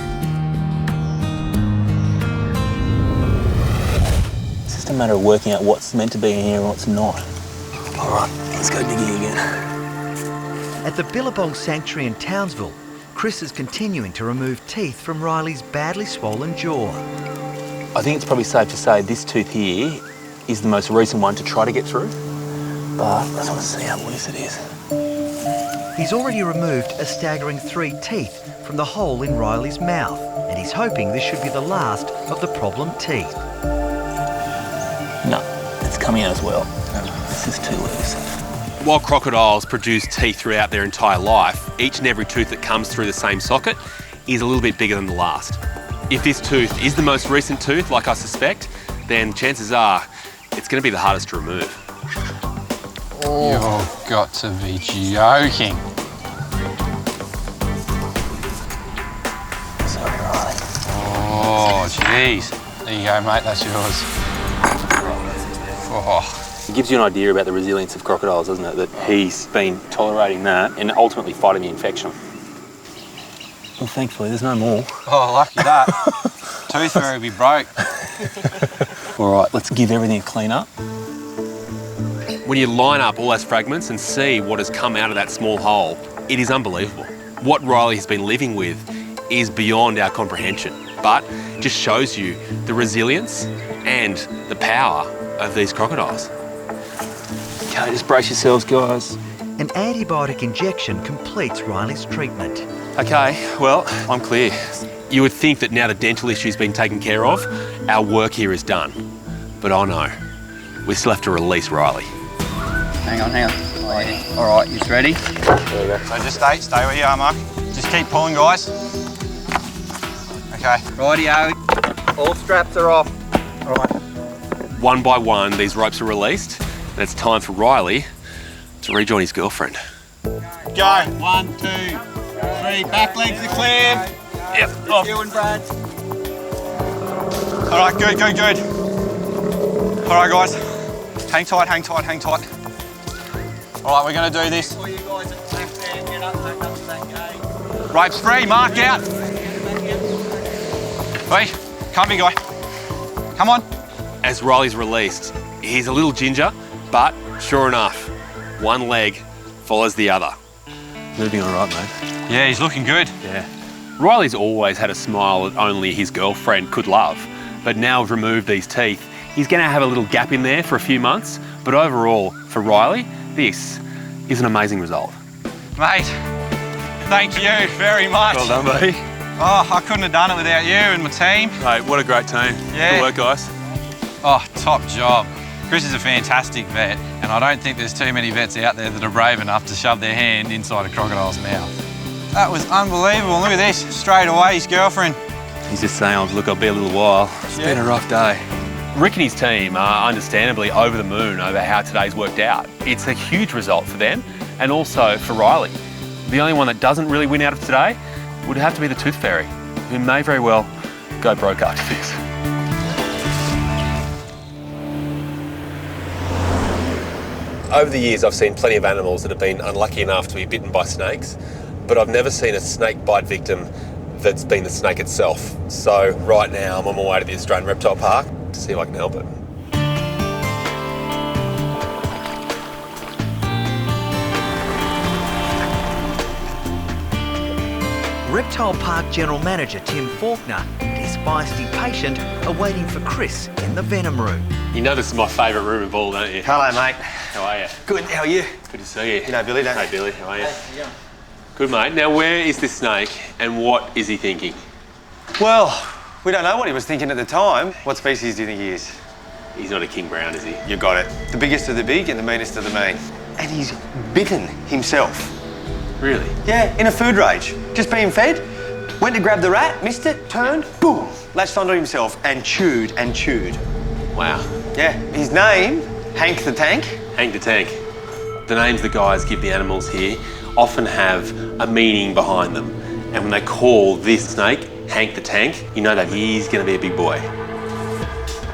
It's just a matter of working out what's meant to be in here and what's not. All right, let's go digging again. At the Billabong Sanctuary in Townsville, Chris is continuing to remove teeth from Riley's badly swollen jaw. I think it's probably safe to say this tooth here is the most recent one to try to get through, but I just want to see how loose it is. He's already removed a staggering 3 teeth from the hole in Riley's mouth, and he's hoping this should be the last of the problem teeth. No, it's coming out as well. This is too loose. While crocodiles produce teeth throughout their entire life, each and every tooth that comes through the same socket is a little bit bigger than the last. If this tooth is the most recent tooth, like I suspect, then chances are it's going to be the hardest to remove. Oh. You've got to be joking. Sorry, Riley. Oh, jeez. There you go, mate, that's yours. Oh. It gives you an idea about the resilience of crocodiles, doesn't it? That he's been tolerating that and ultimately fighting the infection. Well, thankfully, there's no more. Oh, lucky that. Tooth fairy be broke. All right, let's give everything a clean up. When you line up all those fragments and see what has come out of that small hole, it is unbelievable. What Riley has been living with is beyond our comprehension, but just shows you the resilience and the power of these crocodiles. Okay, just brace yourselves, guys. An antibiotic injection completes Riley's treatment. Okay, well, I'm clear. You would think that now the dental issue's been taken care of, our work here is done. But oh no, we still have to release Riley. Hang on. All right, you ready? There we go. So just stay where you are, Mark. Just keep pulling, guys. Okay, rightio. All straps are off. All right. One by one, these ropes are released, and it's time for Riley to rejoin his girlfriend. Go. 1, 2, 3. Back legs are cleared. Yep. Off. You and Brad. All right, good. All right, guys. Hang tight. All right, we're going to do this. All you guys at the left hand, get up, back up to that gate. Ropes free, Mark out. Wait, come big guy. Come on. As Riley's released, he's a little ginger, but sure enough, one leg follows the other. Moving all right, mate. Yeah, he's looking good. Yeah. Riley's always had a smile that only his girlfriend could love, but now we've removed these teeth. He's going to have a little gap in there for a few months, but overall, for Riley, this is an amazing result. Mate, thank you very much. Well done, buddy. Oh, I couldn't have done it without you and my team. Mate, what a great team. Yeah. Good work, guys. Oh, top job. Chris is a fantastic vet, and I don't think there's too many vets out there that are brave enough to shove their hand inside a crocodile's mouth. That was unbelievable. Look at this, straight away, his girlfriend He's just saying, oh, look, I'll be a little while. It's been a rough day. Rick and his team are understandably over the moon over how today's worked out. It's a huge result for them and also for Riley. The only one that doesn't really win out of today would have to be the Tooth Fairy, who may very well go broke after this. Over the years, I've seen plenty of animals that have been unlucky enough to be bitten by snakes, but I've never seen a snake bite victim that's been the snake itself. So right now, I'm on my way to the Australian Reptile Park to see if I can help it. Reptile Park General Manager Tim Faulkner and his feisty patient are waiting for Chris in the venom room. You know this is my favourite room of all, don't you? Hello, mate. How are you? Good, how are you? Good to see you. You know Billy, don't you? Hey, Billy, how are you? Good, mate. Now, where is this snake and what is he thinking? Well, we don't know what he was thinking at the time. What species do you think he is? He's not a king brown, is he? You got it. The biggest of the big and the meanest of the mean. And he's bitten himself. Really? Yeah, in a food rage. Just being fed, went to grab the rat, missed it, turned, boom, latched onto himself and chewed and chewed. Wow. Yeah, his name, Hank the Tank. Hank the Tank. The names the guys give the animals here often have a meaning behind them. And when they call this snake Hank the Tank, you know that he's going to be a big boy.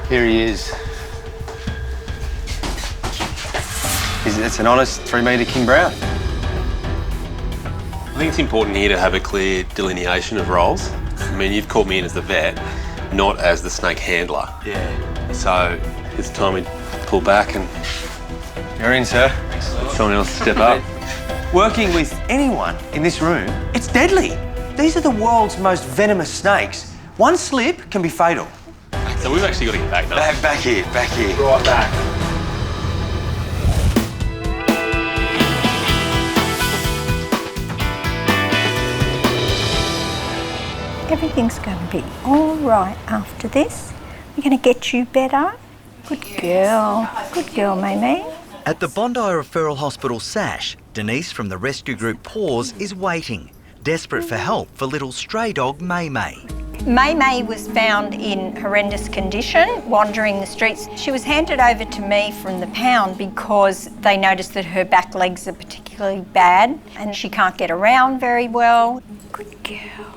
Here he is. It's an honest 3-metre king brown. I think it's important here to have a clear delineation of roles. I mean, you've called me in as the vet, not as the snake handler. Yeah. So it's time we pull back and... You're in, sir. Someone else step up. Working with anyone in this room, it's deadly. These are the world's most venomous snakes. One slip can be fatal. So we've actually got to get back now. Back here. Right back. Everything's going to be all right after this. We're going to get you better. Good girl. Good girl, Mamie. At the Bondi Referral Hospital SASH, Denise from the rescue group Paws is waiting, desperate for help for little stray dog May May. May May was found in horrendous condition, wandering the streets. She was handed over to me from the pound because they noticed that her back legs are particularly bad and she can't get around very well. Good girl.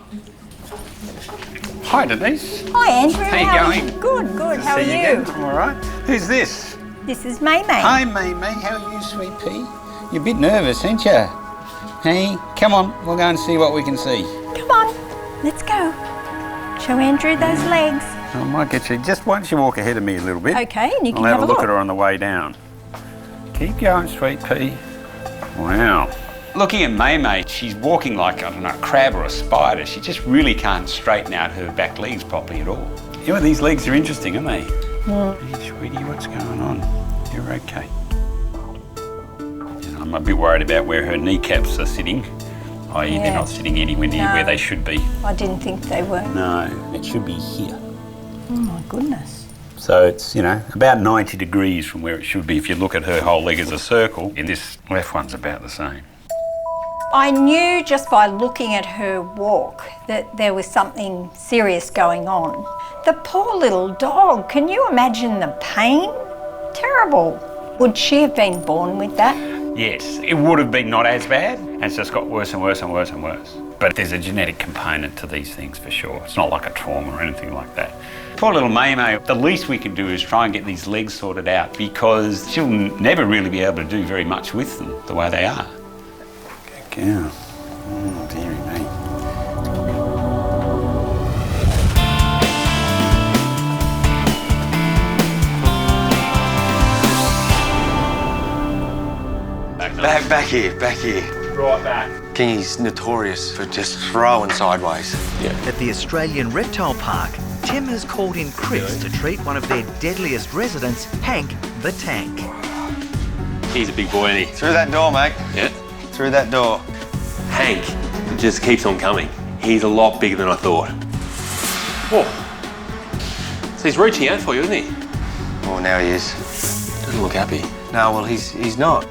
Hi, Denise. Hi, Andrew. How you going? Good. How are you? Again. I'm all right. Who's this? This is May May. Hi, May May. How are you, sweet pea? You're a bit nervous, ain't you? Hey, come on. We'll go and see what we can see. Come on. Let's go. Show Andrew those legs. I might get you. Just once you walk ahead of me a little bit. Okay, and you can I'll have a look at her on the way down. Keep going, sweet pea. Wow. Looking at May May, she's walking like, I don't know, a crab or a spider. She just really can't straighten out her back legs properly at all. You know, these legs are interesting, aren't they? Mm. Hey, sweetie, what's going on? You're okay. You know, I'm a bit worried about where her kneecaps are sitting. I.e. they're not sitting anywhere near where they should be. I didn't think they were. No, it should be here. Oh my goodness. So it's, you know, about 90 degrees from where it should be if you look at her whole leg as a circle. And this left one's about the same. I knew just by looking at her walk that there was something serious going on. The poor little dog, can you imagine the pain? Terrible. Would she have been born with that? Yes, it would have been not as bad, and it's just got worse and worse and worse and worse. But there's a genetic component to these things for sure. It's not like a trauma or anything like that. Poor little May May, the least we can do is try and get these legs sorted out because she'll never really be able to do very much with them the way they are. Good girl. Oh, dearie me. Back here. Right back. Kingy's notorious for just throwing sideways. Yeah. At the Australian Reptile Park, Tim has called in Chris to treat one of their deadliest residents, Hank the Tank. He's a big boy, isn't he? Through that door, mate. Yeah. Through that door. Hank just keeps on coming. He's a lot bigger than I thought. Whoa. So he's reaching out for you, isn't he? Oh, now he is. Doesn't look happy. No, well, he's not.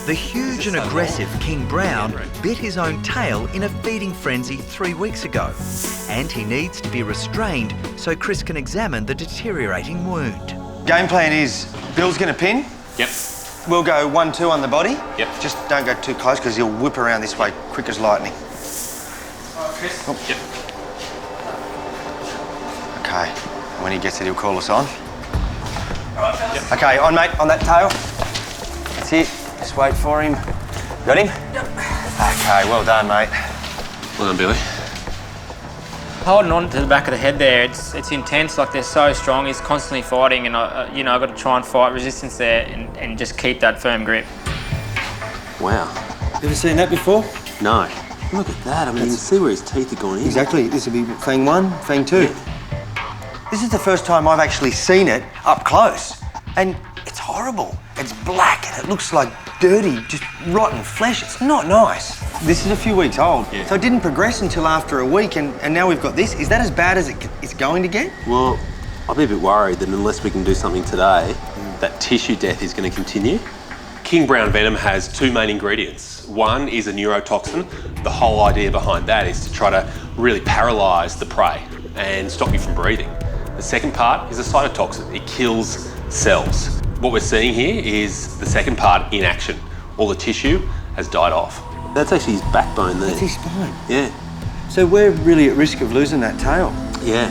The huge and aggressive King Brown bit his own tail in a feeding frenzy 3 weeks ago, and he needs to be restrained so Chris can examine the deteriorating wound. Game plan is Bill's going to pin. Yep. We'll go 1-2 on the body. Yep. Just don't go too close because he'll whip around this way quick as lightning. Chris. Oh. Yep. Okay. When he gets it, he'll call us on. Yep. Okay, on mate, on that tail. That's it. Just wait for him. Got him? Yep. Okay, well done, mate. Well done, Billy. Holding on to the back of the head there, it's intense. Like, they're so strong. He's constantly fighting, and I've got to try and fight resistance there and just keep that firm grip. Wow. Ever seen that before? No. Look at that. I mean, you can see where his teeth are gone in. Exactly. This will be fang 1, fang 2. Yeah. This is the first time I've actually seen it up close, and it's horrible. It's black and it looks like dirty, just rotten flesh. It's not nice. This is a few weeks old, so it didn't progress until after a week, and now we've got this. Is that as bad as it's going to get? Well, I'll be a bit worried that unless we can do something today, that tissue death is going to continue. King Brown venom has 2 main ingredients. One is a neurotoxin. The whole idea behind that is to try to really paralyse the prey and stop you from breathing. The second part is a cytotoxin. It kills cells. What we're seeing here is the second part in action. All the tissue has died off. That's actually his backbone there. That's his spine. Yeah. So we're really at risk of losing that tail. Yeah.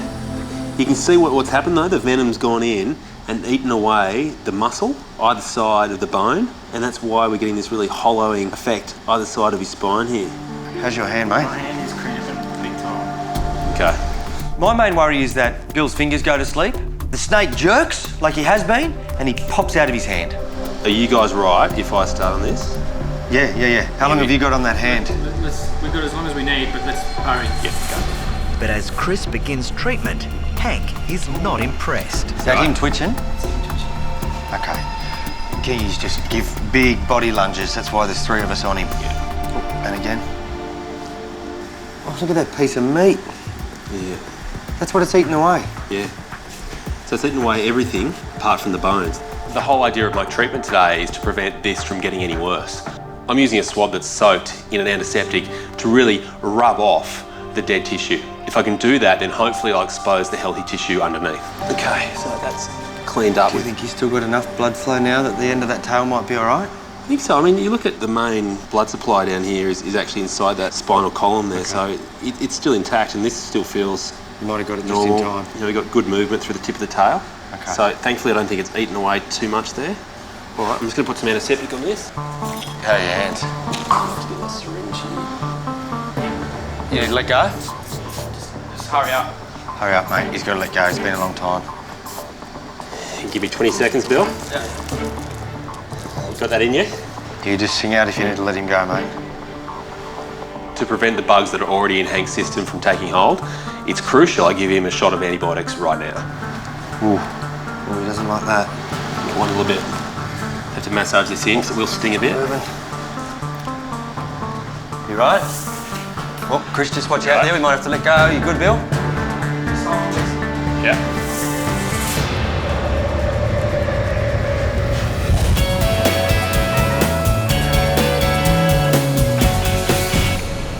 You can see what's happened though. The venom's gone in and eaten away the muscle either side of the bone, and that's why we're getting this really hollowing effect either side of his spine here. How's your hand, mate? My hand is cramping big time. Okay. My main worry is that Bill's fingers go to sleep, the snake jerks like he has been, and he pops out of his hand. Are you guys right if I start on this? Yeah. How long have you got on that hand? We've got as long as we need, but let's hurry. Yep, go. But as Chris begins treatment, Hank is not impressed. Is that him twitching? Okay. Keys just give big body lunges. That's why there's 3 of us on him. Yeah. Oh, and again. Oh, look at that piece of meat. Yeah. That's what it's eaten away. Yeah. So it's eaten away everything apart from the bones. The whole idea of my treatment today is to prevent this from getting any worse. I'm using a swab that's soaked in an antiseptic to really rub off the dead tissue. If I can do that, then hopefully I'll expose the healthy tissue underneath. Okay, so that's cleaned up. Do you think he's still got enough blood flow now that the end of that tail might be all right? I think so. I mean, you look at the main blood supply down here is actually inside that spinal column there, so it's still intact, and this still feels You might have got it normal. just in time. You know, we've got good movement through the tip of the tail. Okay. So thankfully I don't think it's eaten away too much there. All right, I'm just going to put some antiseptic on this. How are your hands? Let's get this syringe here. You need to let go? Just hurry up. Hurry up, mate. He's got to let go. It's been a long time. Give me 20 seconds, Bill. Yeah. You got that in you? You just sing out if you need to let him go, mate. To prevent the bugs that are already in Hank's system from taking hold, it's crucial I give him a shot of antibiotics right now. Ooh. Oh, he doesn't like that. Get one little bit. Have to massage this in because it will sting a bit. You right? Oh, Chris, just watch out there. We might have to let go. You good, Bill? Yeah.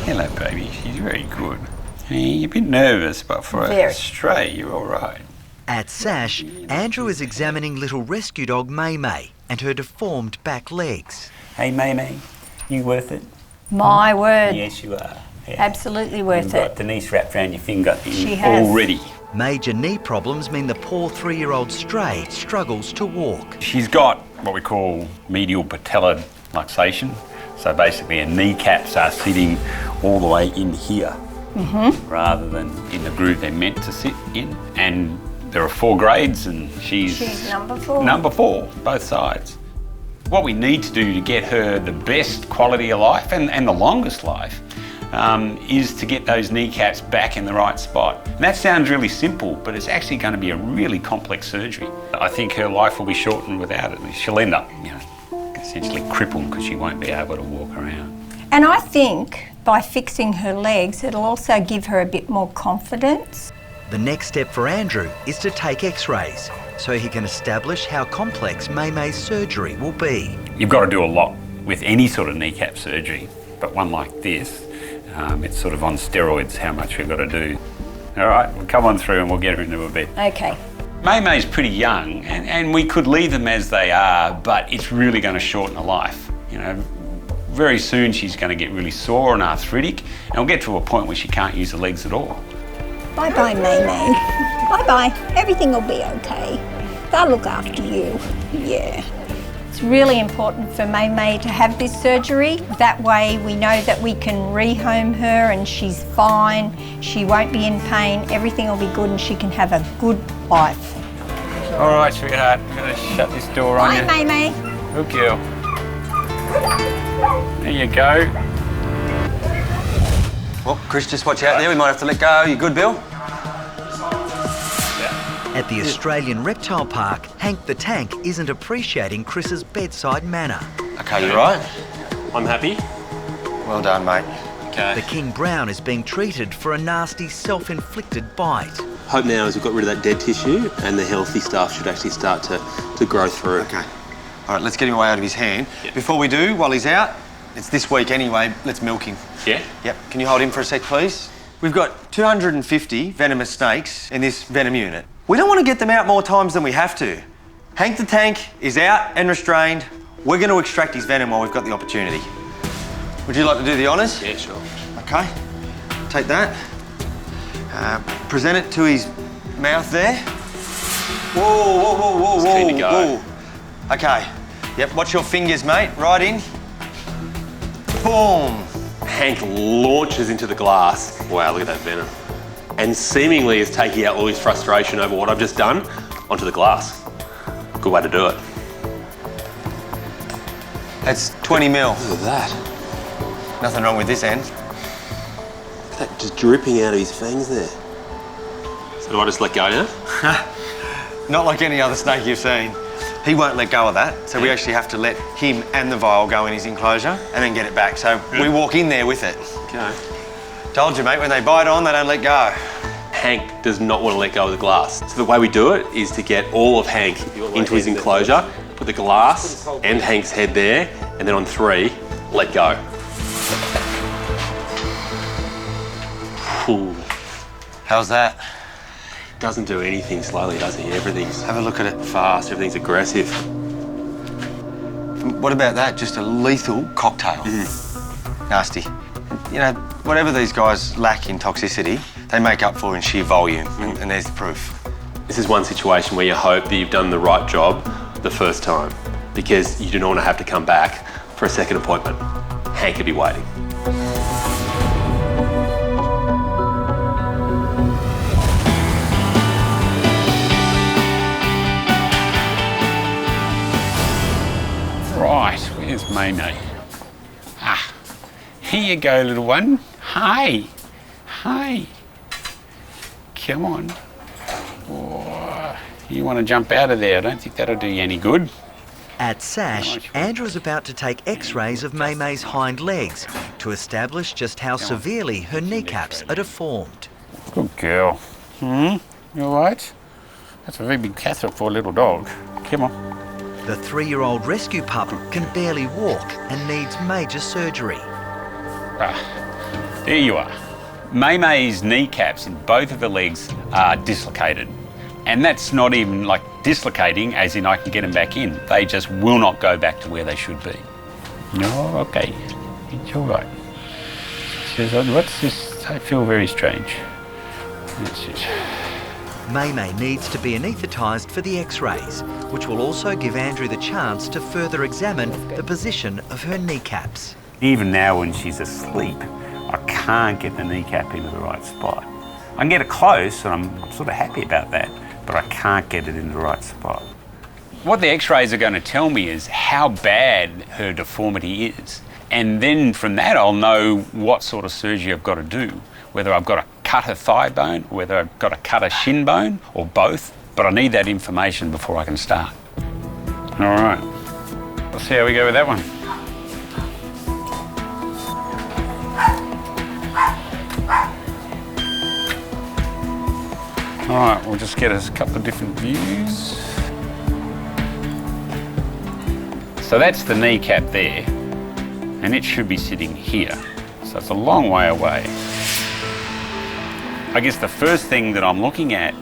Hello, baby. She's very good. You're a bit nervous, but for a stray, you're all right. At Sash, Andrew is examining little rescue dog May May and her deformed back legs. Hey, May, you worth it? My word. Yes, you are. Yeah. Absolutely worth You've got it. Denise wrapped around your finger She has. already. Major knee problems mean the poor 3-year-old stray struggles to walk. She's got what we call medial patellar luxation. So basically her kneecaps are sitting all the way in here rather than in the groove they're meant to sit in. And there are 4 grades and she's number 4. Number 4, both sides. What we need to do to get her the best quality of life and the longest life is to get those kneecaps back in the right spot. And that sounds really simple, but it's actually going to be a really complex surgery. I think her life will be shortened without it. She'll end up, essentially crippled because she won't be able to walk around. And I think by fixing her legs, it'll also give her a bit more confidence. The next step for Andrew is to take x-rays so he can establish how complex May May's surgery will be. You've got to do a lot with any sort of kneecap surgery, but one like this, it's sort of on steroids how much we've got to do. All right, we'll come on through and we'll get her into a bed. Okay. May's pretty young, and we could leave them as they are, but it's really going to shorten her life. You know, very soon she's going to get really sore and arthritic, and we'll get to a point where she can't use her legs at all. Bye-bye, May. Bye-bye. Everything will be okay. They'll look after you. Yeah. It's really important for May to have this surgery. That way we know that we can rehome her and she's fine. She won't be in pain. Everything will be good and she can have a good life. All right, sweetheart. I'm going to shut this door on you. Bye, May. Good girl. There you go. Well, Chris, just watch out there. We might have to let go. You good, Bill? At the Australian Reptile Park, Hank the Tank isn't appreciating Chris's bedside manner. Okay, you right? I'm happy. Well done, mate. Okay. The King Brown is being treated for a nasty self-inflicted bite. Hope now is we've got rid of that dead tissue and the healthy stuff should actually start to grow through. Okay. All right, let's get him away out of his hand. Yep. Before we do, while he's out, it's this week anyway, let's milk him. Yeah? Yep. Can you hold him for a sec, please? We've got 250 venomous snakes in this venom unit. We don't want to get them out more times than we have to. Hank the Tank is out and restrained. We're going to extract his venom while we've got the opportunity. Would you like to do the honours? Yeah, sure. Okay. Take that. Present it to his mouth there. Whoa, whoa, whoa, whoa, It's whoa, keen to go. whoa. Okay. Yep, watch your fingers, mate. Right in. Boom. Hank launches into the glass. Wow, look at that venom. And seemingly is taking out all his frustration over what I've just done onto the glass. Good way to do it. That's 20 mil. Look at that. Nothing wrong with this end. Look at that just dripping out of his fangs there. So do I just let go now? Not like any other snake you've seen. He won't let go of that, so we actually have to let him and the vial go in his enclosure and then get it back. So we walk in there with it. Okay. Told you, mate, when they bite on, they don't let go. Hank does not want to let go of the glass. So the way we do it is to get all of Hank into his enclosure, put the glass and Hank's head there, and then on 3, let go. Ooh. How's that? Doesn't do anything slowly, does he? Everything's... Have a look at it. Fast, everything's aggressive. What about that? Just a lethal cocktail. Nasty. You know, whatever these guys lack in toxicity, they make up for in sheer volume, and there's the proof. This is one situation where you hope that you've done the right job the first time, because you do not want to have to come back for a second appointment. Hank could be waiting. Right, where's May? Ah, here you go, little one. Hi. Hi. Come on. Oh, you want to jump out of there? I don't think that'll do you any good. At SASH, Andrew is about to take x-rays of May's hind legs to establish just how severely her kneecaps are deformed. Good girl. You all right? That's a very big catheter for a little dog. Come on. The 3-year-old rescue pup can barely walk and needs major surgery. There you are. May's kneecaps in both of her legs are dislocated. And that's not even like dislocating as in I can get them back in. They just will not go back to where they should be. No, okay. It's all right. She says, what's this? I feel very strange. That's it. May needs to be anaesthetised for the x-rays, which will also give Andrew the chance to further examine the position of her kneecaps. Even now when she's asleep, I can't get the kneecap into the right spot. I can get it close, and I'm sort of happy about that, but I can't get it in the right spot. What the x-rays are going to tell me is how bad her deformity is. And then from that, I'll know what sort of surgery I've got to do, whether I've got to cut her thigh bone, whether I've got to cut her shin bone, or both. But I need that information before I can start. All right, we'll see how we go with that one. All right, we'll just get us a couple of different views. So that's the kneecap there. and it should be sitting here. So it's a long way away. I guess the first thing that I'm looking at,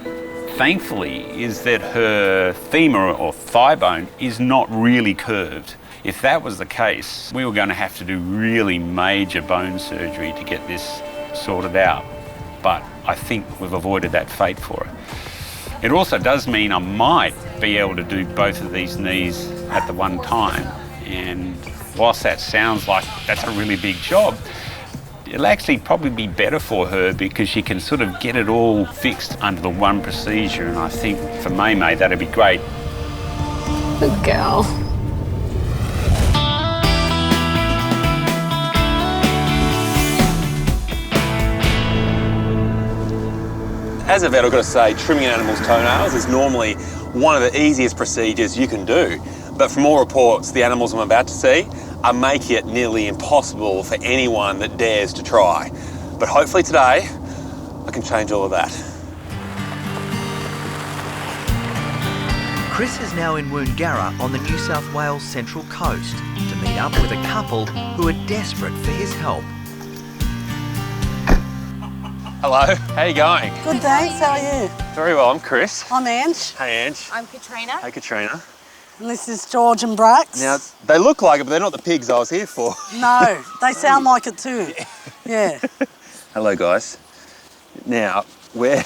thankfully, is that her femur or thigh bone is not really curved. If that was the case, we were going to have to do really major bone surgery to get this sorted out. But I think we've avoided that fate for her. It also does mean I might be able to do both of these knees at the one time. And whilst that sounds like that's a really big job, it'll actually probably be better for her because she can sort of get it all fixed under the one procedure. And I think for May that'd be great. Good girl. As a vet, I've got to say, trimming an animal's toenails is normally one of the easiest procedures you can do. But from all reports, the animals I'm about to see are making it nearly impossible for anyone that dares to try. But hopefully today, I can change all of that. Chris is now in Woongarra on the New South Wales Central Coast to meet up with a couple who are desperate for his help. Hello, how are you going? Good, thanks. How are you? Very well, I'm Chris. I'm Ange. Hey, Ange. I'm Katrina. Hey, Katrina. And this is George and Brax. Now, they look like it, but they're not the pigs I was here for. No, they sound like it too. Yeah. Hello, guys. Now, where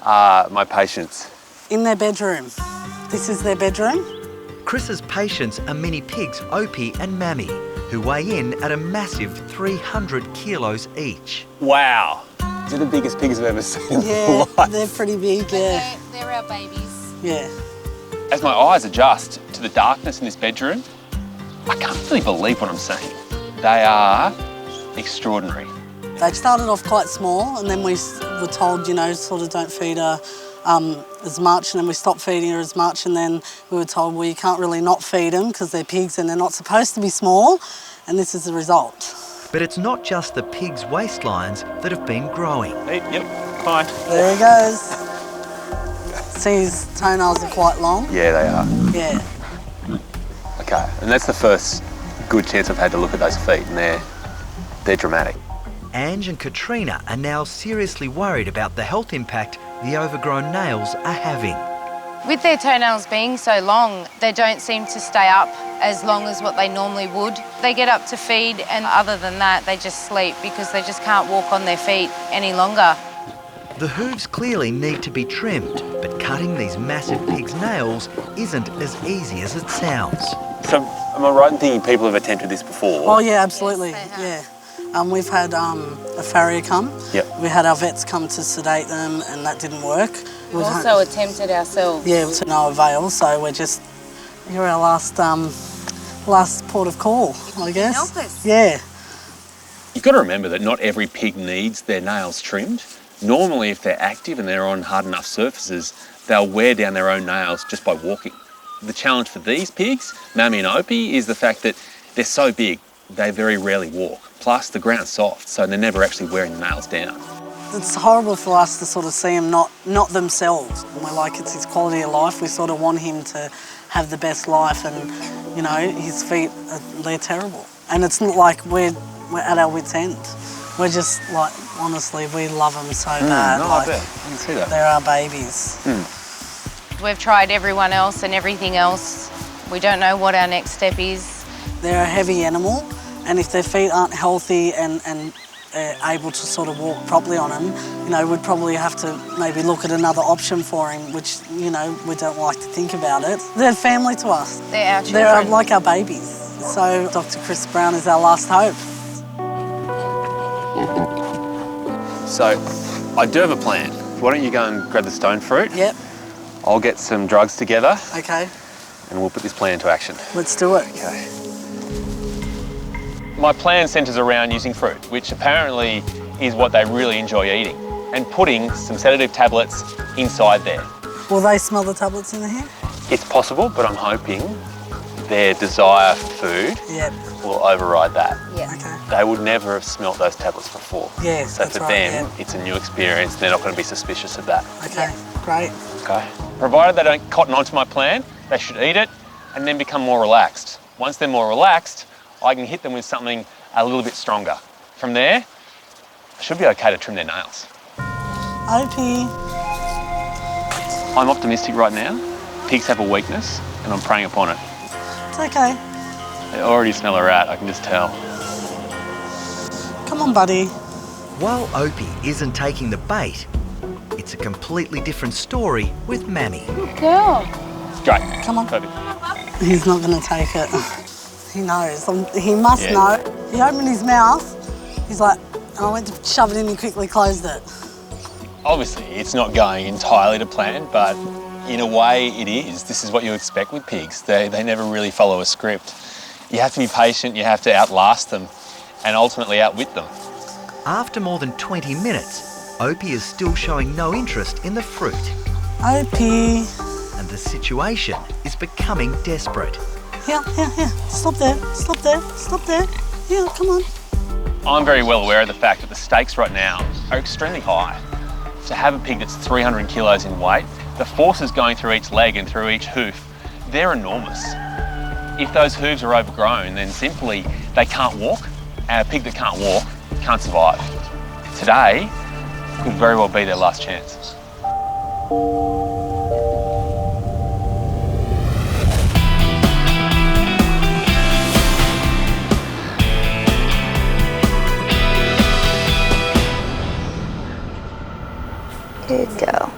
are my patients? In their bedroom. This is their bedroom. Chris's patients are mini pigs Opie and Mammy, who weigh in at a massive 300 kilos each. Wow. They're the biggest pigs I've ever seen in my Yeah, life. they're pretty big, yeah. They're our babies. Yeah. As my eyes adjust to the darkness in this bedroom, I can't really believe what I'm seeing. They are extraordinary. They started off quite small and then we were told, you know, sort of don't feed her as much, and then we stopped feeding her as much, and then we were told, well, you can't really not feed them because they're pigs and they're not supposed to be small, and this is the result. But it's not just the pigs' waistlines that have been growing. Hey, yep, hi. There he goes. See, his toenails are quite long. Yeah, they are. Yeah. Okay, and that's the first good chance I've had to look at those feet, and they're dramatic. Ange and Katrina are now seriously worried about the health impact the overgrown nails are having. With their toenails being so long, they don't seem to stay up as long as what they normally would. They get up to feed, and other than that, they just sleep because they just can't walk on their feet any longer. The hooves clearly need to be trimmed, but cutting these massive pigs' nails isn't as easy as it sounds. So, am I right in thinking people have attempted this before? Oh, yeah, absolutely, yeah. We've had a farrier come. Yep. We had our vets come to sedate them, and that didn't work. We've also attempted ourselves. Yeah, to no avail, so you're our last port of call, I guess. Help us. Yeah. You've got to remember that not every pig needs their nails trimmed. Normally, if they're active and they're on hard enough surfaces, they'll wear down their own nails just by walking. The challenge for these pigs, Mammy and Opie, is the fact that they're so big, they very rarely walk. Plus, the ground's soft, so they're never actually wearing the nails down. It's horrible for us to sort of see them not themselves. We're like, it's his quality of life. We sort of want him to have the best life, and, you know, his feet, they're terrible. And it's not like we're at our wits' end. We're just like, honestly, we love them so bad. No, like, I bet. I can see that. They're our babies. We've tried everyone else and everything else. We don't know what our next step is. They're a heavy animal, and if their feet aren't healthy and able to sort of walk properly on them, you know, we'd probably have to maybe look at another option for him, which, you know, we don't like to think about it. They're family to us. They're our children. They're like our babies. So Dr. Chris Brown is our last hope. So, I do have a plan. Why don't you go and grab the stone fruit? Yep. I'll get some drugs together. Okay. And we'll put this plan into action. Let's do it. Okay. My plan centres around using fruit, which apparently is what they really enjoy eating, and putting some sedative tablets inside there. Will they smell the tablets in the hair? It's possible, but I'm hoping their desire for food will override that. Yeah. Okay. They would never have smelt those tablets before. Yeah, so that's for right, them, it's a new experience. They're not going to be suspicious of that. Okay, great. Okay. Provided they don't cotton onto my plan, they should eat it and then become more relaxed. Once they're more relaxed, I can hit them with something a little bit stronger. From there, I should be okay to trim their nails. Opie. I'm optimistic right now. Pigs have a weakness, and I'm preying upon it. It's okay. I already smell a rat, I can just tell. Come on, buddy. While Opie isn't taking the bait, it's a completely different story with Mammy. Good girl. Great. Come on. Perfect. He's not going to take it. He knows. He must Yeah. know. He opened his mouth. He's like, and I went to shove it in and quickly closed it. Obviously, it's not going entirely to plan, but in a way it is. This is what you expect with pigs. They never really follow a script. You have to be patient, you have to outlast them, and ultimately outwit them. After more than 20 minutes, Opie is still showing no interest in the fruit. Opie. And the situation is becoming desperate. Here. Stop there. Stop there. Stop there. Here, come on. I'm very well aware of the fact that the stakes right now are extremely high. To have a pig that's 300 kilos in weight, the forces going through each leg and through each hoof, they're enormous. If those hooves are overgrown, then simply they can't walk, and a pig that can't walk can't survive. Today could very well be their last chance. Good girl.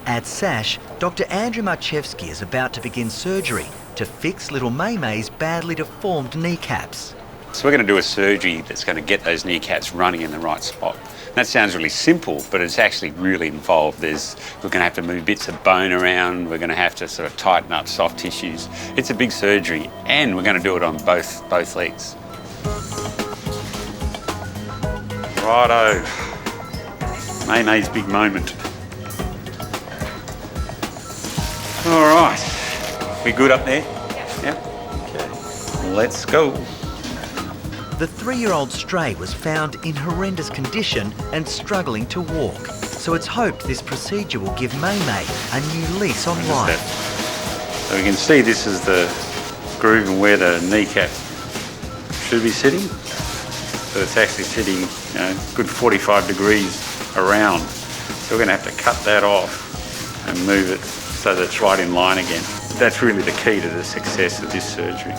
At SASH, Dr. Andrew Marchevsky is about to begin surgery to fix little Maymay's badly deformed kneecaps. So we're going to do a surgery that's going to get those kneecaps running in the right spot. That sounds really simple, but it's actually really involved. We're going to have to move bits of bone around, we're going to have to sort of tighten up soft tissues. It's a big surgery, and we're going to do it on both legs. Righto. Maymay's big moment. All right. We good up there? Yeah. Okay. Let's go. The 3-year-old stray was found in horrendous condition and struggling to walk. So it's hoped this procedure will give Maymay a new lease on life. So we can see this is the groove and where the kneecap should be sitting. So it's actually sitting, good 45 degrees around. So we're going to have to cut that off and move it so that it's right in line again. That's really the key to the success of this surgery.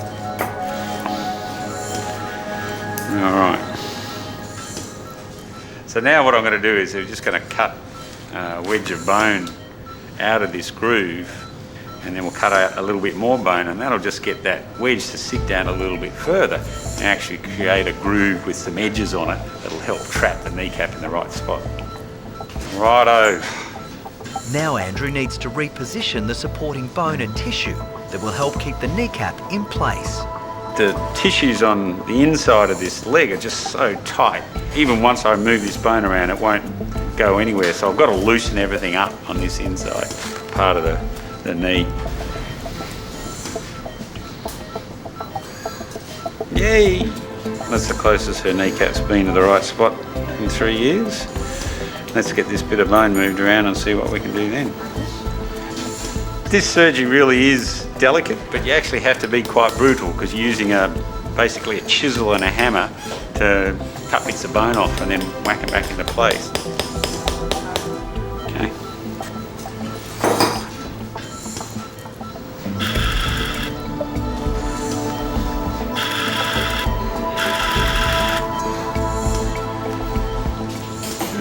All right. So now what I'm going to do is we're just going to cut a wedge of bone out of this groove, and then we'll cut out a little bit more bone, and that'll just get that wedge to sit down a little bit further and actually create a groove with some edges on it that'll help trap the kneecap in the right spot. Righto. Now Andrew needs to reposition the supporting bone and tissue that will help keep the kneecap in place. The tissues on the inside of this leg are just so tight. Even once I move this bone around, it won't go anywhere. So I've got to loosen everything up on this inside part of the knee. Yay! That's the closest her kneecap's been to the right spot in 3 years. Let's get this bit of bone moved around and see what we can do then. This surgery really is delicate, but you actually have to be quite brutal because you're using basically a chisel and a hammer to cut bits of bone off and then whack it back into place. Okay.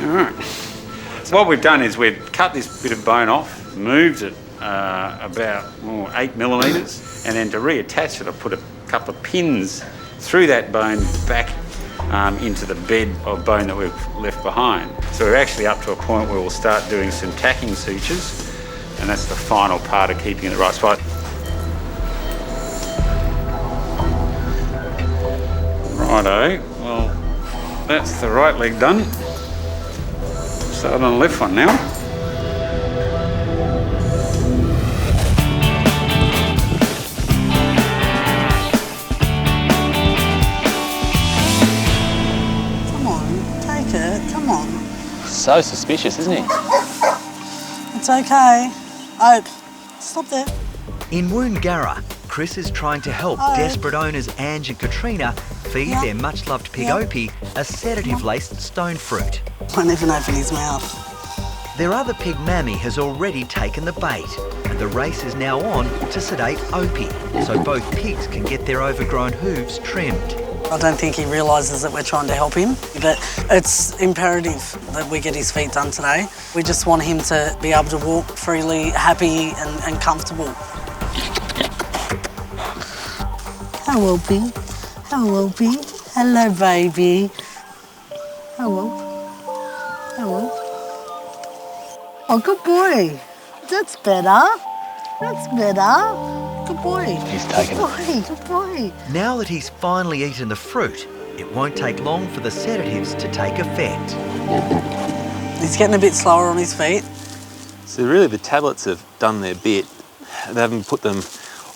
All right. So what we've done is we've cut this bit of bone off, moved it about 8 millimetres, and then to reattach it I put a couple of pins through that bone back into the bed of bone that we've left behind. So we're actually up to a point where we'll start doing some tacking sutures, and that's the final part of keeping it in the right spot. Righto, well that's the right leg done. Start on the left one now. Come on. So suspicious, isn't he? It's okay. Ope, stop there. In Woongarra, Chris is trying to help desperate owners Ange and Katrina feed their much-loved pig Opie a sedative-laced stone fruit. Won't even open his mouth. Their other pig Mammy has already taken the bait, and the race is now on to sedate Opie, so both pigs can get their overgrown hooves trimmed. I don't think he realises that we're trying to help him, but it's imperative that we get his feet done today. We just want him to be able to walk freely, happy and comfortable. Hello, Opie. Hello, Opie. Hello, baby. Hello. Hello. Oh, good boy. That's better. That's better. Good boy. He's taken it. Good boy. Now that he's finally eaten the fruit, it won't take long for the sedatives to take effect. He's getting a bit slower on his feet. So really the tablets have done their bit. They haven't put them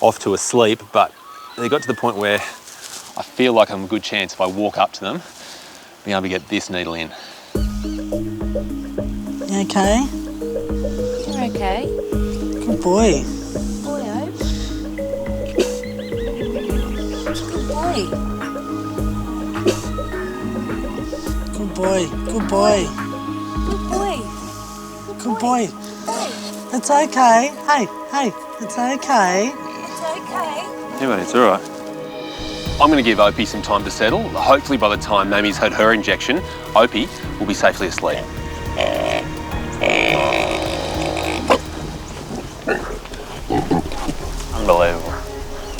off to a sleep, but they got to the point where I feel like I'm a good chance if I walk up to them, being able to get this needle in. You okay? You're okay. Good boy. Boy-o. Good boy. Good boy. Good boy. Good boy. Good boy. It's okay. Hey, it's okay. It's okay. Yeah, mate, it's all right. I'm going to give Opie some time to settle. Hopefully by the time Mammy's had her injection, Opie will be safely asleep. Unbelievable.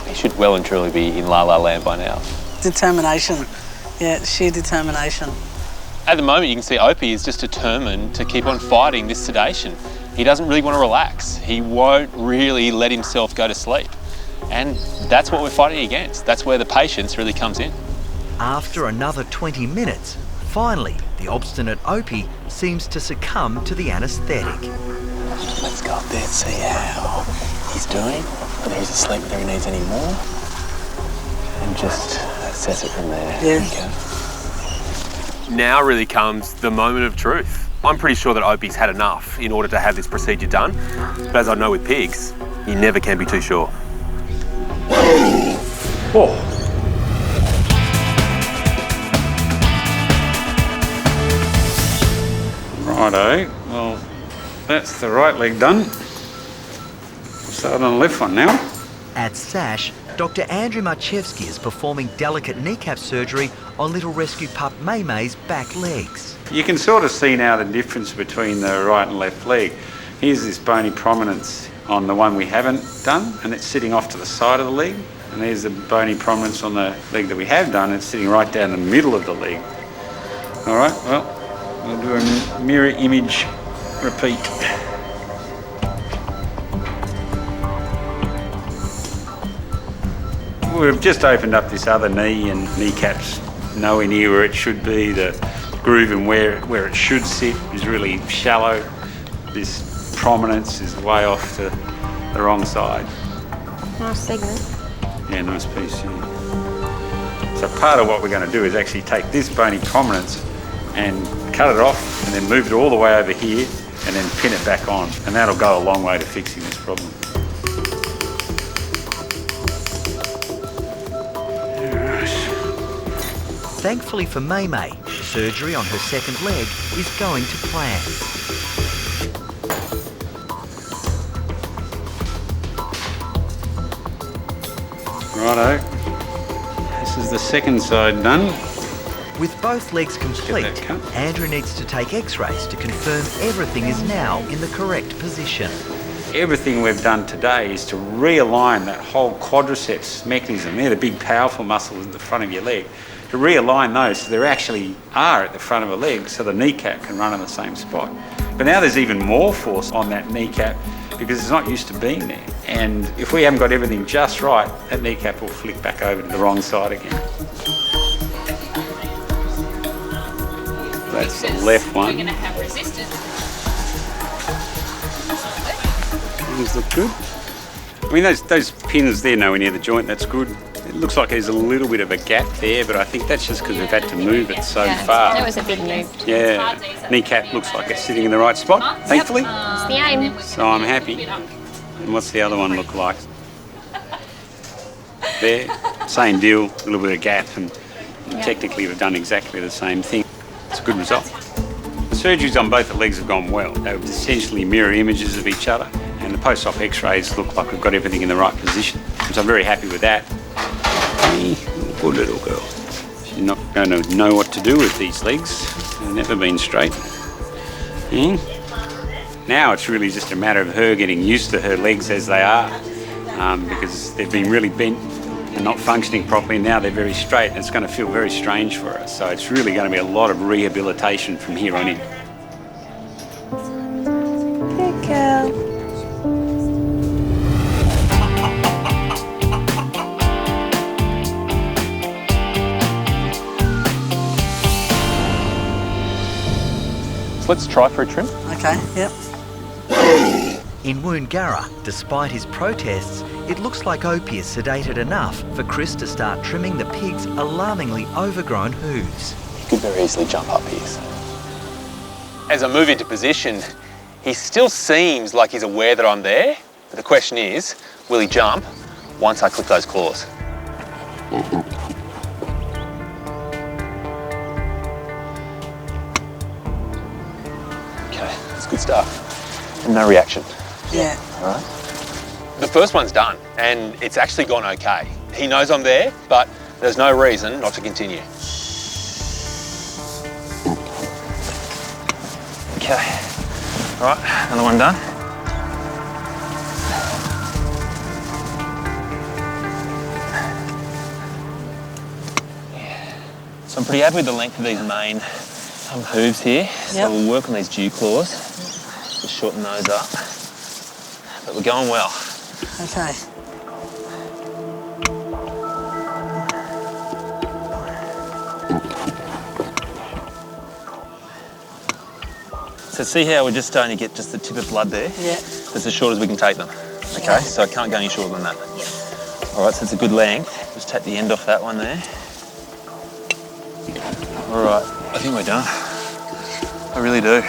He should well and truly be in La La Land by now. Determination. Yeah, sheer determination. At the moment, you can see Opie is just determined to keep on fighting this sedation. He doesn't really want to relax. He won't really let himself go to sleep. And that's what we're fighting against. That's where the patience really comes in. After another 20 minutes, finally, the obstinate Opie seems to succumb to the anaesthetic. Let's go up there and see how he's doing, whether he's asleep, whether he needs any more, and just assess it from there. Yeah. Now really comes the moment of truth. I'm pretty sure that Opie's had enough in order to have this procedure done, but as I know with pigs, you never can be too sure. Oh. Righto, well, that's the right leg done. Start on the left one now. At SASH, Dr. Andrew Marchevsky is performing delicate kneecap surgery on little rescue pup Maymay's back legs. You can sort of see now the difference between the right and left leg. Here's this bony prominence on the one we haven't done, and it's sitting off to the side of the leg. And there's the bony prominence on the leg that we have done, and it's sitting right down the middle of the leg. All right, well, we'll do a mirror image repeat. We've just opened up this other knee, and kneecap's nowhere near where it should be. The groove and where it should sit is really shallow. This prominence is way off to the wrong side. Nice segment. Yeah, nice piece. Yeah. So part of what we're going to do is actually take this bony prominence and cut it off, and then move it all the way over here, and then pin it back on, and that'll go a long way to fixing this problem. Thankfully for Maymay, surgery on her second leg is going to plan. Righto, this is the second side done. With both legs complete, Andrew needs to take x-rays to confirm everything is now in the correct position. Everything we've done today is to realign that whole quadriceps mechanism. They're the big powerful muscles at the front of your leg. To realign those so they actually are at the front of a leg so the kneecap can run in the same spot. But now there's even more force on that kneecap because it's not used to being there. And if we haven't got everything just right, that kneecap will flick back over to the wrong side again. That's the left one. We're going to have resistance. These look good. I mean, those pins there nowhere near the joint, that's good. It looks like there's a little bit of a gap there, but I think that's just because we've had to move it so far. That was a big move. Yeah, kneecap looks like it's sitting in the right spot, thankfully. It's the aim. So I'm happy. And what's the other one look like? there, same deal, a little bit of gap, and technically we've done exactly the same thing. It's a good result. The surgeries on both the legs have gone well. They were essentially mirror images of each other, and the post-op x-rays look like we've got everything in the right position. So I'm very happy with that. Good little girl. She's not going to know what to do with these legs. They've never been straight. Now it's really just a matter of her getting used to her legs as they are, because they've been really bent and not functioning properly. Now they're very straight, and it's going to feel very strange for her. So it's really going to be a lot of rehabilitation from here on in. Good girl. Let's try for a trim. Okay, yep. In Woongarra, despite his protests, it looks like Opie is sedated enough for Chris to start trimming the pig's alarmingly overgrown hooves. He could very easily jump up here. As I move into position, he still seems like he's aware that I'm there. But the question is, will he jump once I clip those claws? Okay, that's a good start. And no reaction. Yeah. All right. The first one's done, and it's actually gone okay. He knows I'm there, but there's no reason not to continue. Okay. All right, another one done. So I'm pretty happy with the length of these main hooves here. So we'll work on these dew claws, just shorten those up. But we're going well. Okay. So see how we're just starting to get just the tip of blood there? Yeah. That's as short as we can take them. Okay, so I can't go any shorter than that. All right, so it's a good length. Just take the end off that one there. All right, I think we're done. I really do.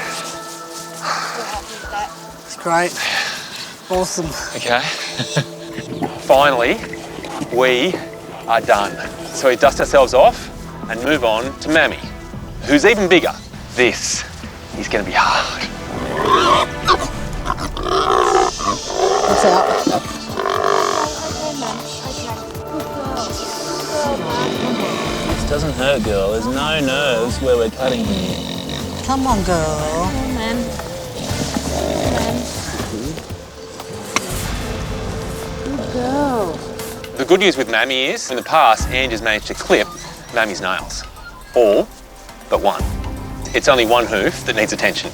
It's great. Awesome. Okay. Finally, we are done. So we dust ourselves off and move on to Mammy, who's even bigger. This is going to be hard. That's out. This doesn't hurt, girl. There's no nerves where we're cutting here. Come on, girl. Come on, man. Good girl. The good news with Mammy is, in the past, Ange has managed to clip Mammy's nails. All but one. It's only one hoof that needs attention.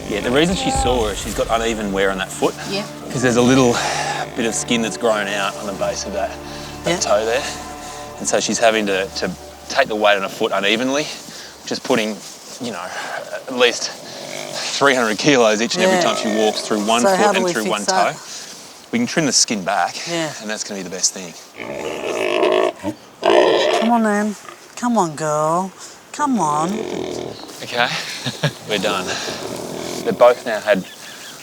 Yeah, the reason she's sore is she's got uneven wear on that foot. Yeah. Because there's a little bit of skin that's grown out on the base of that toe there. And so she's having to take the weight on her foot unevenly, just putting, you know, at least 300 kilos each and every time she walks through one foot and through one toe. We can trim the skin back, and that's going to be the best thing. Come on, Anne. Come on, girl. Come on. Okay, we're done. They've both now had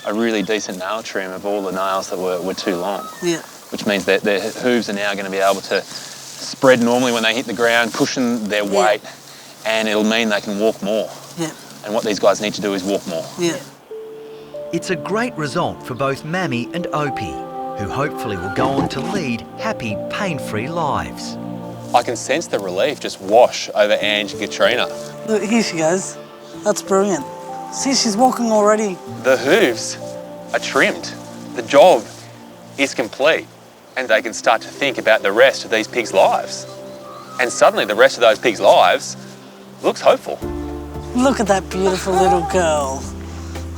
a really decent nail trim of all the nails that were too long. Yeah. Which means that their hooves are now going to be able to spread normally when they hit the ground, cushion their weight, and it'll mean they can walk more. Yeah. And what these guys need to do is walk more. Yeah. It's a great result for both Mammy and Opie, who hopefully will go on to lead happy, pain-free lives. I can sense the relief just wash over Ange and Katrina. Look, here she goes. That's brilliant. See, she's walking already. The hooves are trimmed. The job is complete. And they can start to think about the rest of these pigs' lives. And suddenly the rest of those pigs' lives looks hopeful. Look at that beautiful little girl.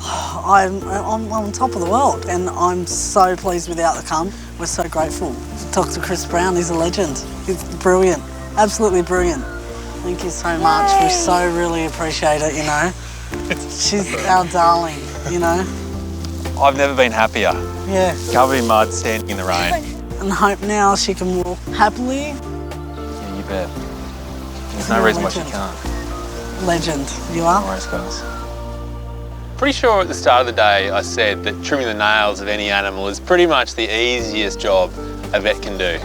I'm on top of the world, and I'm so pleased with the outcome. We're so grateful. Dr. Chris Brown is a legend. He's brilliant, absolutely brilliant. Thank you so much. We so really appreciate it, you know. She's our darling, you know. I've never been happier. Yeah. Covered in mud, standing in the rain. And hope now she can walk happily. Yeah, you bet. There's no reason why she can't. Legend, you are. No worries, guys. Pretty sure at the start of the day I said that trimming the nails of any animal is pretty much the easiest job a vet can do.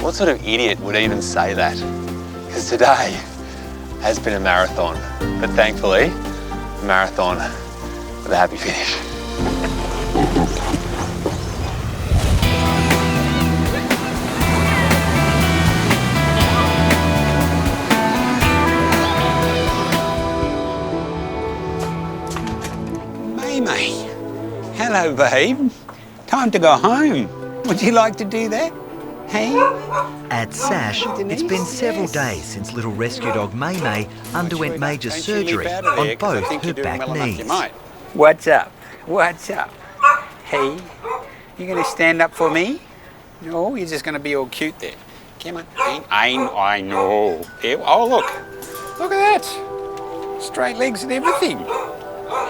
What sort of idiot would even say that? Because today has been a marathon, but thankfully, a marathon with a happy finish. May. Hello, babe. Time to go home. Would you like to do that? Hey? At Sash, it's been several days since little rescue dog May underwent major surgery on both her back knees. What's up? What's up? Hey, you gonna stand up for me? No, you're just gonna be all cute there. Come on. I know. Here, oh, look at that. Straight legs and everything.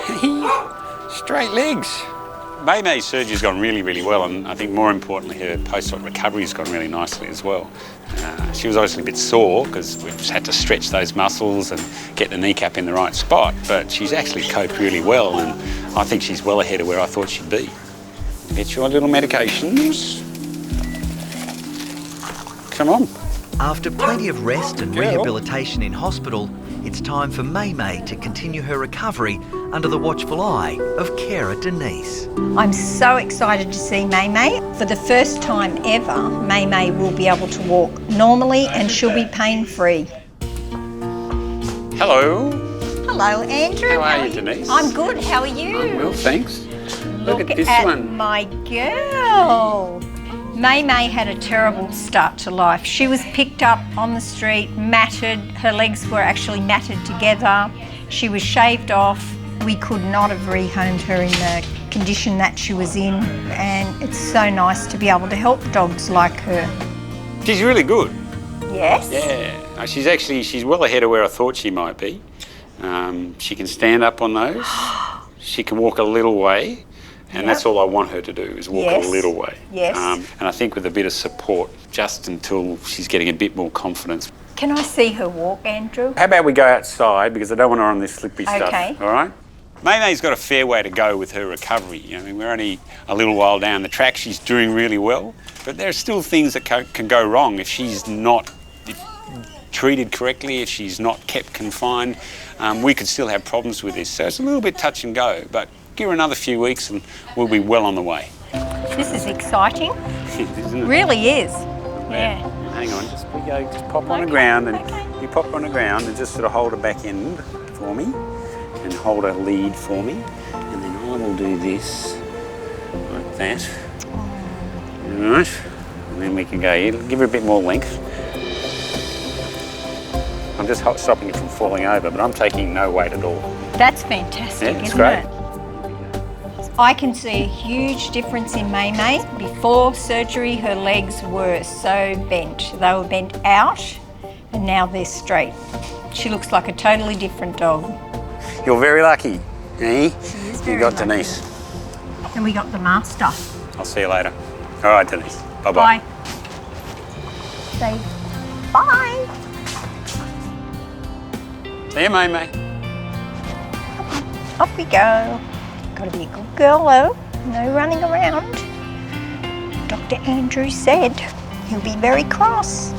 Hey, straight legs. May's surgery's gone really, really well, and I think more importantly, her post-op recovery's gone really nicely as well. She was obviously a bit sore because we've just had to stretch those muscles and get the kneecap in the right spot, but she's actually coped really well, and I think she's well ahead of where I thought she'd be. Get your little medications. Come on. After plenty of rest and rehabilitation in hospital, it's time for May to continue her recovery under the watchful eye of carer Denise. I'm so excited to see May. For the first time ever, May will be able to walk normally and she'll be pain-free. Hello. Hello, Andrew. How are you, Denise? I'm good. How are you? I'm well, thanks. Look at this one. My girl. May had a terrible start to life. She was picked up on the street, matted. Her legs were actually matted together. She was shaved off. We could not have rehomed her in the condition that she was in, and it's so nice to be able to help dogs like her. She's really good. Yes? Yeah. She's well ahead of where I thought she might be. She can stand up on those. She can walk a little way. And that's all I want her to do, is walk a little way. Yes. And I think with a bit of support, just until she's getting a bit more confidence. Can I see her walk, Andrew? How about we go outside, because I don't want her on this slippery stuff, Okay. all right? May's got a fair way to go with her recovery. I mean, we're only a little while down the track. She's doing really well, but there are still things that can go wrong if she's not treated correctly, if she's not kept confined. We could still have problems with this. So it's a little bit touch and go, but give her another few weeks and we'll be well on the way. This is exciting. Isn't it? Really is. Yeah. Hang on, just pop on the ground, and you pop on the ground and just sort of hold a back end for me and hold a lead for me, and then I will do this like that. All right, and then we can go here. Give her a bit more length. I'm just stopping it from falling over, but I'm taking no weight at all. That's fantastic, it's isn't great. it? I can see a huge difference in May. Before surgery, her legs were so bent. They were bent out, and now they're straight. She looks like a totally different dog. You're very lucky, eh? She is very You got lucky. Denise. And we got the master. I'll see you later. All right, Denise. Bye-bye. Bye. Say bye. See you, May. Off we go. Got to be a good girl though, no running around. Dr. Andrew said he'll be very cross.